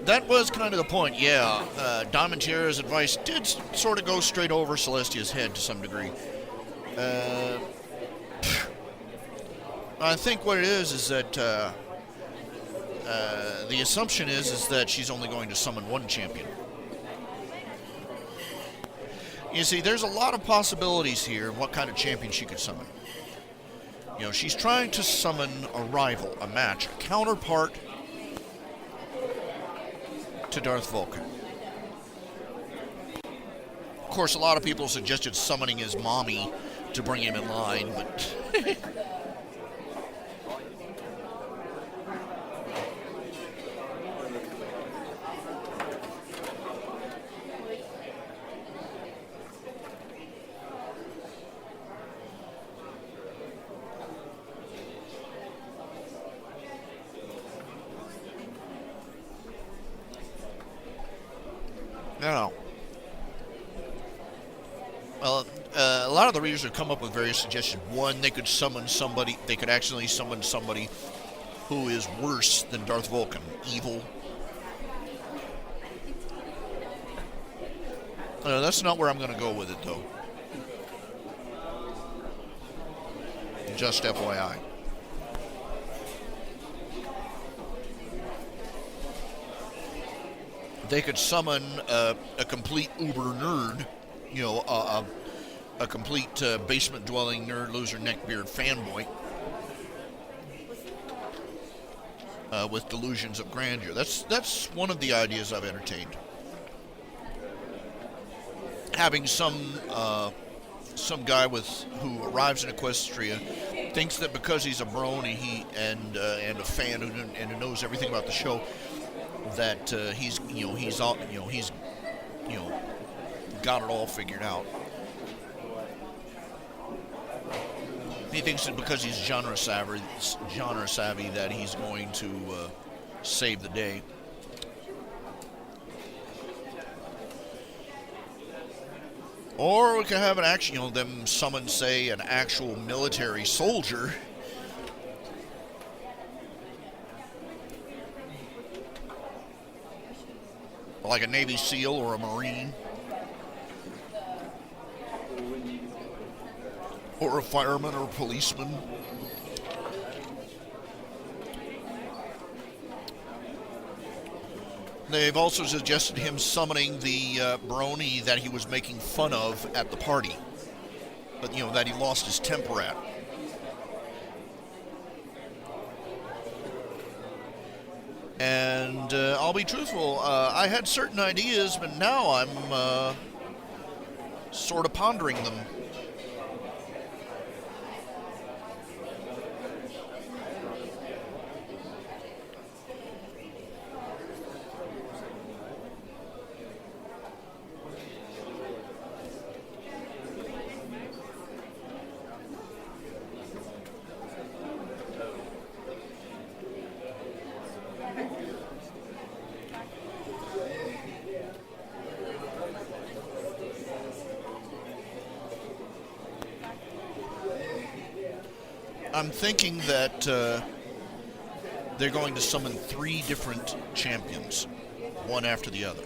That was kind of the point, yeah. Diamond Tierra's advice did sort of go straight over Celestia's head to some degree. I think what it is that the assumption is that she's only going to summon one champion. You see, there's a lot of possibilities here of what kind of champion she could summon. You know, she's trying to summon a rival, a match, a counterpart to Darth Vulcan. Of course, a lot of people suggested summoning his mommy to bring him in line, but Now, well, a lot of the readers have come up with various suggestions. One, they could summon somebody. They could actually summon somebody who is worse than Darth Vulcan, evil. That's not where I'm going to go with it, though. Just FYI. They could summon a complete uber nerd, a complete basement-dwelling nerd, loser, neckbeard fanboy with delusions of grandeur. That's one of the ideas I've entertained. Having some guy who arrives in Equestria, thinks that because he's a brony and a fan who knows everything about the show, that he's got it all figured out. He thinks that because he's genre savvy that he's going to save the day. Or we could have them summon, say, an actual military soldier. Like a Navy SEAL or a Marine. Or a fireman or a policeman. They've also suggested him summoning the brony that he was making fun of at the party. But, that he lost his temper at. And I'll be truthful, I had certain ideas, but now I'm sort of pondering them. I'm thinking that they're going to summon 3 different champions, one after the other.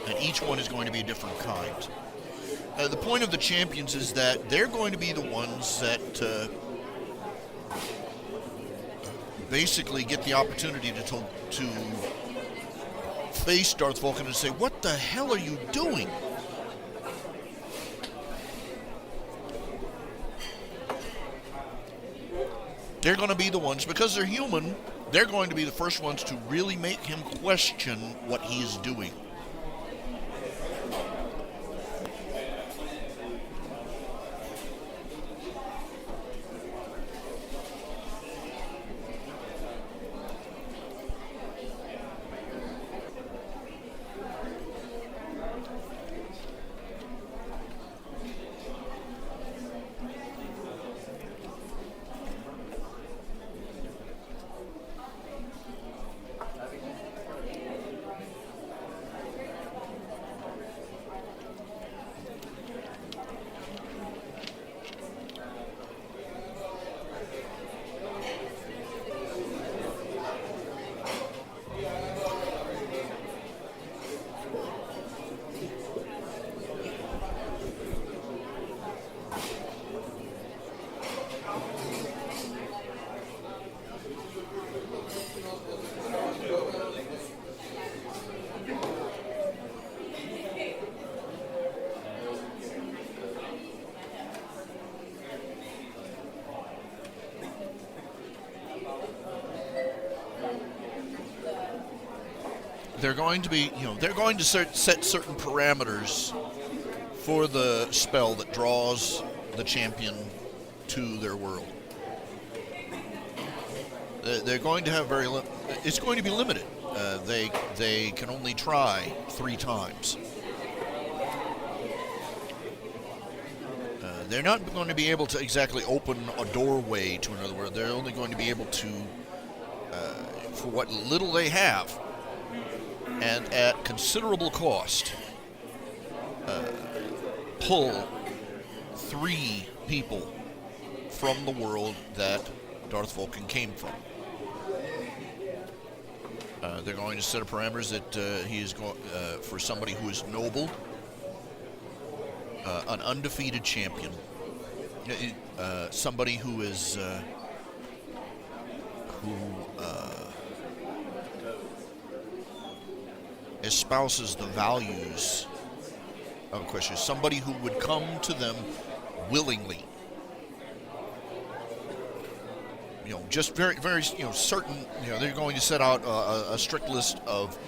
And each one is going to be a different kind. The point of the champions is that they're going to be the ones that basically get the opportunity to face Darth Vulcan and say, "What the hell are you doing?" They're going to be the ones, because they're human, they're going to be the first ones to really make him question what he is doing. They're going to be, they're going to set certain parameters for the spell that draws the champion to their world. They're going to have it's going to be limited. They can only try 3 times. They're not going to be able to exactly open a doorway to another world. They're only going to be able to, for what little they have, and at considerable cost, pull 3 people from the world that Darth Vulcan came from. They're going to set up parameters that he is going for somebody who is noble, an undefeated champion, somebody who is espouses the values of a question, somebody who would come to them willingly. Just very, very, certain. They're going to set out a strict list of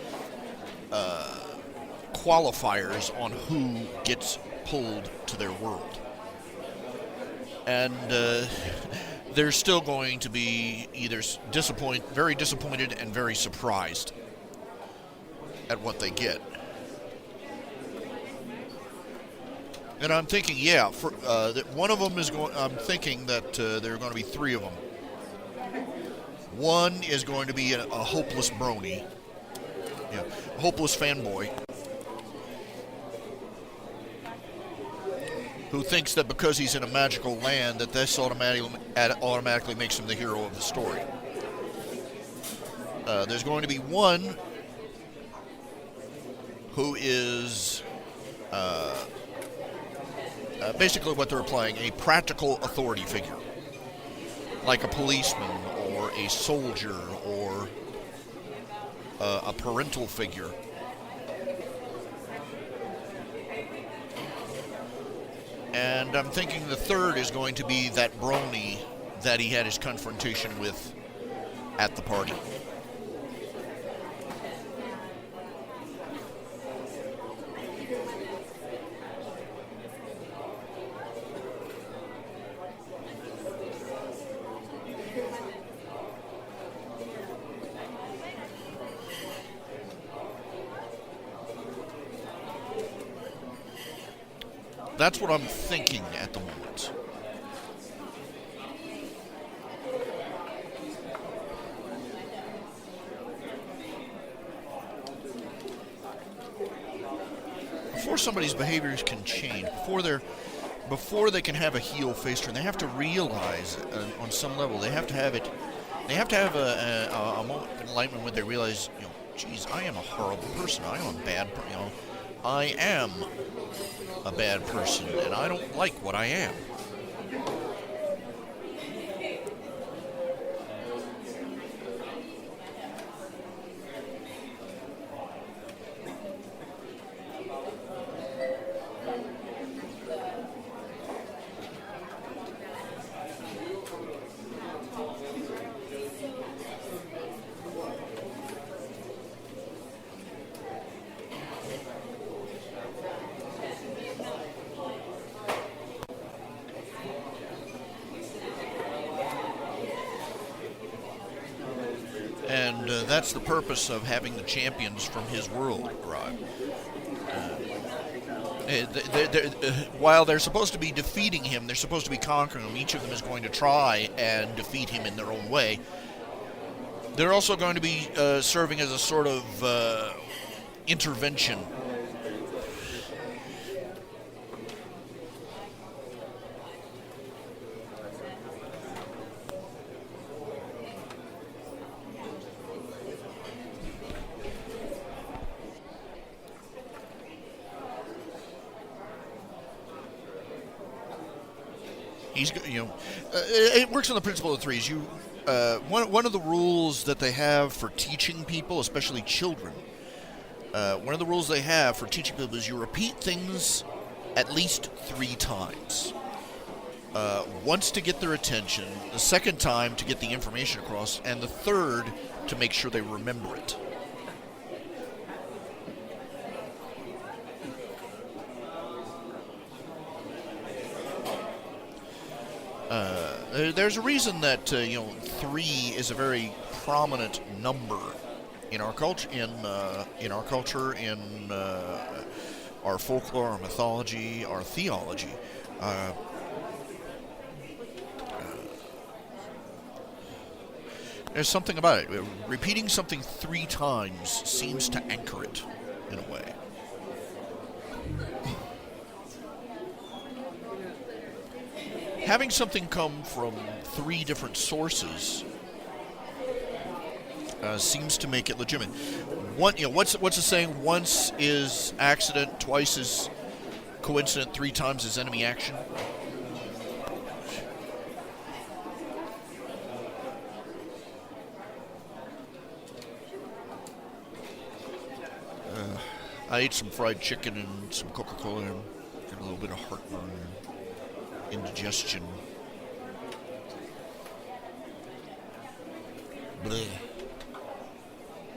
qualifiers on who gets pulled to their world, and they're still going to be either very disappointed, and very surprised at what they get. And I'm thinking, that one of them is going. I'm thinking that there are going to be 3 of them. One is going to be a hopeless brony, a hopeless fanboy, who thinks that because he's in a magical land that this automatically makes him the hero of the story. There's going to be one who is basically what they're playing, a practical authority figure, like a policeman or a soldier or a parental figure. And I'm thinking the third is going to be that brony that he had his confrontation with at the party. That's what I'm thinking at the moment. Before somebody's behaviors can change, before they can have a heel face turn, they have to realize on some level, they have to have a moment of enlightenment when they realize, geez, I am a horrible person. I am a bad person. I am a bad person, and I don't like what I am. And that's the purpose of having the champions from his world arrive. While they're supposed to be defeating him, they're supposed to be conquering him. Each of them is going to try and defeat him in their own way. They're also going to be serving as a sort of intervention. It works on the principle of 3s. One of the rules that they have for teaching people, especially children, one of the rules they have for teaching people is you repeat things at least 3 times. Once to get their attention, the second time to get the information across, and the third to make sure they remember it. There's a reason that 3 is a very prominent number in our culture, in our folklore, our mythology, our theology. There's something about it. Repeating something 3 times seems to anchor it, in a way. Having something come from 3 different sources seems to make it legitimate. What's the saying? Once is accident, twice is coincident, 3 times is enemy action. I ate some fried chicken and some Coca-Cola and got a little bit of heartburn and indigestion. Blech.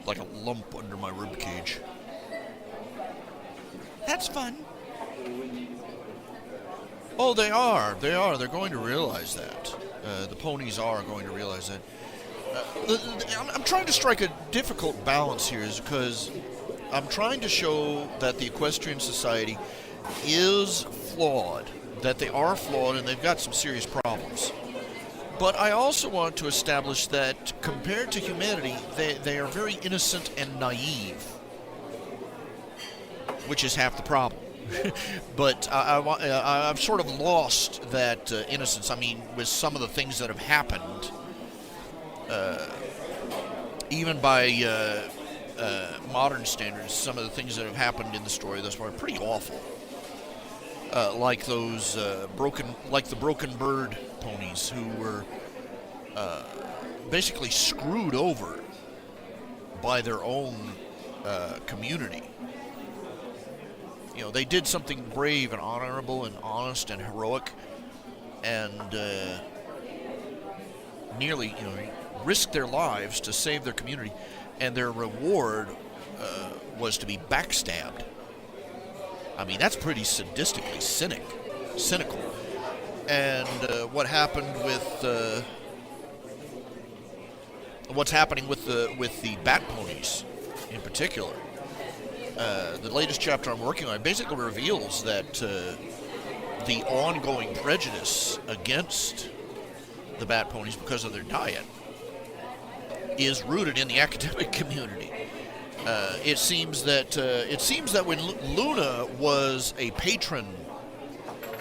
Like a lump under my rib cage. That's fun. Oh, they are. They are. They're going to realize that. The ponies are going to realize that. I'm trying to strike a difficult balance here, is because I'm trying to show that the equestrian society is flawed, that they are flawed and they've got some serious problems. But I also want to establish that compared to humanity, they are very innocent and naive, which is half the problem. But I've sort of lost that innocence. I mean, with some of the things that have happened, even by modern standards, some of the things that have happened in the story thus far are pretty awful. Like those the broken bird ponies who were basically screwed over by their own community. You know, they did something brave and honorable and honest and heroic, and nearly, risked their lives to save their community, and their reward was to be backstabbed. I mean, that's pretty sadistically cynical. And what happened with what's happening with the bat ponies in particular. The latest chapter I'm working on basically reveals that the ongoing prejudice against the bat ponies because of their diet is rooted in the academic community. It seems that when Luna was a patron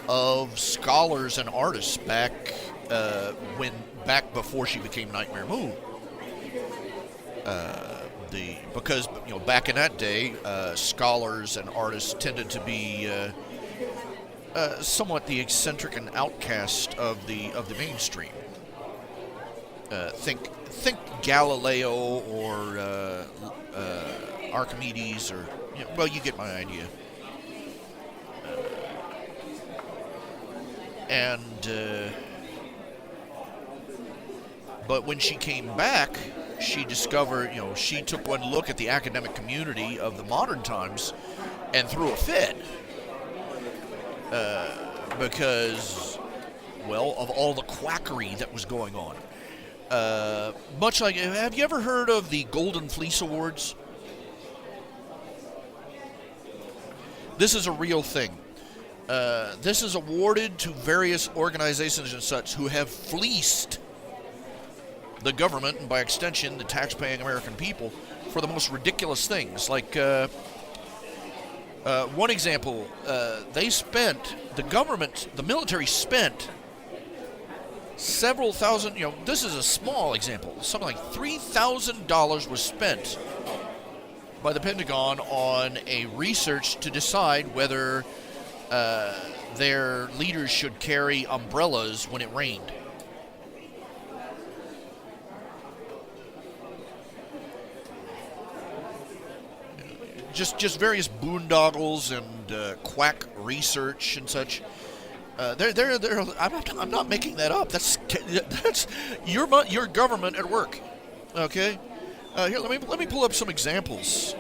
of scholars and artists back before she became Nightmare Moon. Because back in that day, scholars and artists tended to be somewhat the eccentric and outcast of the mainstream. Think Galileo or Archimedes, or you get my idea. But when she came back, she discovered, she took one look at the academic community of the modern times and threw a fit. Because, of all the quackery that was going on. Much like, have you ever heard of the Golden Fleece Awards? This is a real thing. This is awarded to various organizations and such who have fleeced the government, and by extension, the tax-paying American people, for the most ridiculous things. Like, one example, the military spent several thousand, this is a small example, something like $3,000 was spent by the Pentagon on a research to decide whether their leaders should carry umbrellas when it rained. Just various boondoggles and quack research and such. I'm not making that up. That's your government at work. Okay. Here, let me pull up some examples.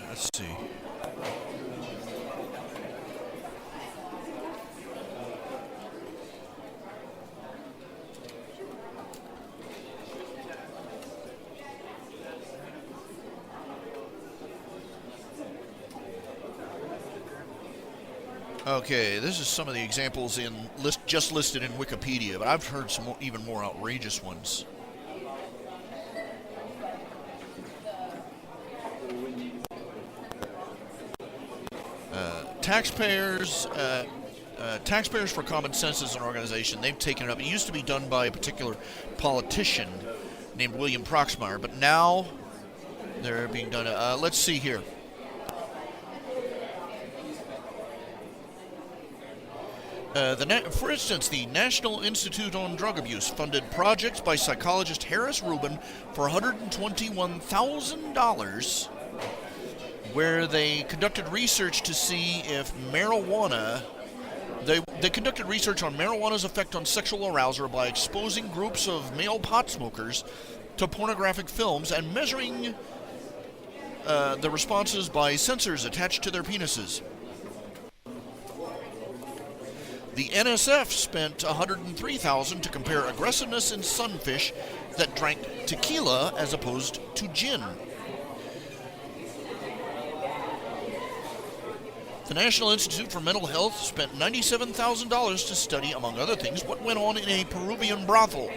Let's see. Okay, this is some of the examples just listed in Wikipedia, but I've heard some even more outrageous ones. Taxpayers for Common Sense is an organization. They've taken it up. It used to be done by a particular politician named William Proxmire, but now they're being done. Let's see here. For instance, the National Institute on Drug Abuse funded projects by psychologist Harris Rubin for $121,000, where they conducted research to see if marijuana. They conducted research on marijuana's effect on sexual arousal by exposing groups of male pot smokers to pornographic films and measuring the responses by sensors attached to their penises. The NSF spent $103,000 to compare aggressiveness in sunfish that drank tequila as opposed to gin. The National Institute for Mental Health spent $97,000 to study, among other things, what went on in a Peruvian brothel.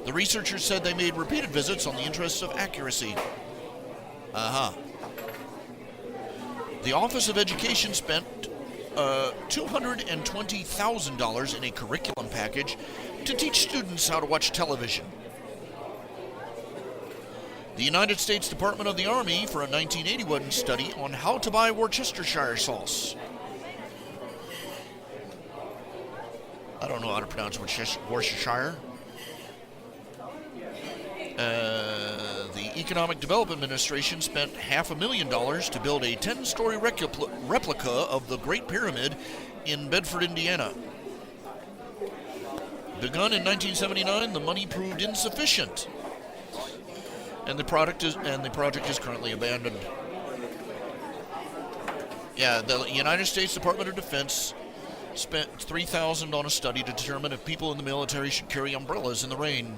The researchers said they made repeated visits on the interests of accuracy. The Office of Education spent $220,000 in a curriculum package to teach students how to watch television. The United States Department of the Army for a 1981 study on how to buy Worcestershire sauce. I don't know how to pronounce Worcestershire. The Economic Development Administration spent $500,000 to build a 10-story replica of the Great Pyramid in Bedford, Indiana. Begun in 1979, the money proved insufficient, and the project is currently abandoned. Yeah, the United States Department of Defense spent $3,000 on a study to determine if people in the military should carry umbrellas in the rain.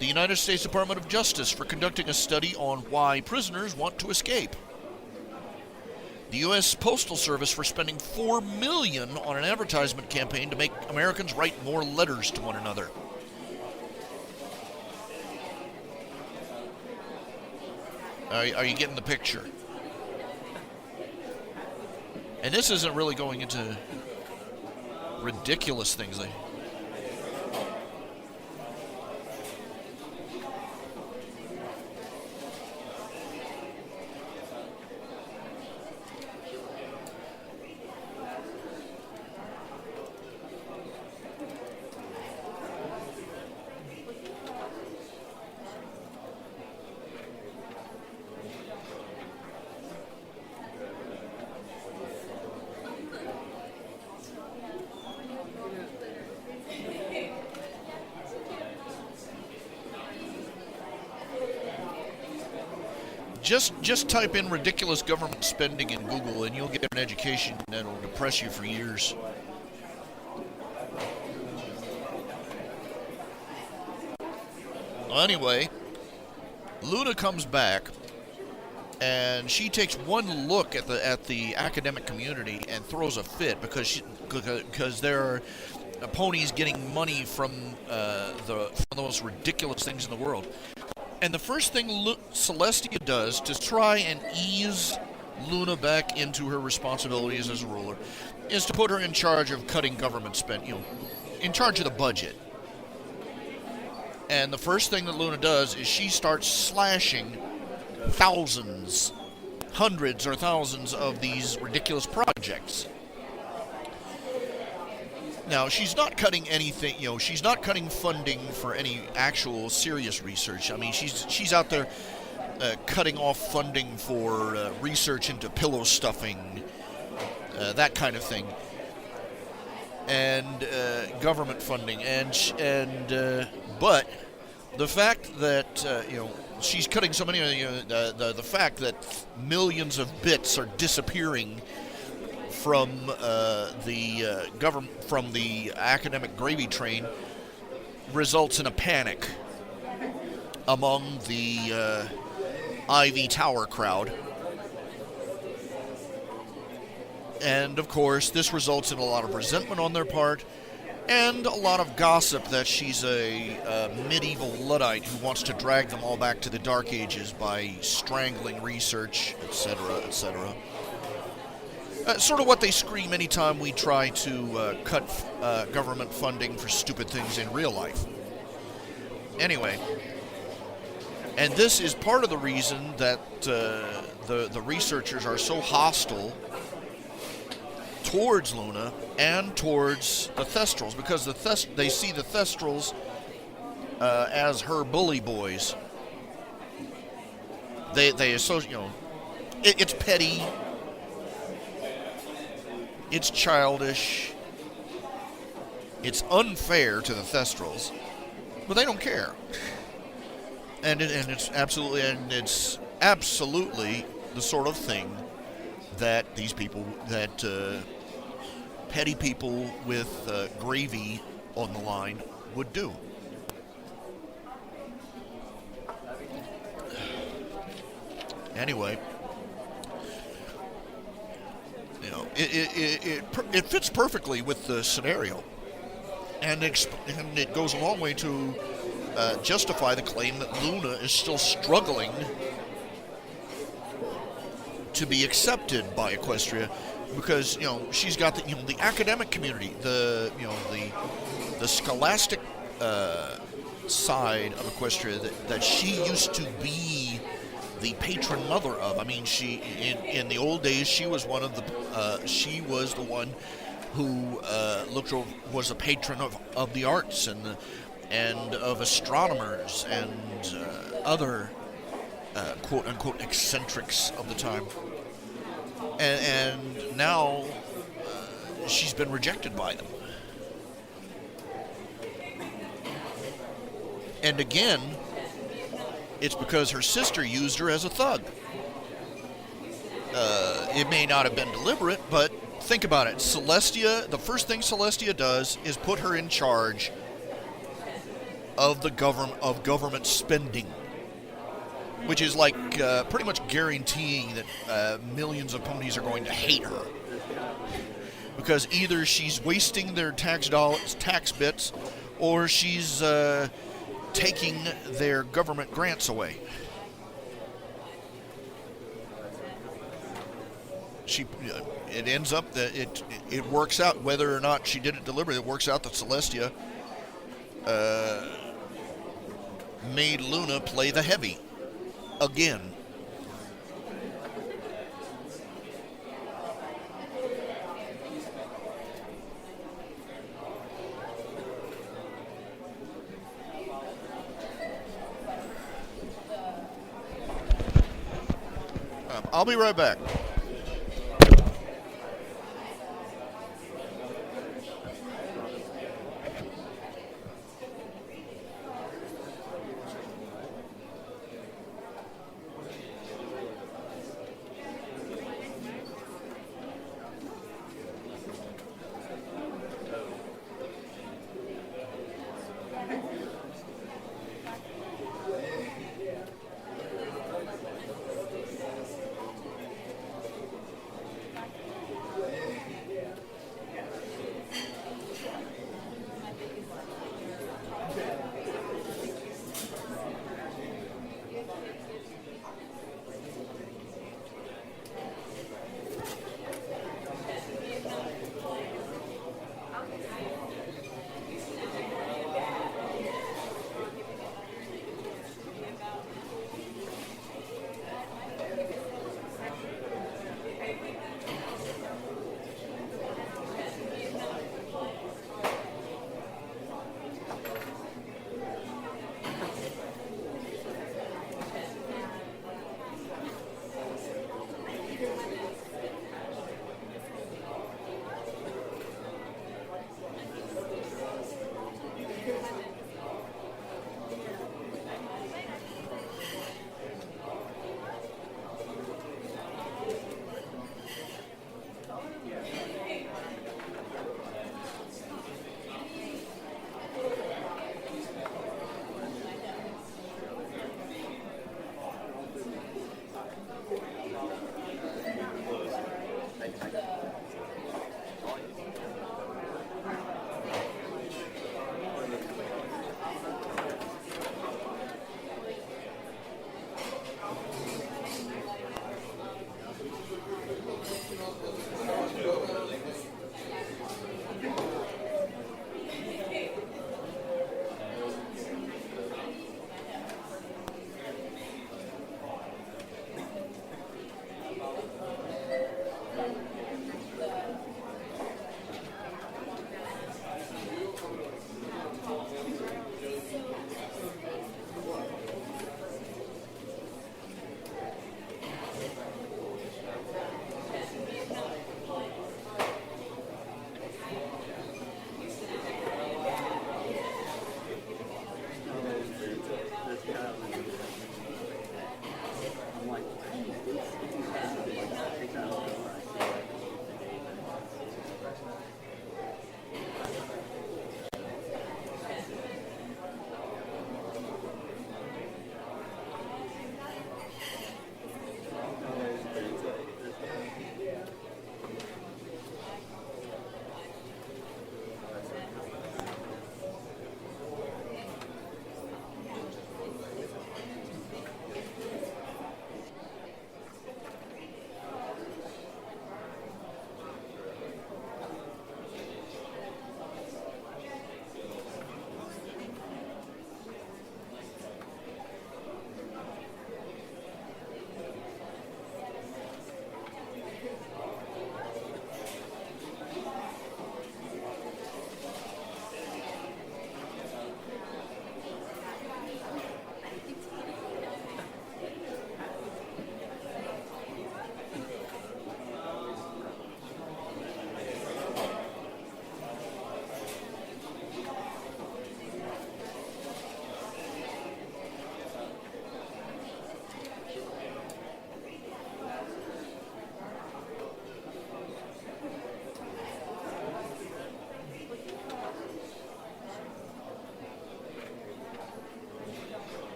The United States Department of Justice for conducting a study on why prisoners want to escape. The U.S. Postal Service for spending $4 million on an advertisement campaign to make Americans write more letters to one another. Are you getting the picture? And this isn't really going into ridiculous things. Just type in ridiculous government spending in Google and you'll get an education that'll depress you for years. Well, anyway, Luna comes back and she takes one look at the academic community and throws a fit because there are ponies getting money from the most ridiculous things in the world. And the first thing Celestia does to try and ease Luna back into her responsibilities as a ruler is to put her in charge of cutting government spend, in charge of the budget. And the first thing that Luna does is she starts slashing hundreds or thousands of these ridiculous projects. Now, she's not cutting anything, she's not cutting funding for any actual serious research. I mean, she's out there cutting off funding for research into pillow stuffing, that kind of thing, and government funding. But the fact that, she's cutting so many, the fact that millions of bits are disappearing from the government, from the academic gravy train, results in a panic among the Ivy Tower crowd. And of course, this results in a lot of resentment on their part, and a lot of gossip that she's a medieval Luddite who wants to drag them all back to the Dark Ages by strangling research, etc., etc. Sort of what they scream anytime we try to cut government funding for stupid things in real life. Anyway, and this is part of the reason that the researchers are so hostile towards Luna and towards the Thestrals, because they see the Thestrals as her bully boys. They associate, it's petty, it's childish, it's unfair to the Thestrals, but they don't care. And it's absolutely the sort of thing that these people, that petty people with gravy on the line would do. Anyway, it fits perfectly with the scenario, and it goes a long way to justify the claim that Luna is still struggling to be accepted by Equestria, because she's got the academic community, the scholastic side of Equestria that she used to be the patron mother of. I mean, she in the old days she was one of the she was the one who was a patron of the arts and of astronomers and other quote unquote eccentrics of the time. And now she's been rejected by them. And again, it's because her sister used her as a thug. It may not have been deliberate, but think about it. Celestia, the first thing Celestia does is put her in charge of government spending, which is like pretty much guaranteeing that millions of ponies are going to hate her, because either she's wasting their tax bits, or she's taking their government grants away. It ends up that it works out, whether or not she did it deliberately. It works out that Celestia made Luna play the heavy again. I'll be right back.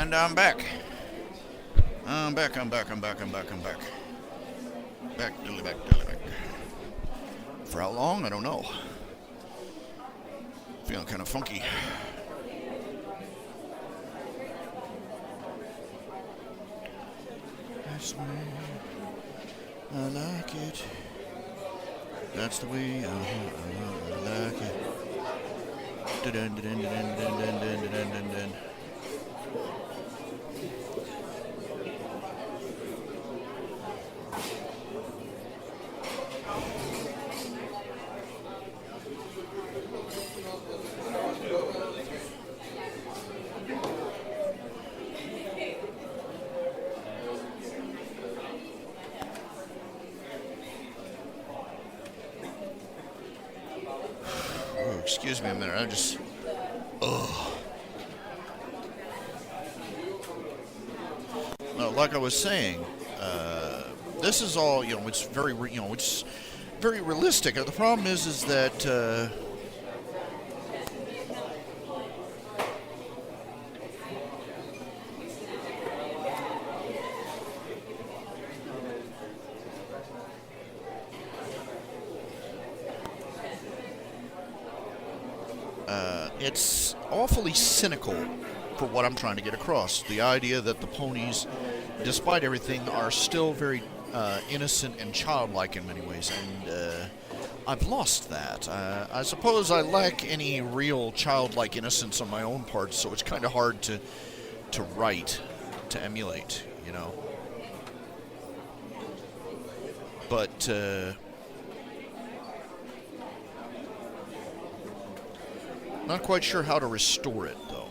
And I'm back. I'm back. Back, dilly back. For how long? I don't know. Feeling kind of funky. That's the way I like it. That's the way I like it. Dun. Oh, excuse me a minute. I just... Ugh. No, like I was saying, this is all, it's very, it's very realistic. The problem is that, it's awfully cynical for what I'm trying to get across. The idea that the ponies, despite everything, are still very innocent and childlike in many ways, and I've lost that. I suppose I lack any real childlike innocence on my own part, so it's kind of hard to write, to emulate, But not quite sure how to restore it, though.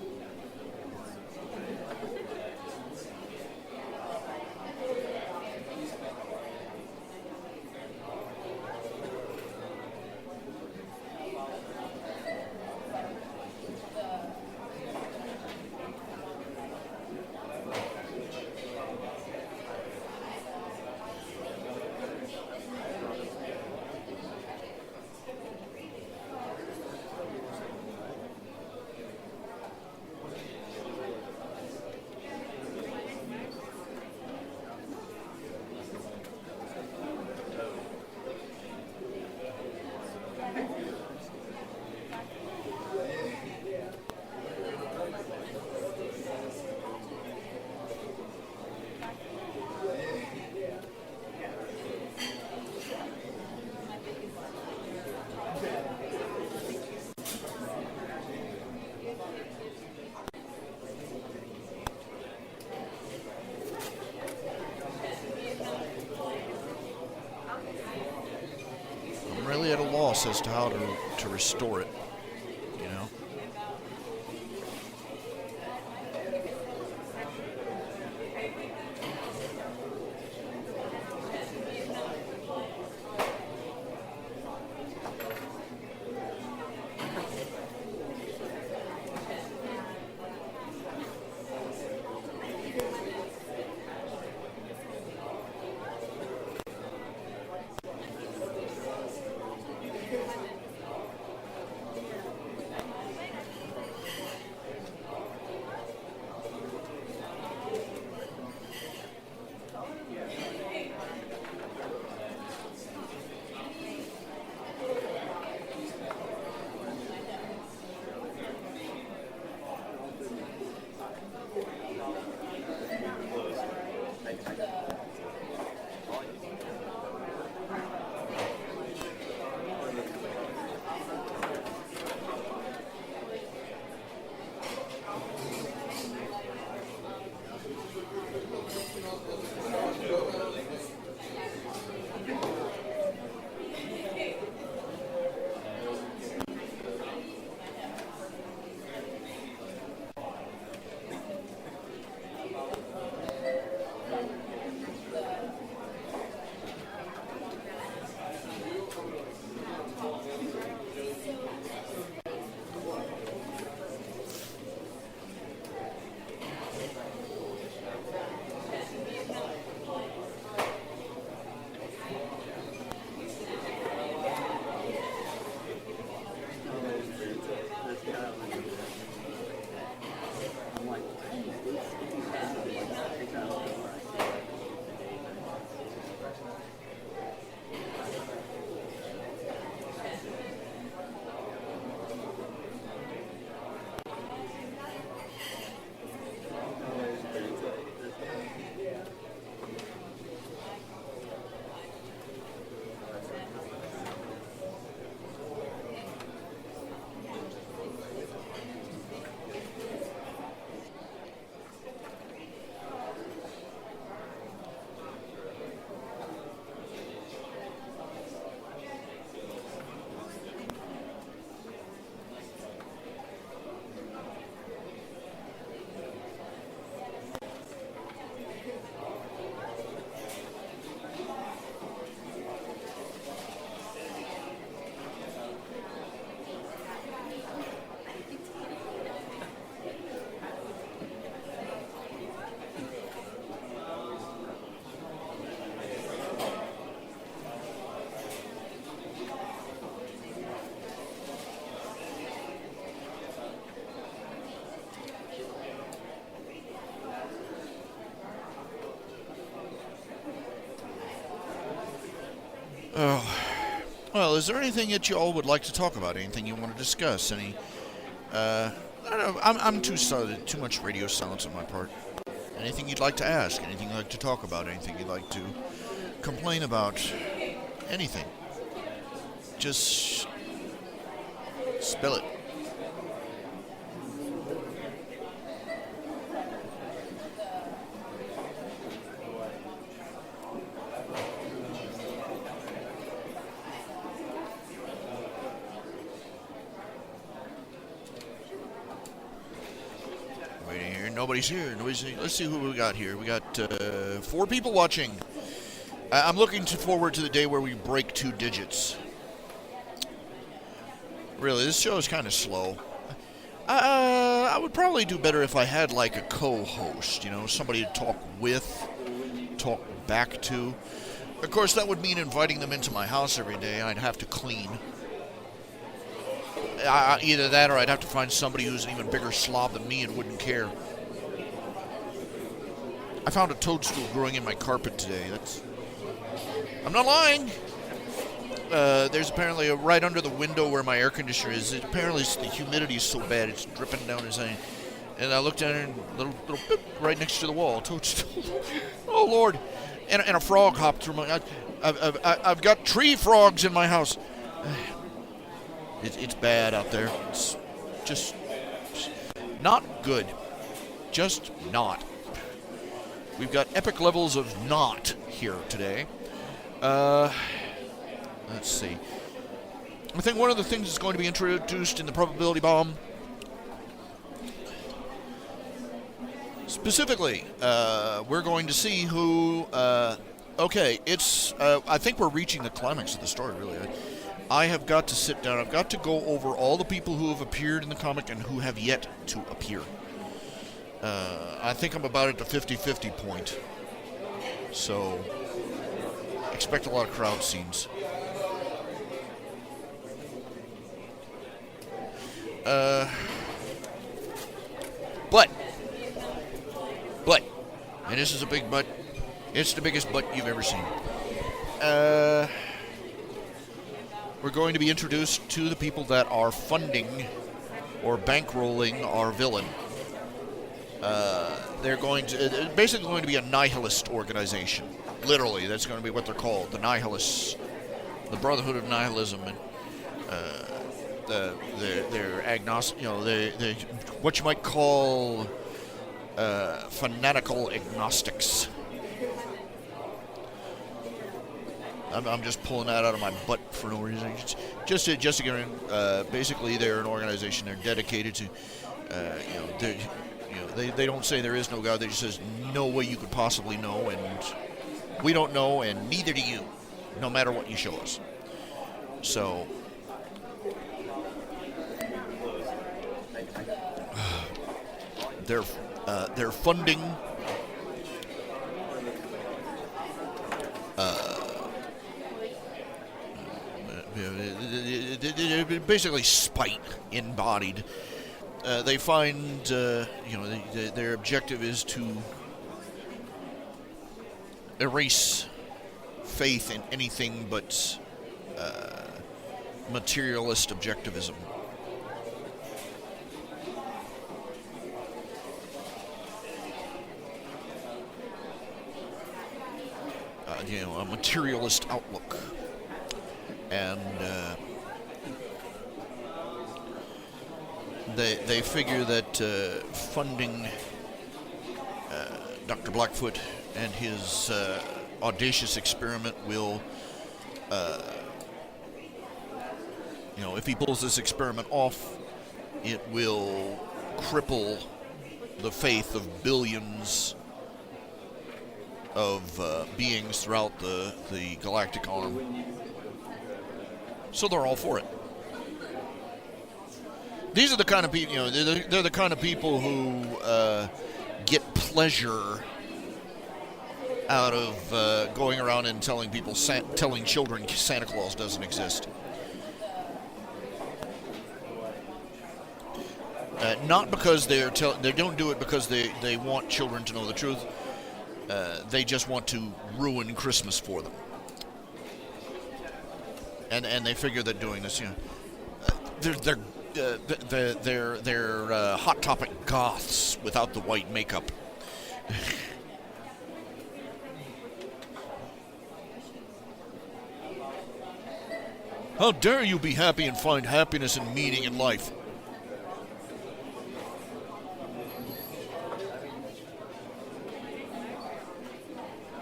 Really at a loss as to how to restore it, Oh, well, is there anything that you all would like to talk about? Anything you want to discuss? Any? I don't know. I'm too silent, too much radio silence on my part. Anything you'd like to ask? Anything you'd like to talk about? Anything you'd like to complain about? Anything? Just spill it. Waiting here. Nobody's here. Nobody's here. Let's see who we got here. We got 4 people watching. I'm looking forward to the day where we break 2 digits. Really, this show is kind of slow. I would probably do better if I had like a co-host, somebody to talk with, talk back to. Of course, that would mean inviting them into my house every day. I'd have to clean. Either that or I'd have to find somebody who's an even bigger slob than me and wouldn't care. I found a toadstool growing in my carpet today. I'm not lying. There's apparently right under the window where my air conditioner is. Apparently the humidity is so bad it's dripping down his eye. And I looked down and little boop, right next to the wall, toadstool. Oh Lord! And a frog hopped through my. I've got tree frogs in my house. It's bad out there. It's just not good. Just not. We've got epic levels of not here today. Let's see. I think one of the things that's going to be introduced in the probability bomb, specifically, we're going to see who. Okay, it's. I think we're reaching the climax of the story. Really, I have got to sit down. I've got to go over all the people who have appeared in the comic and who have yet to appear. I think I'm about at the 50-50 point. So expect a lot of crowd scenes. But, and this is a big but, it's the biggest but you've ever seen. We're going to be introduced to the people that are funding or bankrolling our villain. They're basically going to be a nihilist organization. Literally, that's going to be what they're called, the nihilists, the Brotherhood of Nihilism, and they're agnostic. They what you might call fanatical agnostics. I'm just pulling that out of my butt for no reason. Just to get in. Basically, they're an organization. They're dedicated to. They don't say there is no God. They just says no way you could possibly know, and we don't know, and neither do you, no matter what you show us. So. They're funding basically spite embodied. They find their objective is to erase faith in anything but materialist objectivism. A materialist outlook. And they figure that funding Dr. Blackfoot and his audacious experiment will, if he pulls this experiment off, it will cripple the faith of billions of beings throughout the galactic arm. So they're all for it. These are the kind of people, they're the kind of people who get pleasure out of going around and telling children Santa Claus doesn't exist. Not because they don't do it because they want children to know the truth. They just want to ruin Christmas for them. and they figure that doing this, they're Hot Topic goths without the white makeup. How dare you be happy and find happiness and meaning in life?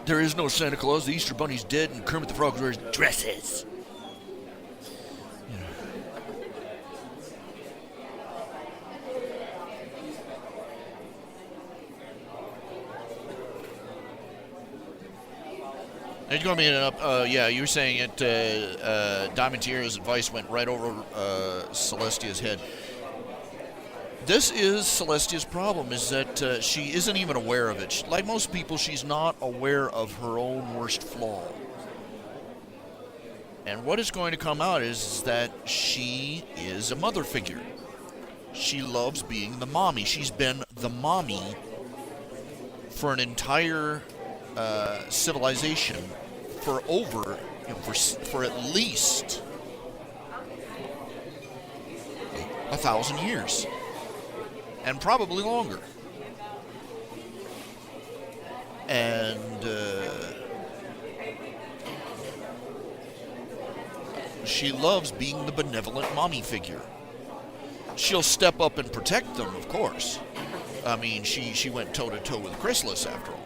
There is no Santa Claus, the Easter Bunny's dead, and Kermit the Frog wears dresses. It's going to be yeah, you were saying it, Diamond Tierra's advice went right over Celestia's head. This is Celestia's problem, is that she isn't even aware of it. Like most people, she's not aware of her own worst flaw. And what is going to come out is that she is a mother figure. She loves being the mommy. She's been the mommy for an entire civilization for over, for at least 1,000 years. And probably longer. And she loves being the benevolent mommy figure. She'll step up and protect them, of course. I mean, she went toe-to-toe with Chrysalis, after all.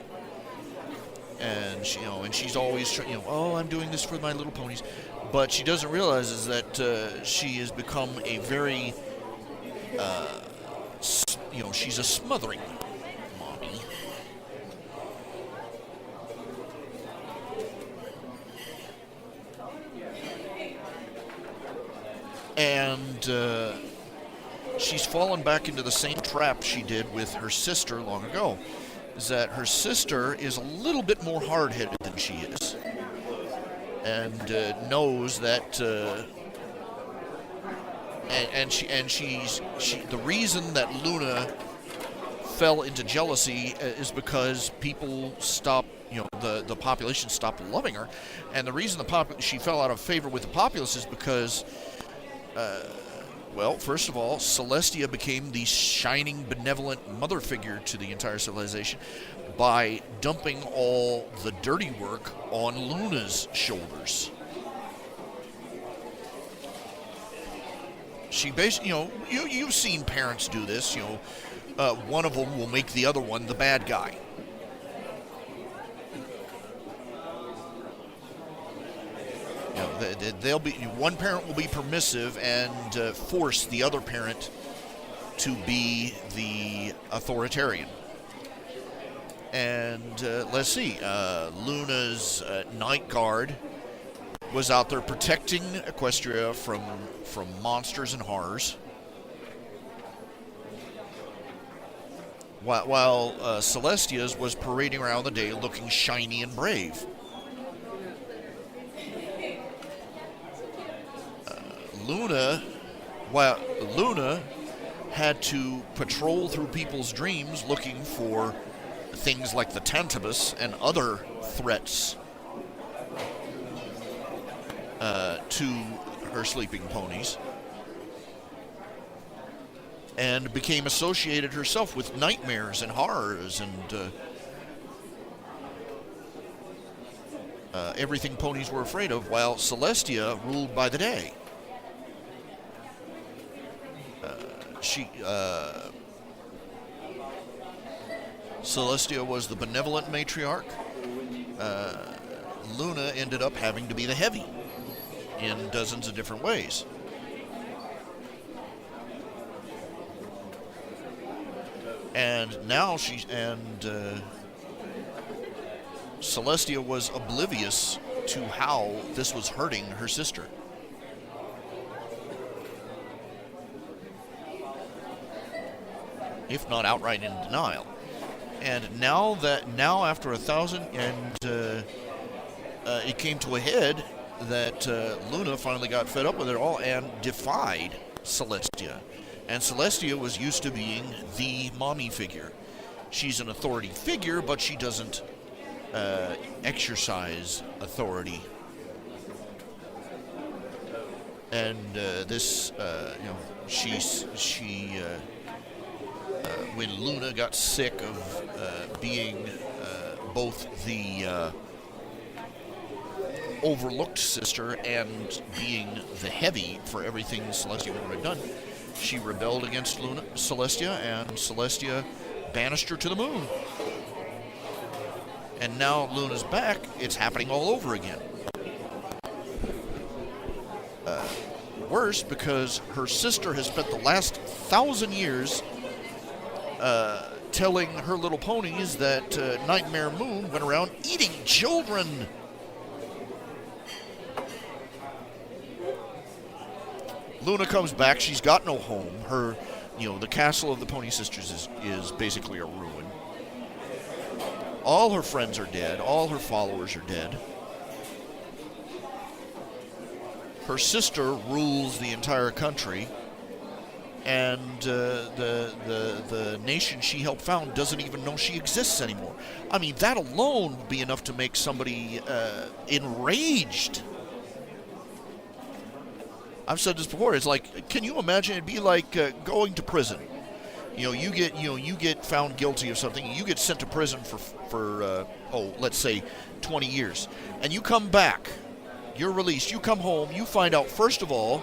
And she's always, oh, I'm doing this for my little ponies. But she doesn't realize is that she has become a very, she's a smothering mommy. And she's fallen back into the same trap she did with her sister long ago. Is that her sister is a little bit more hard-headed than she is. And knows that... the reason that Luna fell into jealousy is because people stopped, the population stopped loving her, and the reason she fell out of favor with the populace is because, first of all, Celestia became the shining, benevolent mother figure to the entire civilization by dumping all the dirty work on Luna's shoulders. She basically, you've seen parents do this. One of them will make the other one the bad guy. One parent will be permissive and force the other parent to be the authoritarian. And let's see, Luna's night guard was out there protecting Equestria from monsters and horrors, while Celestia's was parading around the day looking shiny and brave. Luna had to patrol through people's dreams looking for things like the Tantabus and other threats to her sleeping ponies, and became associated herself with nightmares and horrors and everything ponies were afraid of, while Celestia ruled by the day. Celestia was the benevolent matriarch. Luna ended up having to be the heavy in dozens of different ways. And now Celestia was oblivious to how this was hurting her sister. If not outright in denial. And now after 1,000, and it came to a head that Luna finally got fed up with it all and defied Celestia. And Celestia was used to being the mommy figure. She's an authority figure, but she doesn't exercise authority. And this, when Luna got sick of being both the overlooked sister and being the heavy for everything Celestia had done, she rebelled against Celestia, and Celestia banished her to the moon. And now Luna's back, it's happening all over again. Worse, because her sister has spent the last 1,000 years telling her little ponies that Nightmare Moon went around eating children. Luna comes back. She's got no home. The castle of the Pony Sisters is basically a ruin. All her friends are dead. All her followers are dead. Her sister rules the entire country, and the nation she helped found doesn't even know she exists anymore. I mean, that alone would be enough to make somebody enraged. I've said this before. It's like, can you imagine? It'd be like going to prison. You get found guilty of something. You get sent to prison for let's say 20 years, and you come back. You're released. You come home. You find out, first of all,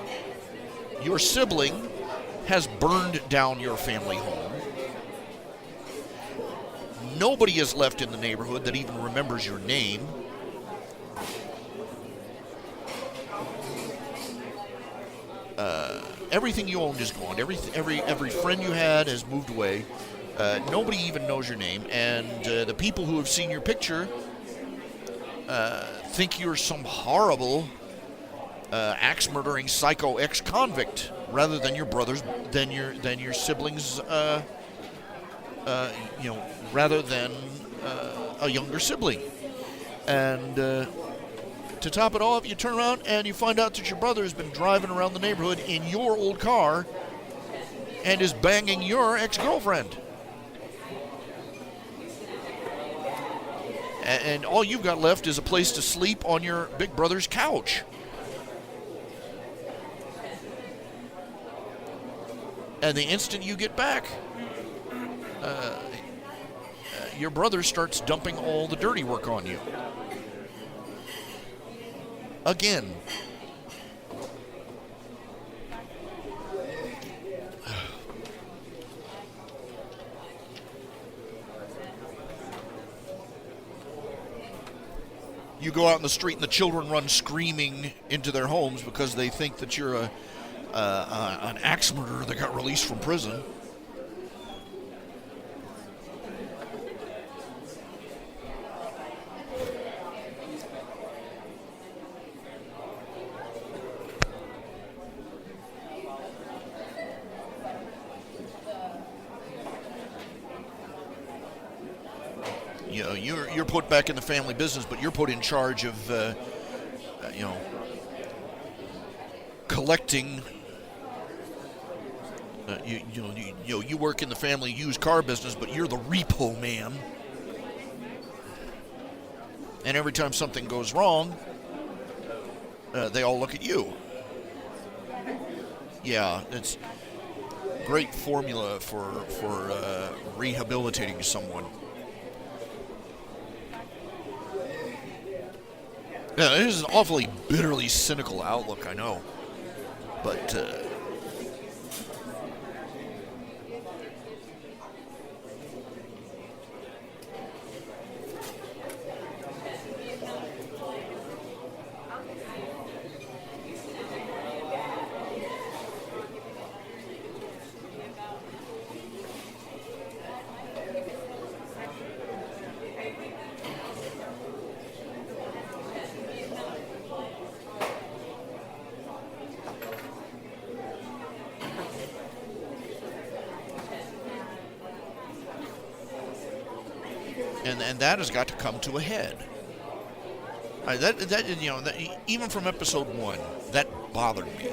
your sibling has burned down your family home. Nobody is left in the neighborhood that even remembers your name. Everything you owned is gone. Every friend you had has moved away. Nobody even knows your name. And the people who have seen your picture think you're some horrible axe-murdering psycho ex-convict, rather than your brothers, than your siblings, rather than a younger sibling. And to top it off, you turn around and you find out that your brother has been driving around the neighborhood in your old car and is banging your ex-girlfriend. And all you've got left is a place to sleep on your big brother's couch. And the instant you get back, your brother starts dumping all the dirty work on you. Again. You go out in the street and the children run screaming into their homes because they think that you're an axe murderer that got released from prison. You're put back in the family business, but you're put in charge of, collecting. You work in the family used car business, but you're the repo man. And every time something goes wrong, they all look at you. Yeah, it's a great formula for rehabilitating someone. Yeah, it is an awfully bitterly cynical outlook, I know. But, and that has got to come to a head. Even from episode 1, that bothered me.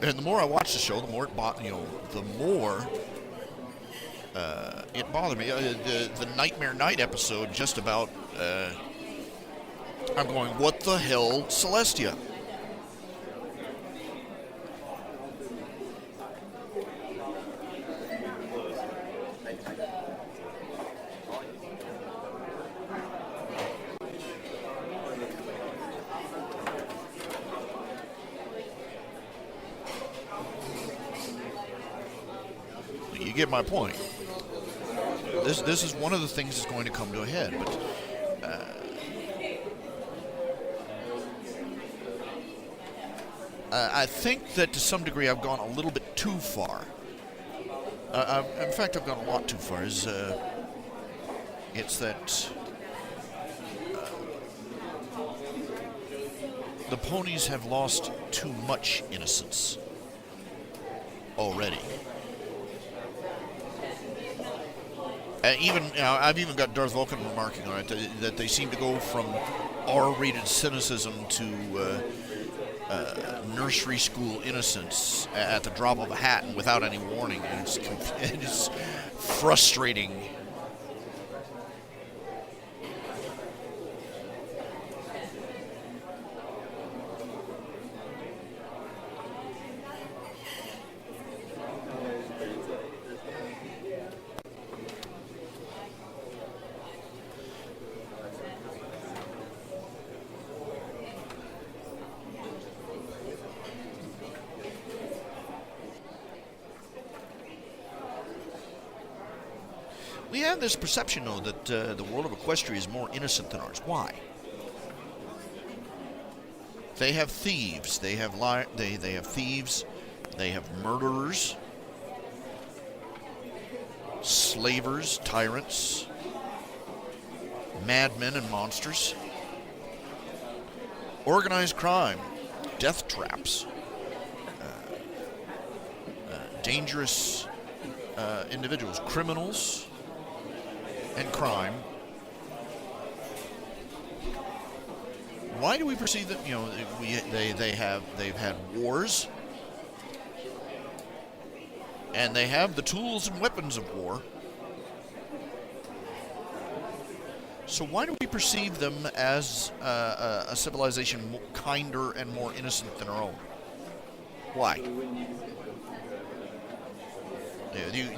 And the more I watched the show, the more it bothered me. The Nightmare Night episode just about I'm going, what the hell, Celestia? You get my point. This is one of the things that's going to come to a head, but I think that to some degree I've gone a little bit too far. In fact, I've gone a lot too far. It's that the ponies have lost too much innocence already. I've even got Darth Vulcan remarking on it that they seem to go from R-rated cynicism to nursery school innocence at the drop of a hat and without any warning. And it's frustrating. We have this perception, though, that the world of Equestria is more innocent than ours. Why? They have thieves. They have thieves. They have murderers, slavers, tyrants, madmen and monsters, organized crime, death traps, dangerous individuals, criminals, and crime. Why do we perceive that? They've had wars, and they have the tools and weapons of war. So why do we perceive them as a civilization kinder and more innocent than our own? Why?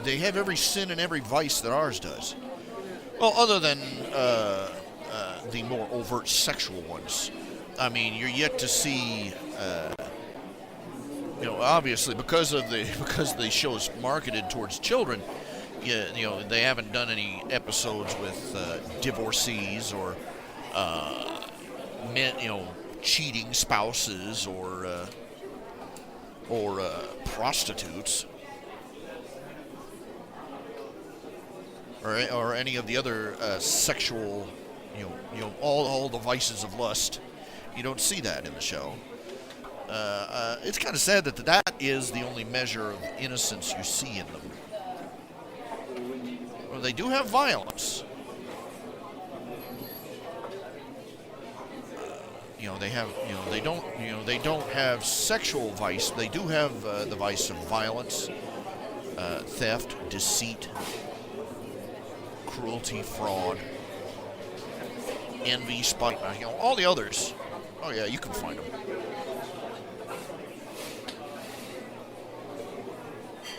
They have every sin and every vice that ours does. Well, other than the more overt sexual ones. I mean, you're yet to see, obviously because the show is marketed towards children, they haven't done any episodes with divorcees or men, cheating spouses or prostitutes. Or any of the other sexual, all the vices of lust. You don't see that in the show. It's kind of sad that is the only measure of innocence you see in them. Well, they do have violence. They don't have sexual vice. They do have the vice of violence, theft, deceit, cruelty, fraud, envy, spite, all the others. Oh yeah, you can find them.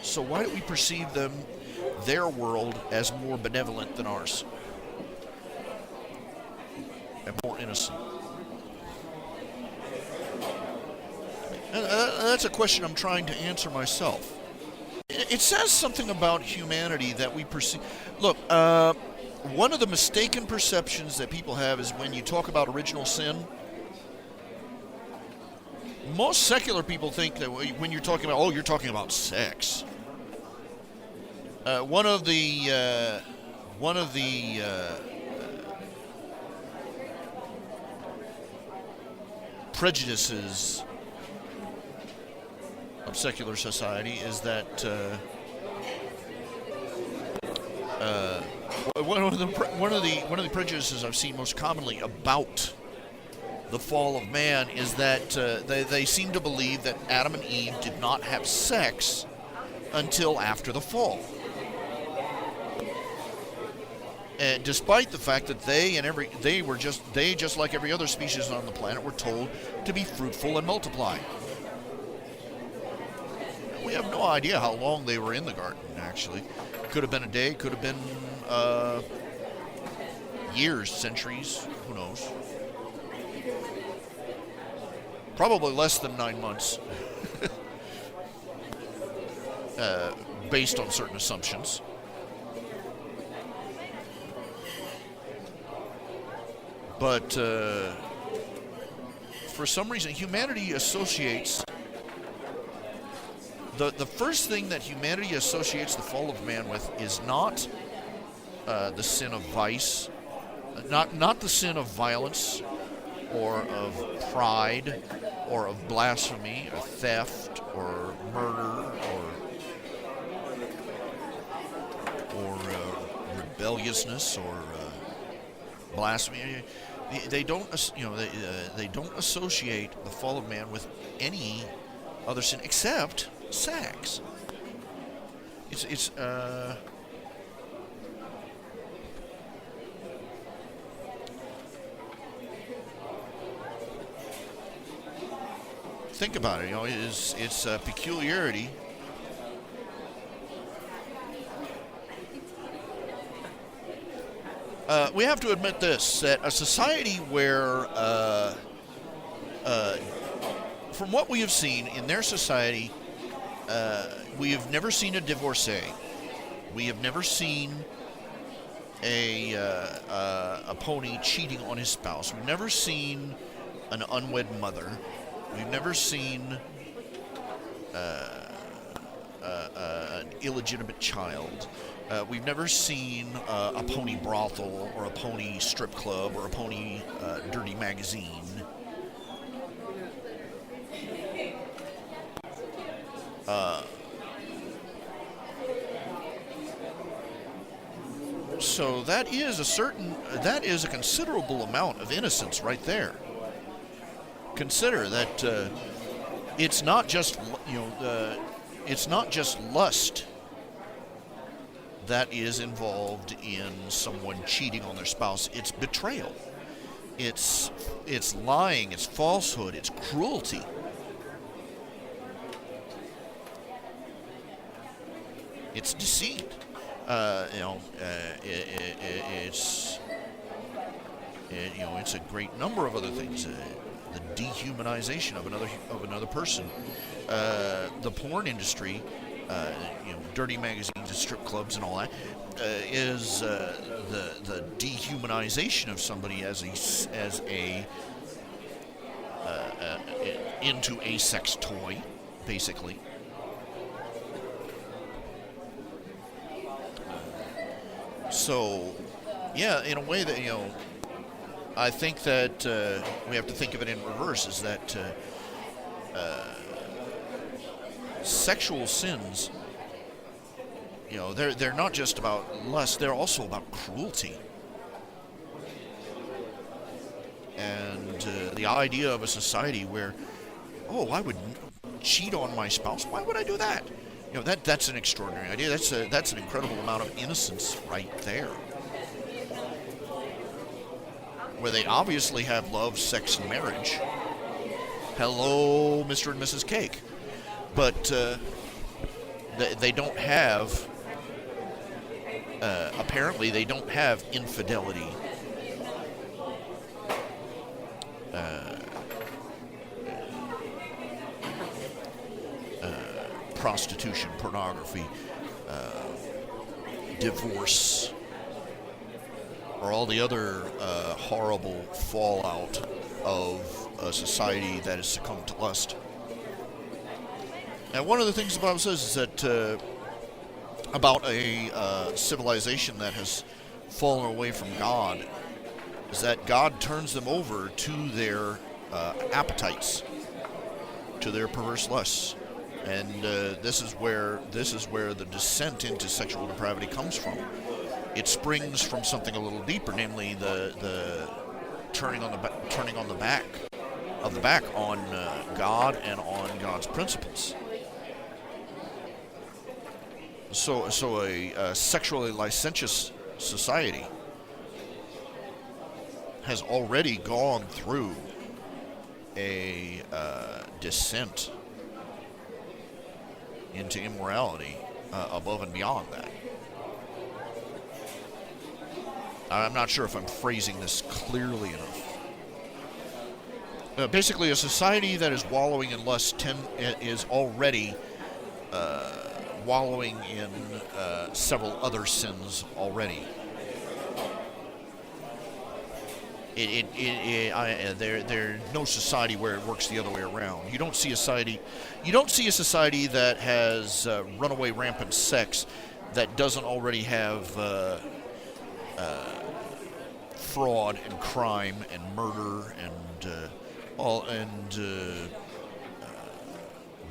So why do we perceive their world, as more benevolent than ours? And more innocent? And that's a question I'm trying to answer myself. It says something about humanity that we perceive. Look, one of the mistaken perceptions that people have is when you talk about original sin. Most secular people think that when you're talking about, you're talking about sex. One of the prejudices of secular society is that one of the prejudices I've seen most commonly about the fall of man is that they seem to believe that Adam and Eve did not have sex until after the fall. despite the fact that they just like every other species on the planet were told to be fruitful and multiply. We have no idea how long they were in the garden, actually. Could have been a day, could have been years, centuries, who knows. Probably less than 9 months, based on certain assumptions. But for some reason, humanity associates... The first thing that humanity associates the fall of man with is not the sin of vice, not the sin of violence, or of pride, or of blasphemy, or theft, or murder, or rebelliousness, or blasphemy. They don't, they don't associate the fall of man with any other sin except sex. It's think about it. It's a peculiarity. We have to admit this, that a society where, from what we have seen in their society, we have never seen a divorcee. We have never seen a pony cheating on his spouse. We've never seen an unwed mother. We've never seen an illegitimate child. We've never seen a pony brothel or a pony strip club or a pony dirty magazine. So that is a considerable amount of innocence right there. Consider that it's not just lust that is involved in someone cheating on their spouse. It's betrayal. It's lying. It's falsehood. It's cruelty. It's deceit. It's a great number of other things. The dehumanization of another person. The porn industry, dirty magazines and strip clubs and all that, is the dehumanization of somebody as into a sex toy, basically. So, yeah, in a way that, I think that we have to think of it in reverse, is that sexual sins, they're not just about lust, they're also about cruelty. And the idea of a society where, I would cheat on my spouse, why would I do that? That's an extraordinary idea. That's an incredible amount of innocence right there. Where they obviously have love, sex, and marriage. Hello, Mr. and Mrs. Cake. But they don't have, apparently they don't have infidelity. Prostitution, pornography, divorce, or all the other horrible fallout of a society that has succumbed to lust. Now, one of the things the Bible says is that about a civilization that has fallen away from God is that God turns them over to their appetites, to their perverse lusts. And this is where the descent into sexual depravity comes from. It springs from something a little deeper, namely the turning on the back on God and on God's principles. So a sexually licentious society has already gone through a descent into immorality above and beyond that. I'm not sure if I'm phrasing this clearly enough. Basically, a society that is wallowing in lust is already wallowing in several other sins already. There's no society where it works the other way around. You don't see a society that has runaway rampant sex that doesn't already have fraud and crime and murder and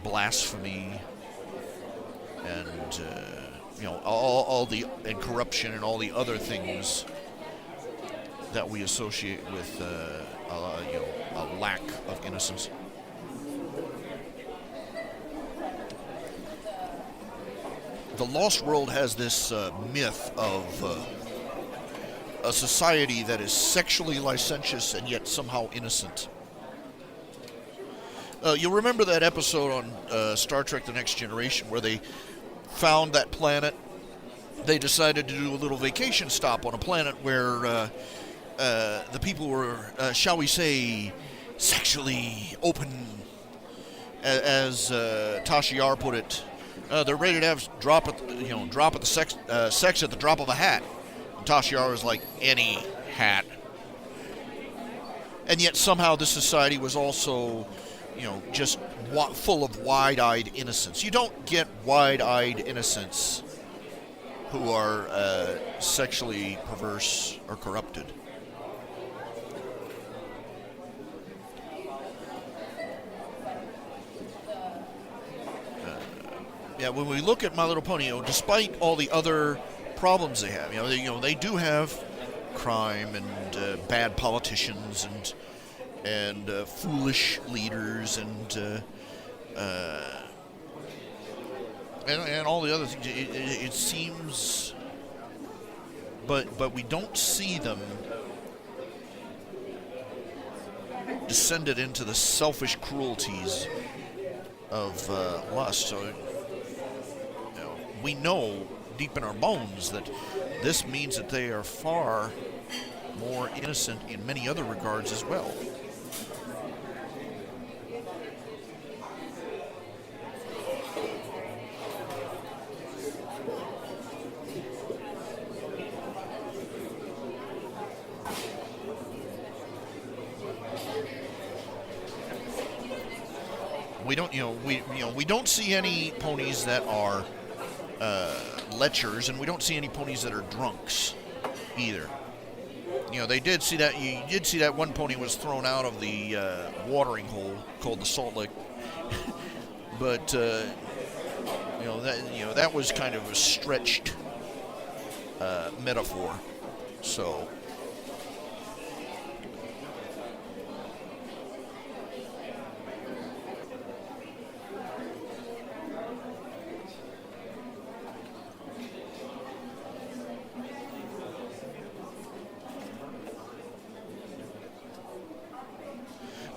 blasphemy and all the and corruption and all the other things that we associate with a lack of innocence. The Lost World has this myth of a society that is sexually licentious and yet somehow innocent. You'll remember that episode on Star Trek The Next Generation where they found that planet. They decided to do a little vacation stop on a planet where the people were, shall we say, sexually open. As Tasha Yar put it, they're ready to have drop at the sex at the drop of a hat. And Tasha Yar was like, any hat. And yet somehow this society was also, just full of wide-eyed innocence. You don't get wide-eyed innocents who are sexually perverse or corrupted. When we look at My Little Pony, despite all the other problems they have, they do have crime and bad politicians and foolish leaders and all the other things. It seems, but we don't see them descended into the selfish cruelties of lust. So we know deep in our bones that this means that they are far more innocent in many other regards as well. We don't see any ponies that are lechers, and we don't see any ponies that are drunks either. They did see that. You did see that one pony was thrown out of the watering hole called the Salt Lick, but that was kind of a stretched metaphor. So.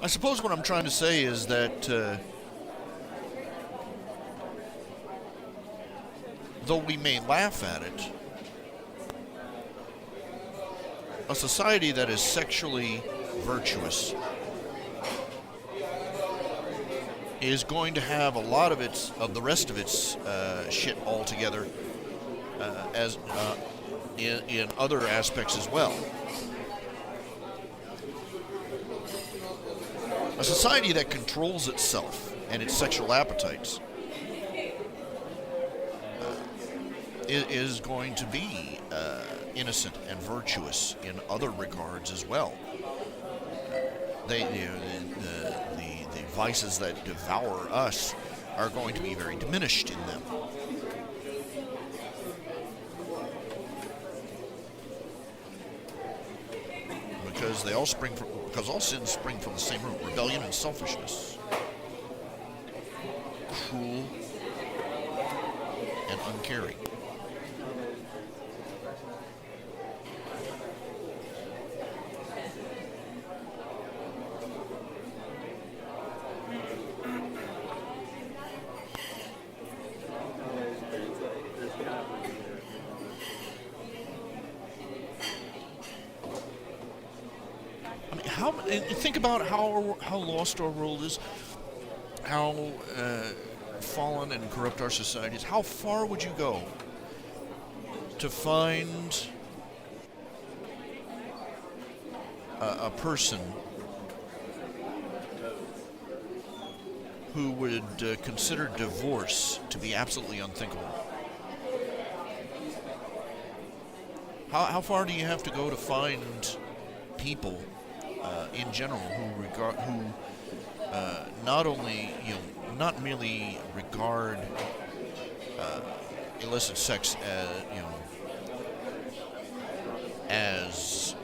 I suppose what I'm trying to say is that though we may laugh at it, a society that is sexually virtuous is going to have a lot of the rest of its shit altogether as in other aspects as well. A society that controls itself and its sexual appetites is going to be innocent and virtuous in other regards as well. The vices that devour us are going to be very diminished in them. Because all sins spring from the same root: rebellion and selfishness, cruel and uncaring. think about how lost our world is, how fallen and corrupt our society is. How far would you go to find a person who would consider divorce to be absolutely unthinkable? How far do you have to go to find people in general who not only, not merely regard illicit sex as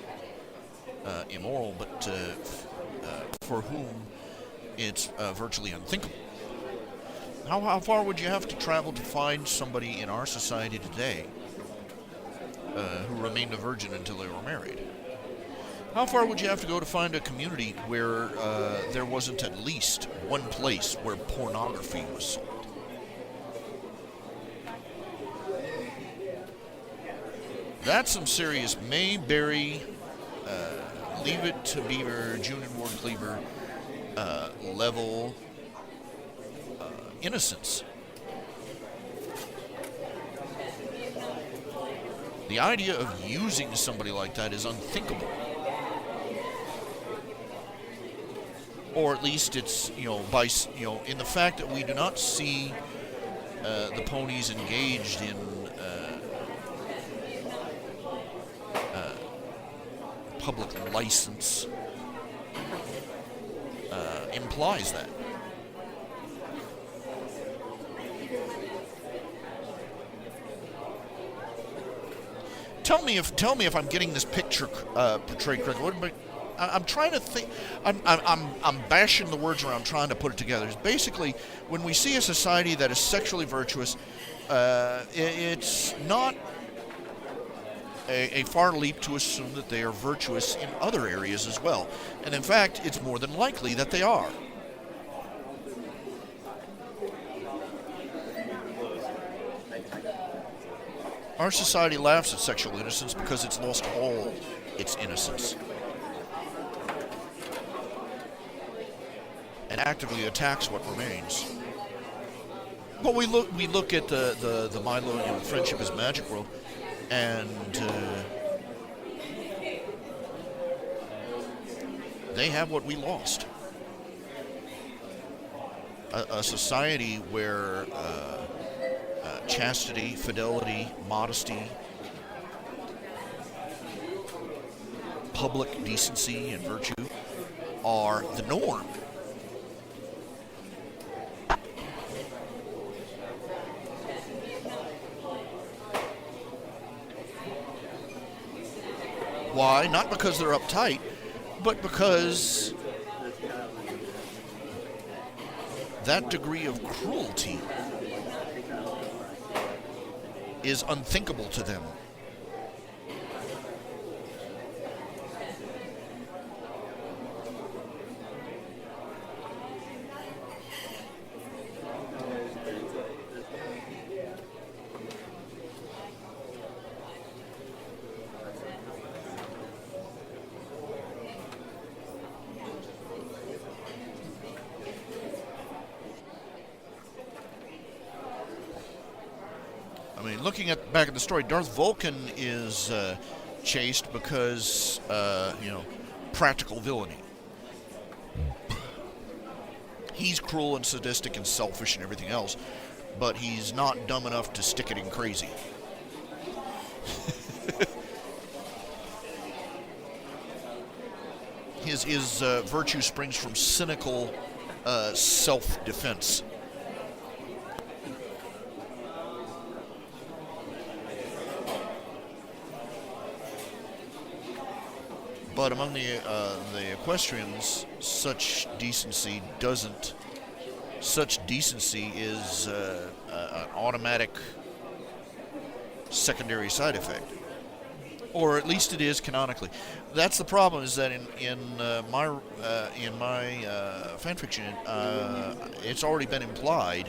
immoral, but for whom it's virtually unthinkable? How far would you have to travel to find somebody in our society today who remained a virgin until they were married? How far would you have to go to find a community where there wasn't at least one place where pornography was sold? That's some serious Mayberry, Leave It to Beaver, Junior Ward Cleaver level innocence. The idea of using somebody like that is unthinkable. Or at least it's, in the fact that we do not see the ponies engaged in public license implies that. Tell me if I'm getting this picture portrayed correctly. I'm trying to think. I'm bashing the words around, trying to put it together. It's basically, when we see a society that is sexually virtuous, it's not a far leap to assume that they are virtuous in other areas as well. And in fact, it's more than likely that they are. Our society laughs at sexual innocence because it's lost all its innocence, and actively attacks what remains. But we look at the Milo Friendship is Magic world, and they have what we lost. A society where chastity, fidelity, modesty, public decency and virtue are the norm. Why? Not because they're uptight, but because that degree of cruelty is unthinkable to them. Looking back at the story, Darth Vulcan is chased because, practical villainy. He's cruel and sadistic and selfish and everything else, but he's not dumb enough to stick it in crazy. His virtue springs from cynical self-defense. But among the equestrians, such decency is an automatic secondary side effect, or at least it is canonically. That's the problem. Is that in my fanfiction, it's already been implied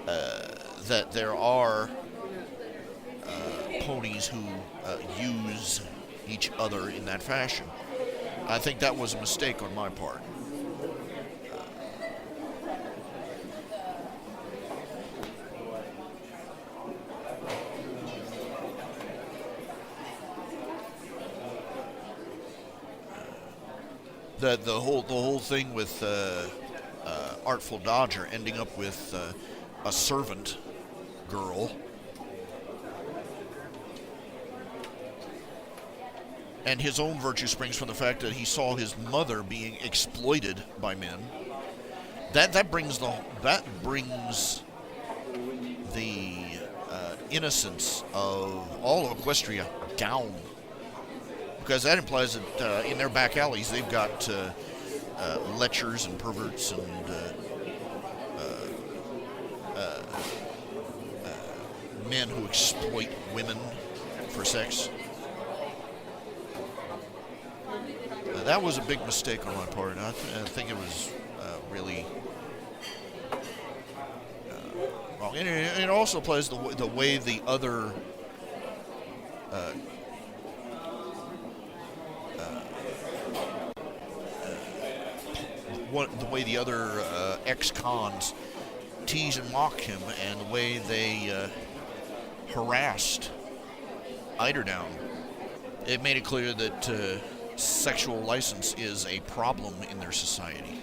that there are ponies who use each other in that fashion. I think that was a mistake on my part. The whole thing with Artful Dodger ending up with a servant girl, and his own virtue springs from the fact that he saw his mother being exploited by men. That brings the innocence of all of Equestria down, because that implies that in their back alleys they've got lechers and perverts and men who exploit women for sex. That was a big mistake on my part. I think it was really wrong. And it also plays the way the other ex-cons tease and mock him, and the way they harassed Eiderdown. It made it clear that sexual license is a problem in their society,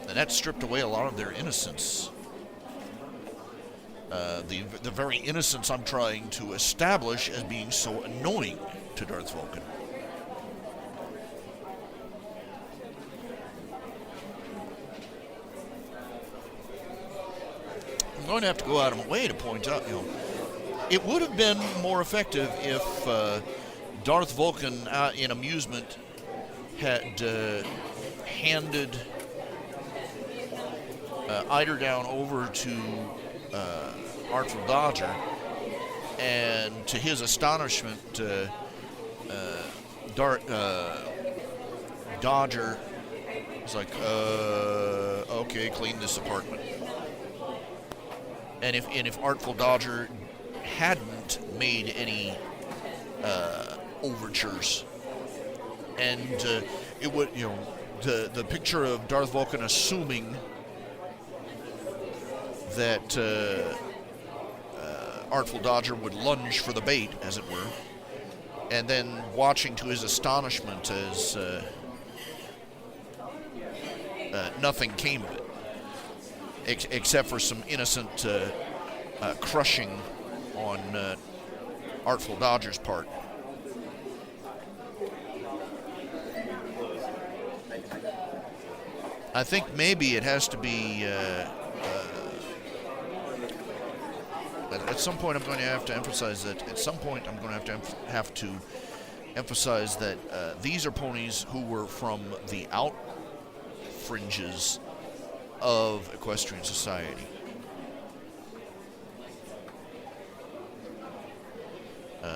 and that stripped away a lot of their innocence. The very innocence I'm trying to establish as being so annoying to Darth Vulcan. I'm going to have to go out of my way to point out, it would have been more effective if Darth Vulcan, in amusement, had handed Eiderdown over to Artful Dodger, and to his astonishment, Dodger was like, okay, clean this apartment. And if Artful Dodger hadn't made any overtures, and it would, the picture of Darth Vulcan assuming that Artful Dodger would lunge for the bait, as it were, and then watching to his astonishment as nothing came of it, except for some innocent crushing on Artful Dodger's part. I think maybe it has to be at some point I'm going to have to emphasize that. At some point I'm going to have to emphasize that these are ponies who were from the out fringes of equestrian society.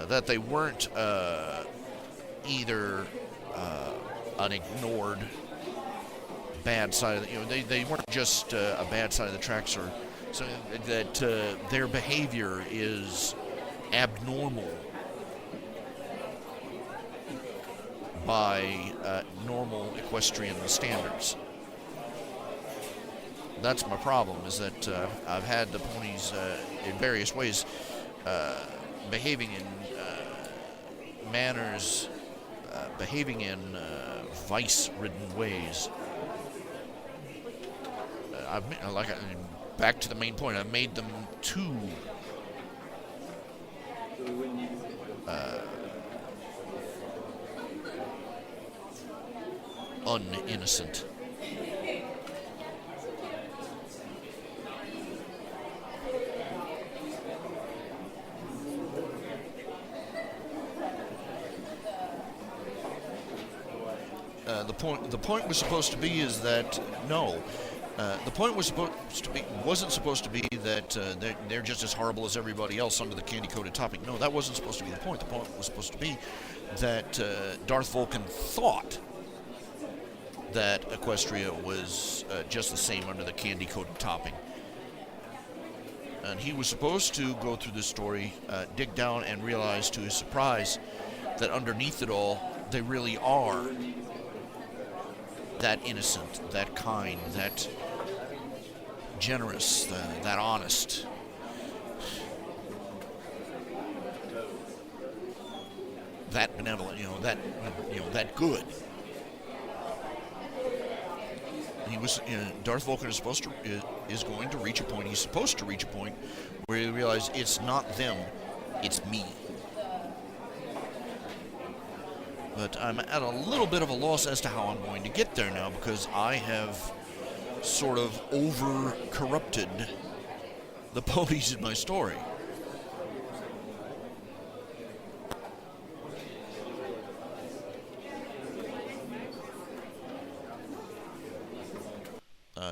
That they weren't either an ignored bad side of they weren't just a bad side of the tracks, or so that their behavior is abnormal by normal equestrian standards. That's my problem, is that I've had the ponies in various ways behaving in manners, behaving in vice-ridden ways. Back to the main point, I've made them too uninnocent. The point was supposed to be is that no. The point wasn't supposed to be that they're just as horrible as everybody else under the candy-coated topping. No, that wasn't supposed to be the point. The point was supposed to be that Darth Vulcan thought that Equestria was just the same under the candy-coated topping. And he was supposed to go through this story, dig down, and realize to his surprise that underneath it all, they really are that innocent, that kind, that generous, that honest. That benevolent, that good. Darth Vulcan is going to reach a point. He's supposed to reach a point where he realizes it's not them, it's me. But I'm at a little bit of a loss as to how I'm going to get there now, because I have sort of over-corrupted the ponies in my story.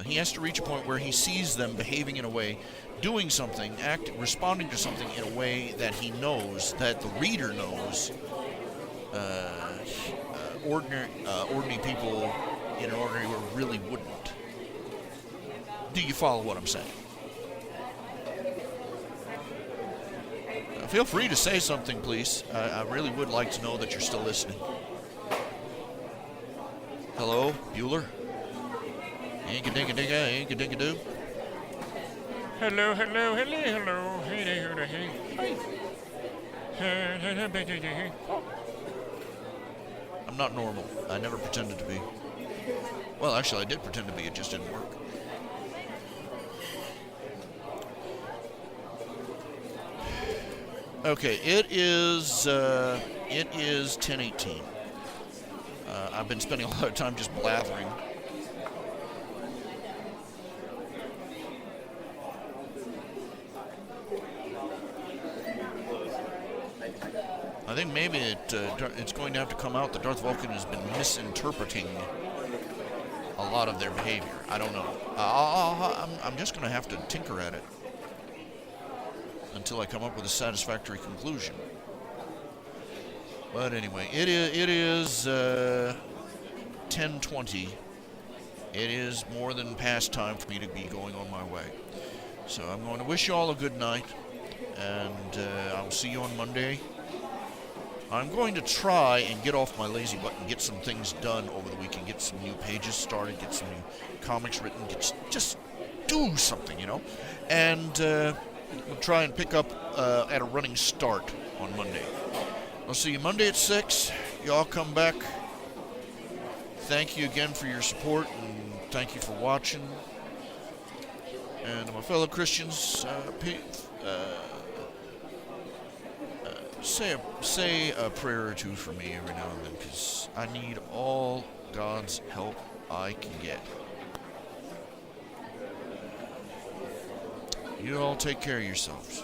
He has to reach a point where he sees them behaving in a way, doing something, responding to something in a way that he knows, that the reader knows, ordinary people in an ordinary world really wouldn't. Do you follow what I'm saying? Feel free to say something, please. I really would like to know that you're still listening. Hello, Bueller? Inka-dinka-dinka, inka-dinka-doo. Hello, hello, hello, hello. Hey, hey. I'm not normal. I never pretended to be. Well, actually, I did pretend to be. It just didn't work. Okay, it is 10:18. I've been spending a lot of time just blathering. I think maybe it's going to have to come out that Darth Vulcan has been misinterpreting a lot of their behavior. I don't know. I'm just going to have to tinker at it until I come up with a satisfactory conclusion. But anyway, it is 10:20. It is more than past time for me to be going on my way. So I'm going to wish you all a good night, and I'll see you on Monday. I'm going to try and get off my lazy butt and get some things done over the weekend, get some new pages started, get some new comics written, just do something, and we'll try and pick up at a running start on Monday. I'll see you Monday at 6. Y'all come back. Thank you again for your support, and thank you for watching. And my fellow Christians, say a prayer or two for me every now and then, because I need all God's help I can get. You all take care of yourselves.